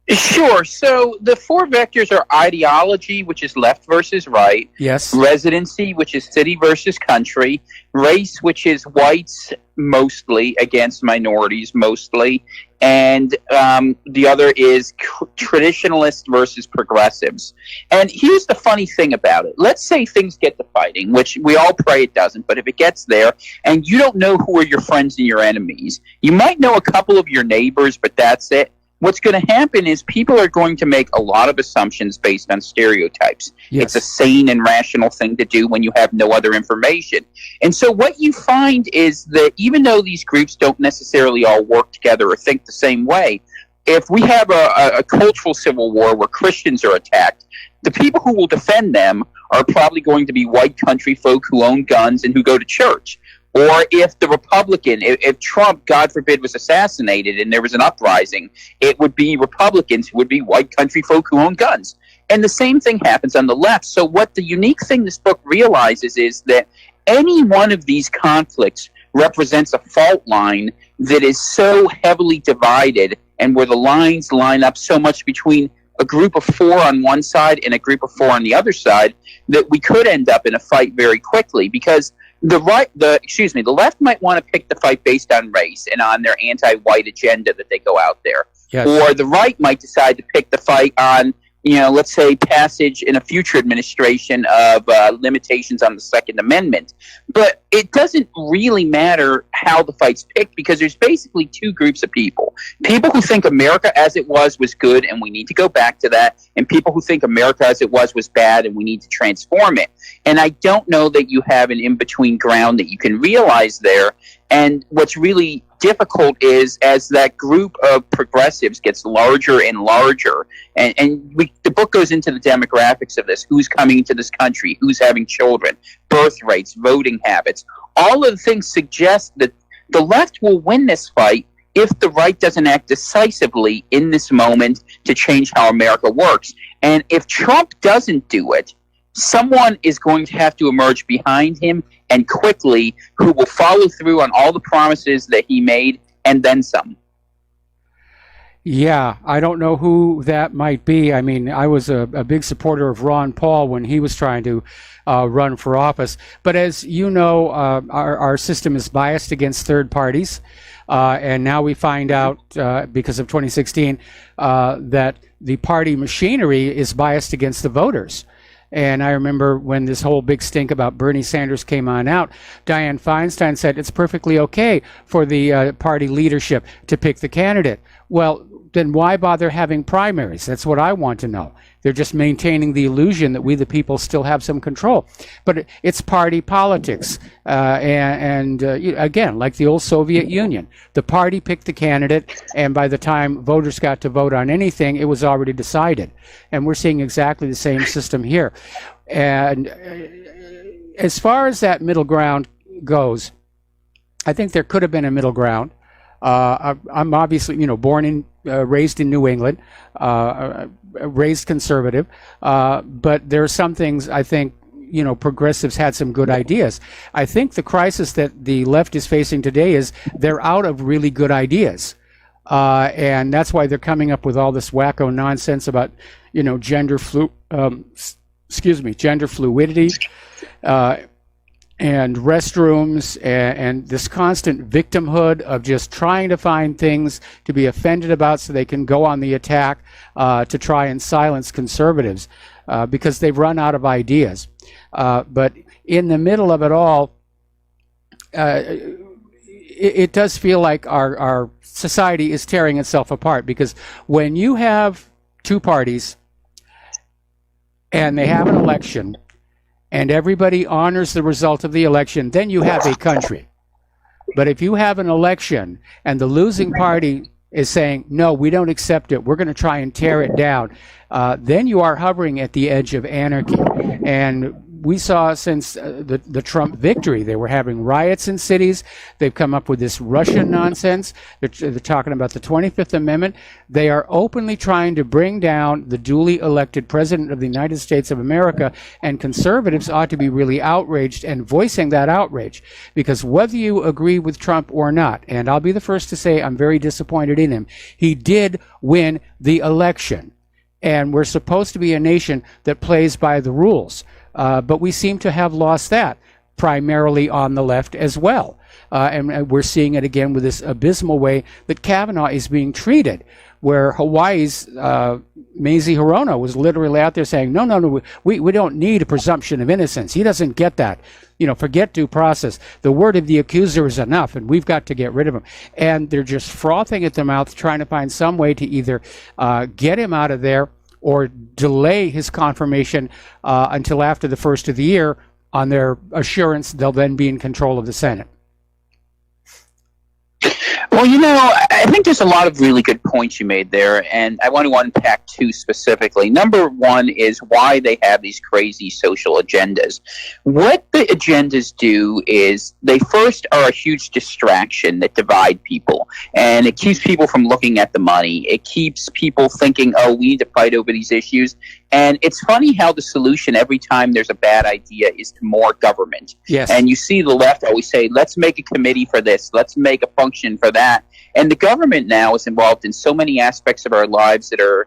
Sure. So the 4 vectors are ideology, which is left versus right. Yes. Residency, which is city versus country. Race, which is whites mostly against minorities mostly. And the other is traditionalists versus progressives. And here's the funny thing about it. Let's say things get to fighting, which we all pray it doesn't, but if it gets there and you don't know who are your friends and your enemies, you might know a couple of your neighbors, but that's it. What's going to happen is people are going to make a lot of assumptions based on stereotypes. Yes. It's a sane and rational thing to do when you have no other information. And so what you find is that even though these groups don't necessarily all work together or think the same way, if we have a cultural civil war where Christians are attacked, the people who will defend them are probably going to be white country folk who own guns and who go to church. Or if the Republican, if Trump, God forbid, was assassinated and there was an uprising, it would be Republicans who would be white country folk who own guns. And the same thing happens on the left. So what the unique thing this book realizes is that any one of these conflicts represents a fault line that is so heavily divided and where the lines line up so much between a group of 4 on one side and a group of 4 on the other side that we could end up in a fight very quickly because the left might want to pick the fight based on race and on their anti-white agenda that they go out there. Yes. Or the right might decide to pick the fight on, let's say passage in a future administration of limitations on the Second Amendment. But it doesn't really matter how the fight's picked because there's basically 2 groups of people. People who think America as it was good and we need to go back to that, and people who think America as it was bad and we need to transform it. And I don't know that you have an in-between ground that you can realize there. And what's really difficult is as that group of progressives gets larger and larger, the book goes into the demographics of this, who's coming into this country, who's having children, birth rates, voting habits. All of the things suggest that the left will win this fight if the right doesn't act decisively in this moment to change how America works. And if Trump doesn't do it, someone is going to have to emerge behind him and quickly who will follow through on all the promises that he made and then some. Yeah, I don't know who that might be. I mean, I was a big supporter of Ron Paul when he was trying to run for office. But as you know, our system is biased against third parties. And now we find out, because of 2016, that the party machinery is biased against the voters. And I remember when this whole big stink about Bernie Sanders came on out, Dianne Feinstein said it's perfectly okay for the party leadership to pick the candidate. Well, then why bother having primaries? That's what I want to know. They're just maintaining the illusion that we, the people, still have some control. But it's party politics. Again, like the old Soviet Union, the party picked the candidate, and by the time voters got to vote on anything, it was already decided. And we're seeing exactly the same system here. And as far as that middle ground goes, I think there could have been a middle ground. I'm obviously, raised in New England, raised conservative, but there are some things I think, progressives had some good ideas. I think the crisis that the left is facing today is they're out of really good ideas. And that's why they're coming up with all this wacko nonsense about, gender fluidity, and restrooms, and this constant victimhood of just trying to find things to be offended about so they can go on the attack to try and silence conservatives because they've run out of ideas. But in the middle of it all, it does feel like our society is tearing itself apart, because when you have two parties and they have an election and everybody honors the result of the election, then you have a country. But if you have an election and the losing party is saying, no, we don't accept it, we're going to try and tear it down, then you are hovering at the edge of anarchy. And we saw since the Trump victory, they were having riots in cities. They've come up with this Russian nonsense. They're talking about the 25th Amendment. They are openly trying to bring down the duly elected president of the United States of America, and conservatives ought to be really outraged and voicing that outrage, because whether you agree with Trump or not, and I'll be the first to say I'm very disappointed in him, he did win the election. And we're supposed to be a nation that plays by the rules. But we seem to have lost that, primarily on the left as well. And we're seeing it again with this abysmal way that Kavanaugh is being treated, where Hawaii's Mazie Hirono was literally out there saying, no, we don't need a presumption of innocence. He doesn't get that. Forget due process. The word of the accuser is enough, and we've got to get rid of him. And they're just frothing at the mouth, trying to find some way to either get him out of there or delay his confirmation until after the first of the year, on their assurance they'll then be in control of the Senate. Well, I think there's a lot of really good points you made there, and I want to unpack two specifically. Number one is why they have these crazy social agendas. What the agendas do is they first are a huge distraction that divide people, and it keeps people from looking at the money. It keeps people thinking, oh, we need to fight over these issues. And it's funny how the solution every time there's a bad idea is to more government. Yes. And you see the left always say, let's make a committee for this, let's make a function for that. And the government now is involved in so many aspects of our lives that are,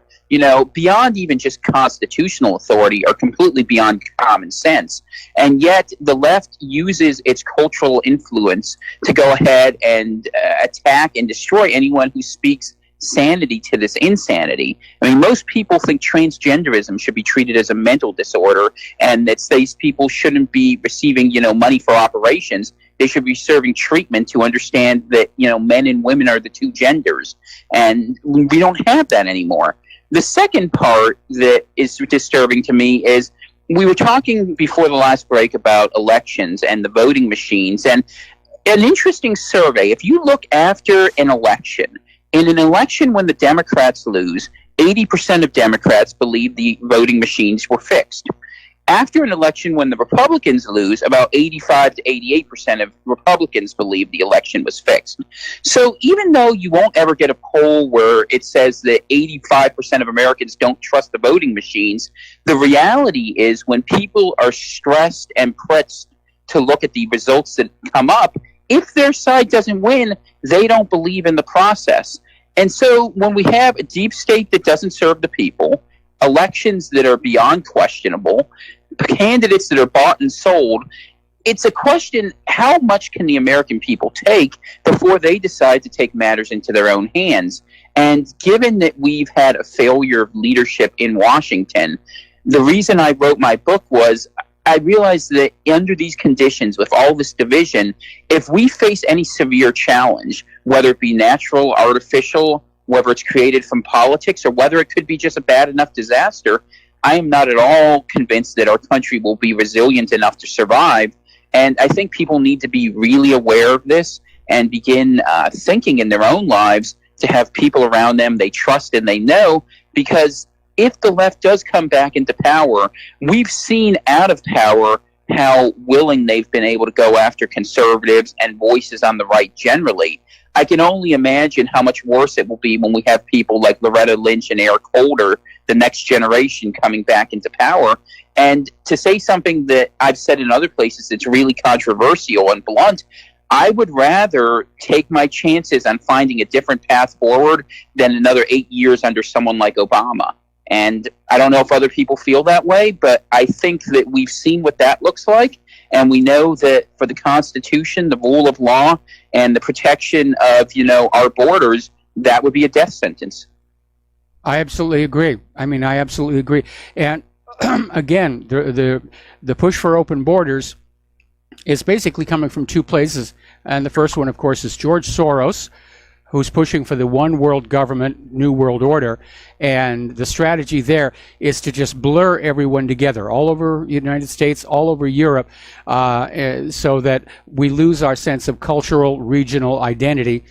beyond even just constitutional authority, or completely beyond common sense. And yet the left uses its cultural influence to go ahead and attack and destroy anyone who speaks sanity to this insanity. I mean, most people think transgenderism should be treated as a mental disorder, and that these people shouldn't be receiving, money for operations. They should be serving treatment to understand that, men and women are the two genders. And we don't have that anymore. The second part that is disturbing to me is, we were talking before the last break about elections and the voting machines, and an interesting survey. If you look after an election, in an election when the Democrats lose, 80% of Democrats believe the voting machines were fixed. After an election when the Republicans lose, about 85 to 88% of Republicans believe the election was fixed. So even though you won't ever get a poll where it says that 85% of Americans don't trust the voting machines, the reality is when people are stressed and pressed to look at the results that come up, if their side doesn't win, they don't believe in the process. And so when we have a deep state that doesn't serve the people, elections that are beyond questionable, candidates that are bought and sold, it's a question, how much can the American people take before they decide to take matters into their own hands? And given that we've had a failure of leadership in Washington, the reason I wrote my book was I realized that under these conditions, with all this division, if we face any severe challenge, whether it be natural, artificial, whether it's created from politics or whether it could be just a bad enough disaster, I am not at all convinced that our country will be resilient enough to survive. And I think people need to be really aware of this and begin thinking in their own lives to have people around them they trust and they know, because if the left does come back into power, we've seen out of power how willing they've been able to go after conservatives and voices on the right generally. I can only imagine how much worse it will be when we have people like Loretta Lynch and Eric Holder, the next generation, coming back into power. And to say something that I've said in other places that's really controversial and blunt, I would rather take my chances on finding a different path forward than another 8 years under someone like Obama. And I don't know if other people feel that way, but I think that we've seen what that looks like. And we know that for the Constitution, the rule of law, and the protection of, our borders, that would be a death sentence. I absolutely agree. I absolutely agree. And again, the push for open borders is basically coming from two places. And the first one, of course, is George Soros, who's pushing for the one world government, new world order. And the strategy there is to just blur everyone together all over the United States, all over Europe, so that we lose our sense of cultural, regional identity.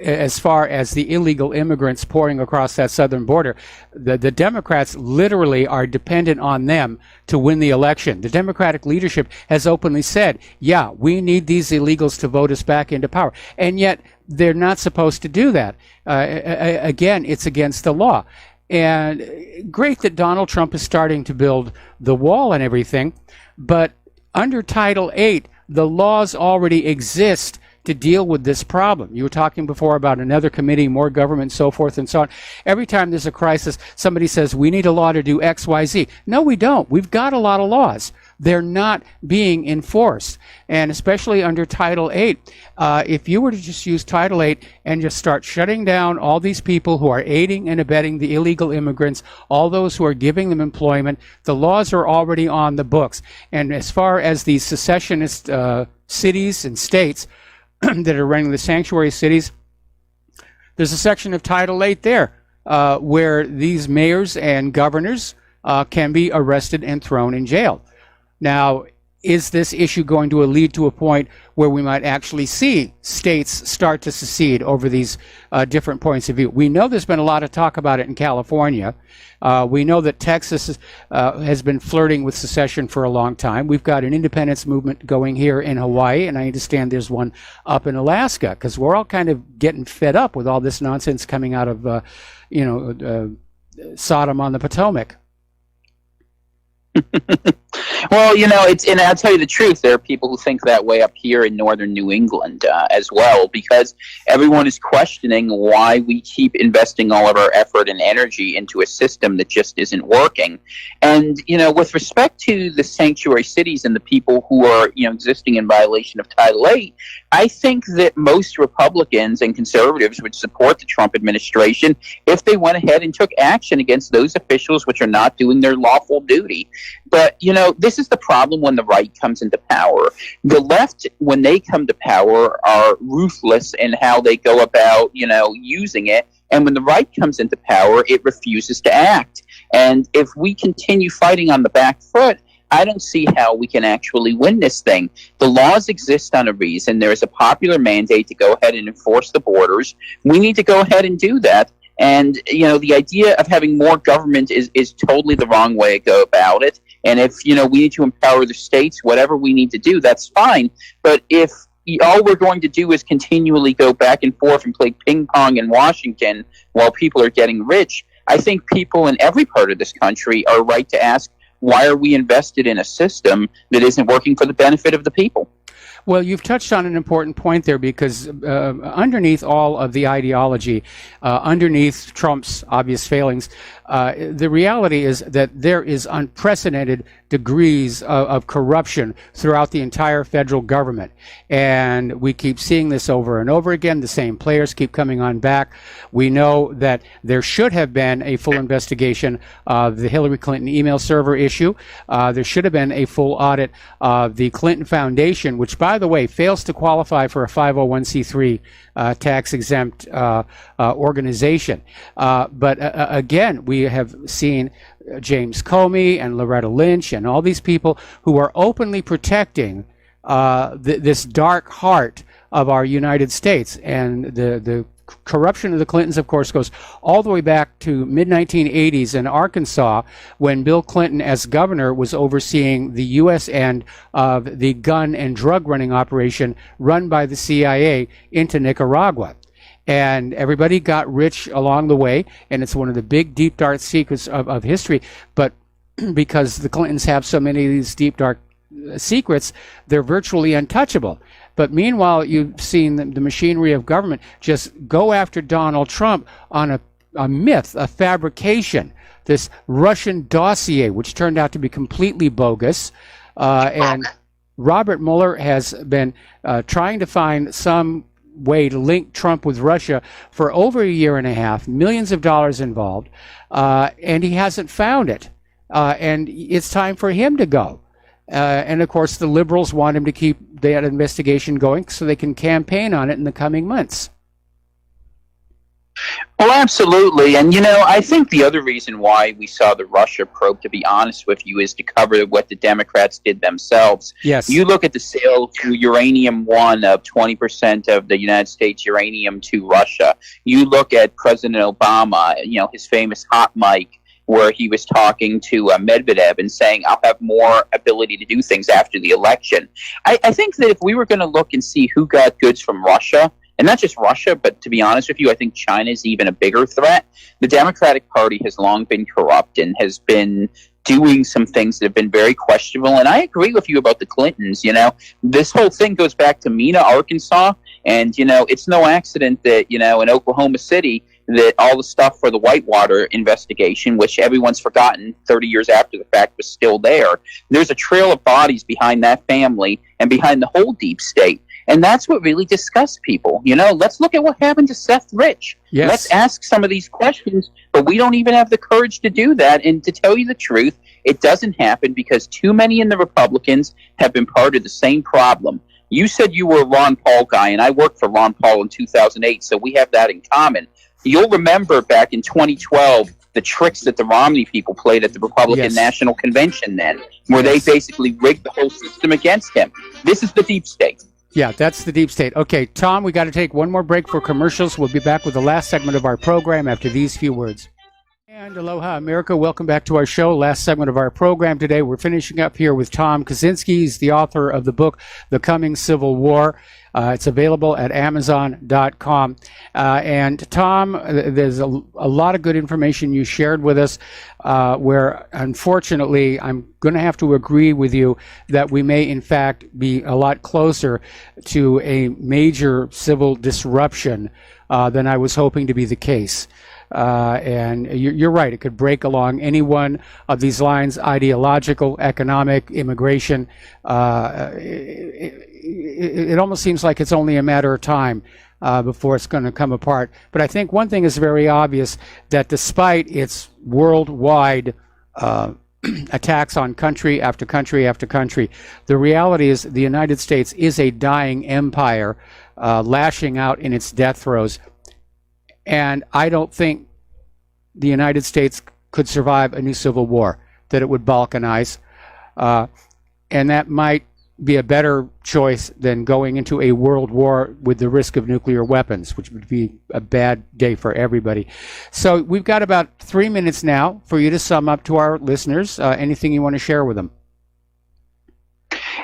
As far as the illegal immigrants pouring across that southern border, the Democrats literally are dependent on them to win the election. The Democratic leadership has openly said, yeah, we need these illegals to vote us back into power. And yet they're not supposed to do that. Again, it's against the law. And great that Donald Trump is starting to build the wall and everything, but under Title VIII, the laws already exist to deal with this problem. You were talking before about another committee, more government, so forth and so on. Every time there's a crisis, somebody says, we need a law to do X, Y, Z. No, we don't. We've got a lot of laws. They're not being enforced. And especially under Title VIII, if you were to just use Title VIII and just start shutting down all these people who are aiding and abetting the illegal immigrants, all those who are giving them employment, the laws are already on the books. And as far as the secessionist cities and states that are running the sanctuary cities, there's a section of Title VIII there where these mayors and governors can be arrested and thrown in jail. Now, is this issue going to lead to a point where we might actually see states start to secede over these different points of view? We know there's been a lot of talk about it in California. We know that Texas has been flirting with secession for a long time. We've got an independence movement going here in Hawaii, and I understand there's one up in Alaska, because we're all kind of getting fed up with all this nonsense coming out of, Sodom on the Potomac. Well, and I'll tell you the truth, there are people who think that way up here in northern New England as well, because everyone is questioning why we keep investing all of our effort and energy into a system that just isn't working. And, with respect to the sanctuary cities and the people who are, existing in violation of Title VIII, I think that most Republicans and conservatives would support the Trump administration if they went ahead and took action against those officials which are not doing their lawful duty. But, this is the problem when the right comes into power. The left, when they come to power, are ruthless in how they go about, using it. And when the right comes into power, it refuses to act. And if we continue fighting on the back foot, I don't see how we can actually win this thing. The laws exist on a reason. There is a popular mandate to go ahead and enforce the borders. We need to go ahead and do that. And, the idea of having more government is totally the wrong way to go about it. And if, we need to empower the states, whatever we need to do, that's fine. But if all we're going to do is continually go back and forth and play ping pong in Washington while people are getting rich, I think people in every part of this country are right to ask, why are we invested in a system that isn't working for the benefit of the people? Well, you've touched on an important point there, because underneath all of the ideology, underneath Trump's obvious failings, the reality is that there is unprecedented degrees of corruption throughout the entire federal government. And we keep seeing this over and over again. The same players keep coming on back. We know that there should have been a full investigation of the Hillary Clinton email server issue. There should have been a full audit of the Clinton Foundation, which, by by the way, fails to qualify for a 501c3 tax-exempt organization. But again, we have seen James Comey and Loretta Lynch and all these people who are openly protecting this dark heart of our United States. And the corruption of the Clintons, of course, goes all the way back to mid-1980s in Arkansas, when Bill Clinton, as governor, was overseeing the U.S. end of the gun and drug running operation run by the CIA into Nicaragua. And everybody got rich along the way, and it's one of the big, deep, dark secrets of history. But because the Clintons have so many of these deep, dark secrets, they're virtually untouchable. But meanwhile, you've seen the machinery of government just go after Donald Trump on a myth, a fabrication, this Russian dossier, which turned out to be completely bogus. And Robert Mueller has been trying to find some way to link Trump with Russia for over a year and a half, millions of dollars involved, and he hasn't found it. And it's time for him to go. And of course, the liberals want him to keep that investigation going so they can campaign on it in the coming months. Well, absolutely. And, I think the other reason why we saw the Russia probe, to be honest with you, is to cover what the Democrats did themselves. Yes. You look at the sale to Uranium One of 20% of the United States uranium to Russia. You look at President Obama, his famous hot mic, where he was talking to Medvedev and saying, I'll have more ability to do things after the election. I think that if we were going to look and see who got goods from Russia, and not just Russia, but to be honest with you, I think China is even a bigger threat. The Democratic Party has long been corrupt and has been doing some things that have been very questionable. And I agree with you about the Clintons. This whole thing goes back to Mena, Arkansas. And, it's no accident that, in Oklahoma City, that all the stuff for the Whitewater investigation, which everyone's forgotten 30 years after the fact, was still there. There's a trail of bodies behind that family and behind the whole deep state. And that's what really disgusts people. Let's look at what happened to Seth Rich. Yes. Let's ask some of these questions, but we don't even have the courage to do that. And to tell you the truth, it doesn't happen because too many in the Republicans have been part of the same problem. You said you were a Ron Paul guy, and I worked for Ron Paul in 2008, so we have that in common. You'll remember back in 2012 the tricks that the Romney people played at the Republican National Convention then, where they basically rigged the whole system against him. This is the deep state. Yeah, that's the deep state. Okay, Tom, we got to take one more break for commercials. We'll be back with the last segment of our program after these few words. And aloha, America. Welcome back to our show. Last segment of our program today. We're finishing up here with Tom Kaczynski. He's the author of the book, The Coming Civil War. It's available at Amazon.com. And Tom, there's a lot of good information you shared with us, where unfortunately I'm going to have to agree with you that we may in fact be a lot closer to a major civil disruption than I was hoping to be the case. And you're right, it could break along any one of these lines: ideological, economic, immigration. It almost seems like it's only a matter of time before it's going to come apart. But I think one thing is very obvious, that despite its worldwide attacks on country after country after country, the reality is the United States is a dying empire, lashing out in its death throes. And I don't think the United States could survive a new civil war, that it would balkanize. And that might be a better choice than going into a world war with the risk of nuclear weapons, which would be a bad day for everybody. So we've got about 3 minutes now for you to sum up to our listeners. Anything you want to share with them?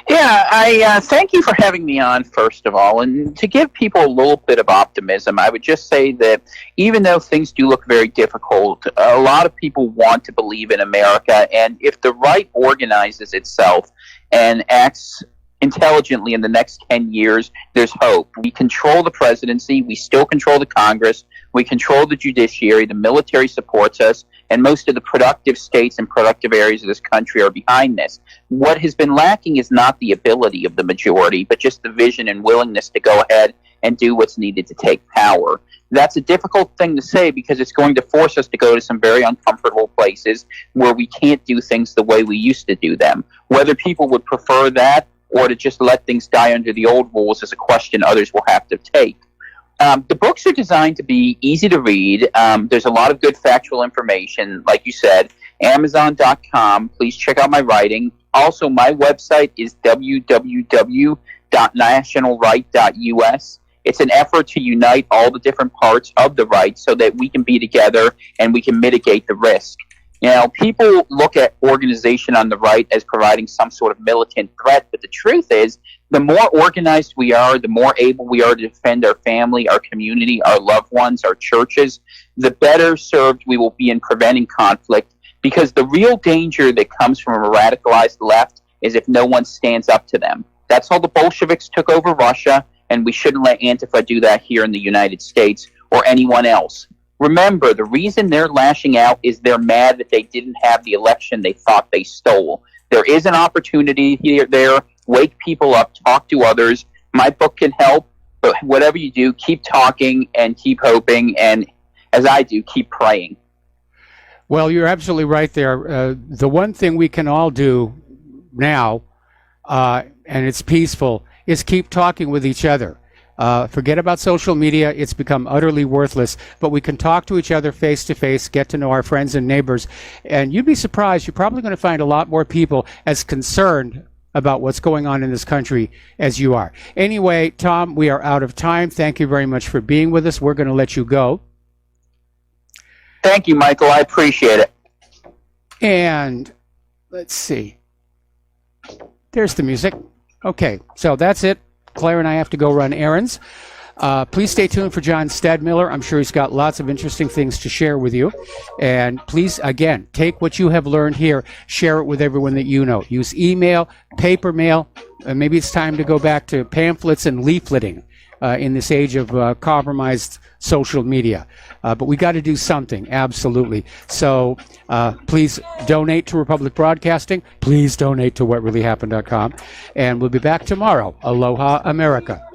Yeah, I thank you for having me on, first of all. And to give people a little bit of optimism, I would just say that even though things do look very difficult, a lot of people want to believe in America. And if the right organizes itself and acts intelligently in the next 10 years, there's hope. We control the presidency. We still control the Congress. We control the judiciary. The military supports us. And most of the productive states and productive areas of this country are behind this. What has been lacking is not the ability of the majority, but just the vision and willingness to go ahead and do what's needed to take power. That's a difficult thing to say because it's going to force us to go to some very uncomfortable places where we can't do things the way we used to do them. Whether people would prefer that or to just let things die under the old rules is a question others will have to take. The books are designed to be easy to read. There's a lot of good factual information, like you said. Amazon.com. Please check out my writing. Also, my website is www.nationalright.us. It's an effort to unite all the different parts of the right so that we can be together and we can mitigate the risk. You know, people look at organization on the right as providing some sort of militant threat, but the truth is, the more organized we are, the more able we are to defend our family, our community, our loved ones, our churches, the better served we will be in preventing conflict, because the real danger that comes from a radicalized left is if no one stands up to them. That's how the Bolsheviks took over Russia, and we shouldn't let Antifa do that here in the United States or anyone else. Remember, the reason they're lashing out is they're mad that they didn't have the election they thought they stole. There is an opportunity here, there. Wake people up, talk to others. My book can help, but whatever you do, keep talking and keep hoping, and as I do, keep praying. Well, you're absolutely right there. The one thing we can all do now, and it's peaceful, is keep talking with each other. Forget about social media. It's become utterly worthless, but we can talk to each other face to face, get to know our friends and neighbors, and you'd be surprised. You're probably going to find a lot more people as concerned about what's going on in this country as you are. Anyway, Tom, we are out of time. Thank you very much for being with us. We're going to let you go. Thank you, Michael. I appreciate it. And let's see. There's the music. Okay, so that's it. Claire and I have to go run errands. Please stay tuned for John Stadmiller. I'm sure he's got lots of interesting things to share with you. And please, again, take what you have learned here, share it with everyone that you know. Use email, paper mail, and maybe it's time to go back to pamphlets and leafleting in this age of compromised social media. But we got to do something, absolutely. So please donate to Republic Broadcasting. Please donate to whatreallyhappened.com. And we'll be back tomorrow. Aloha, America.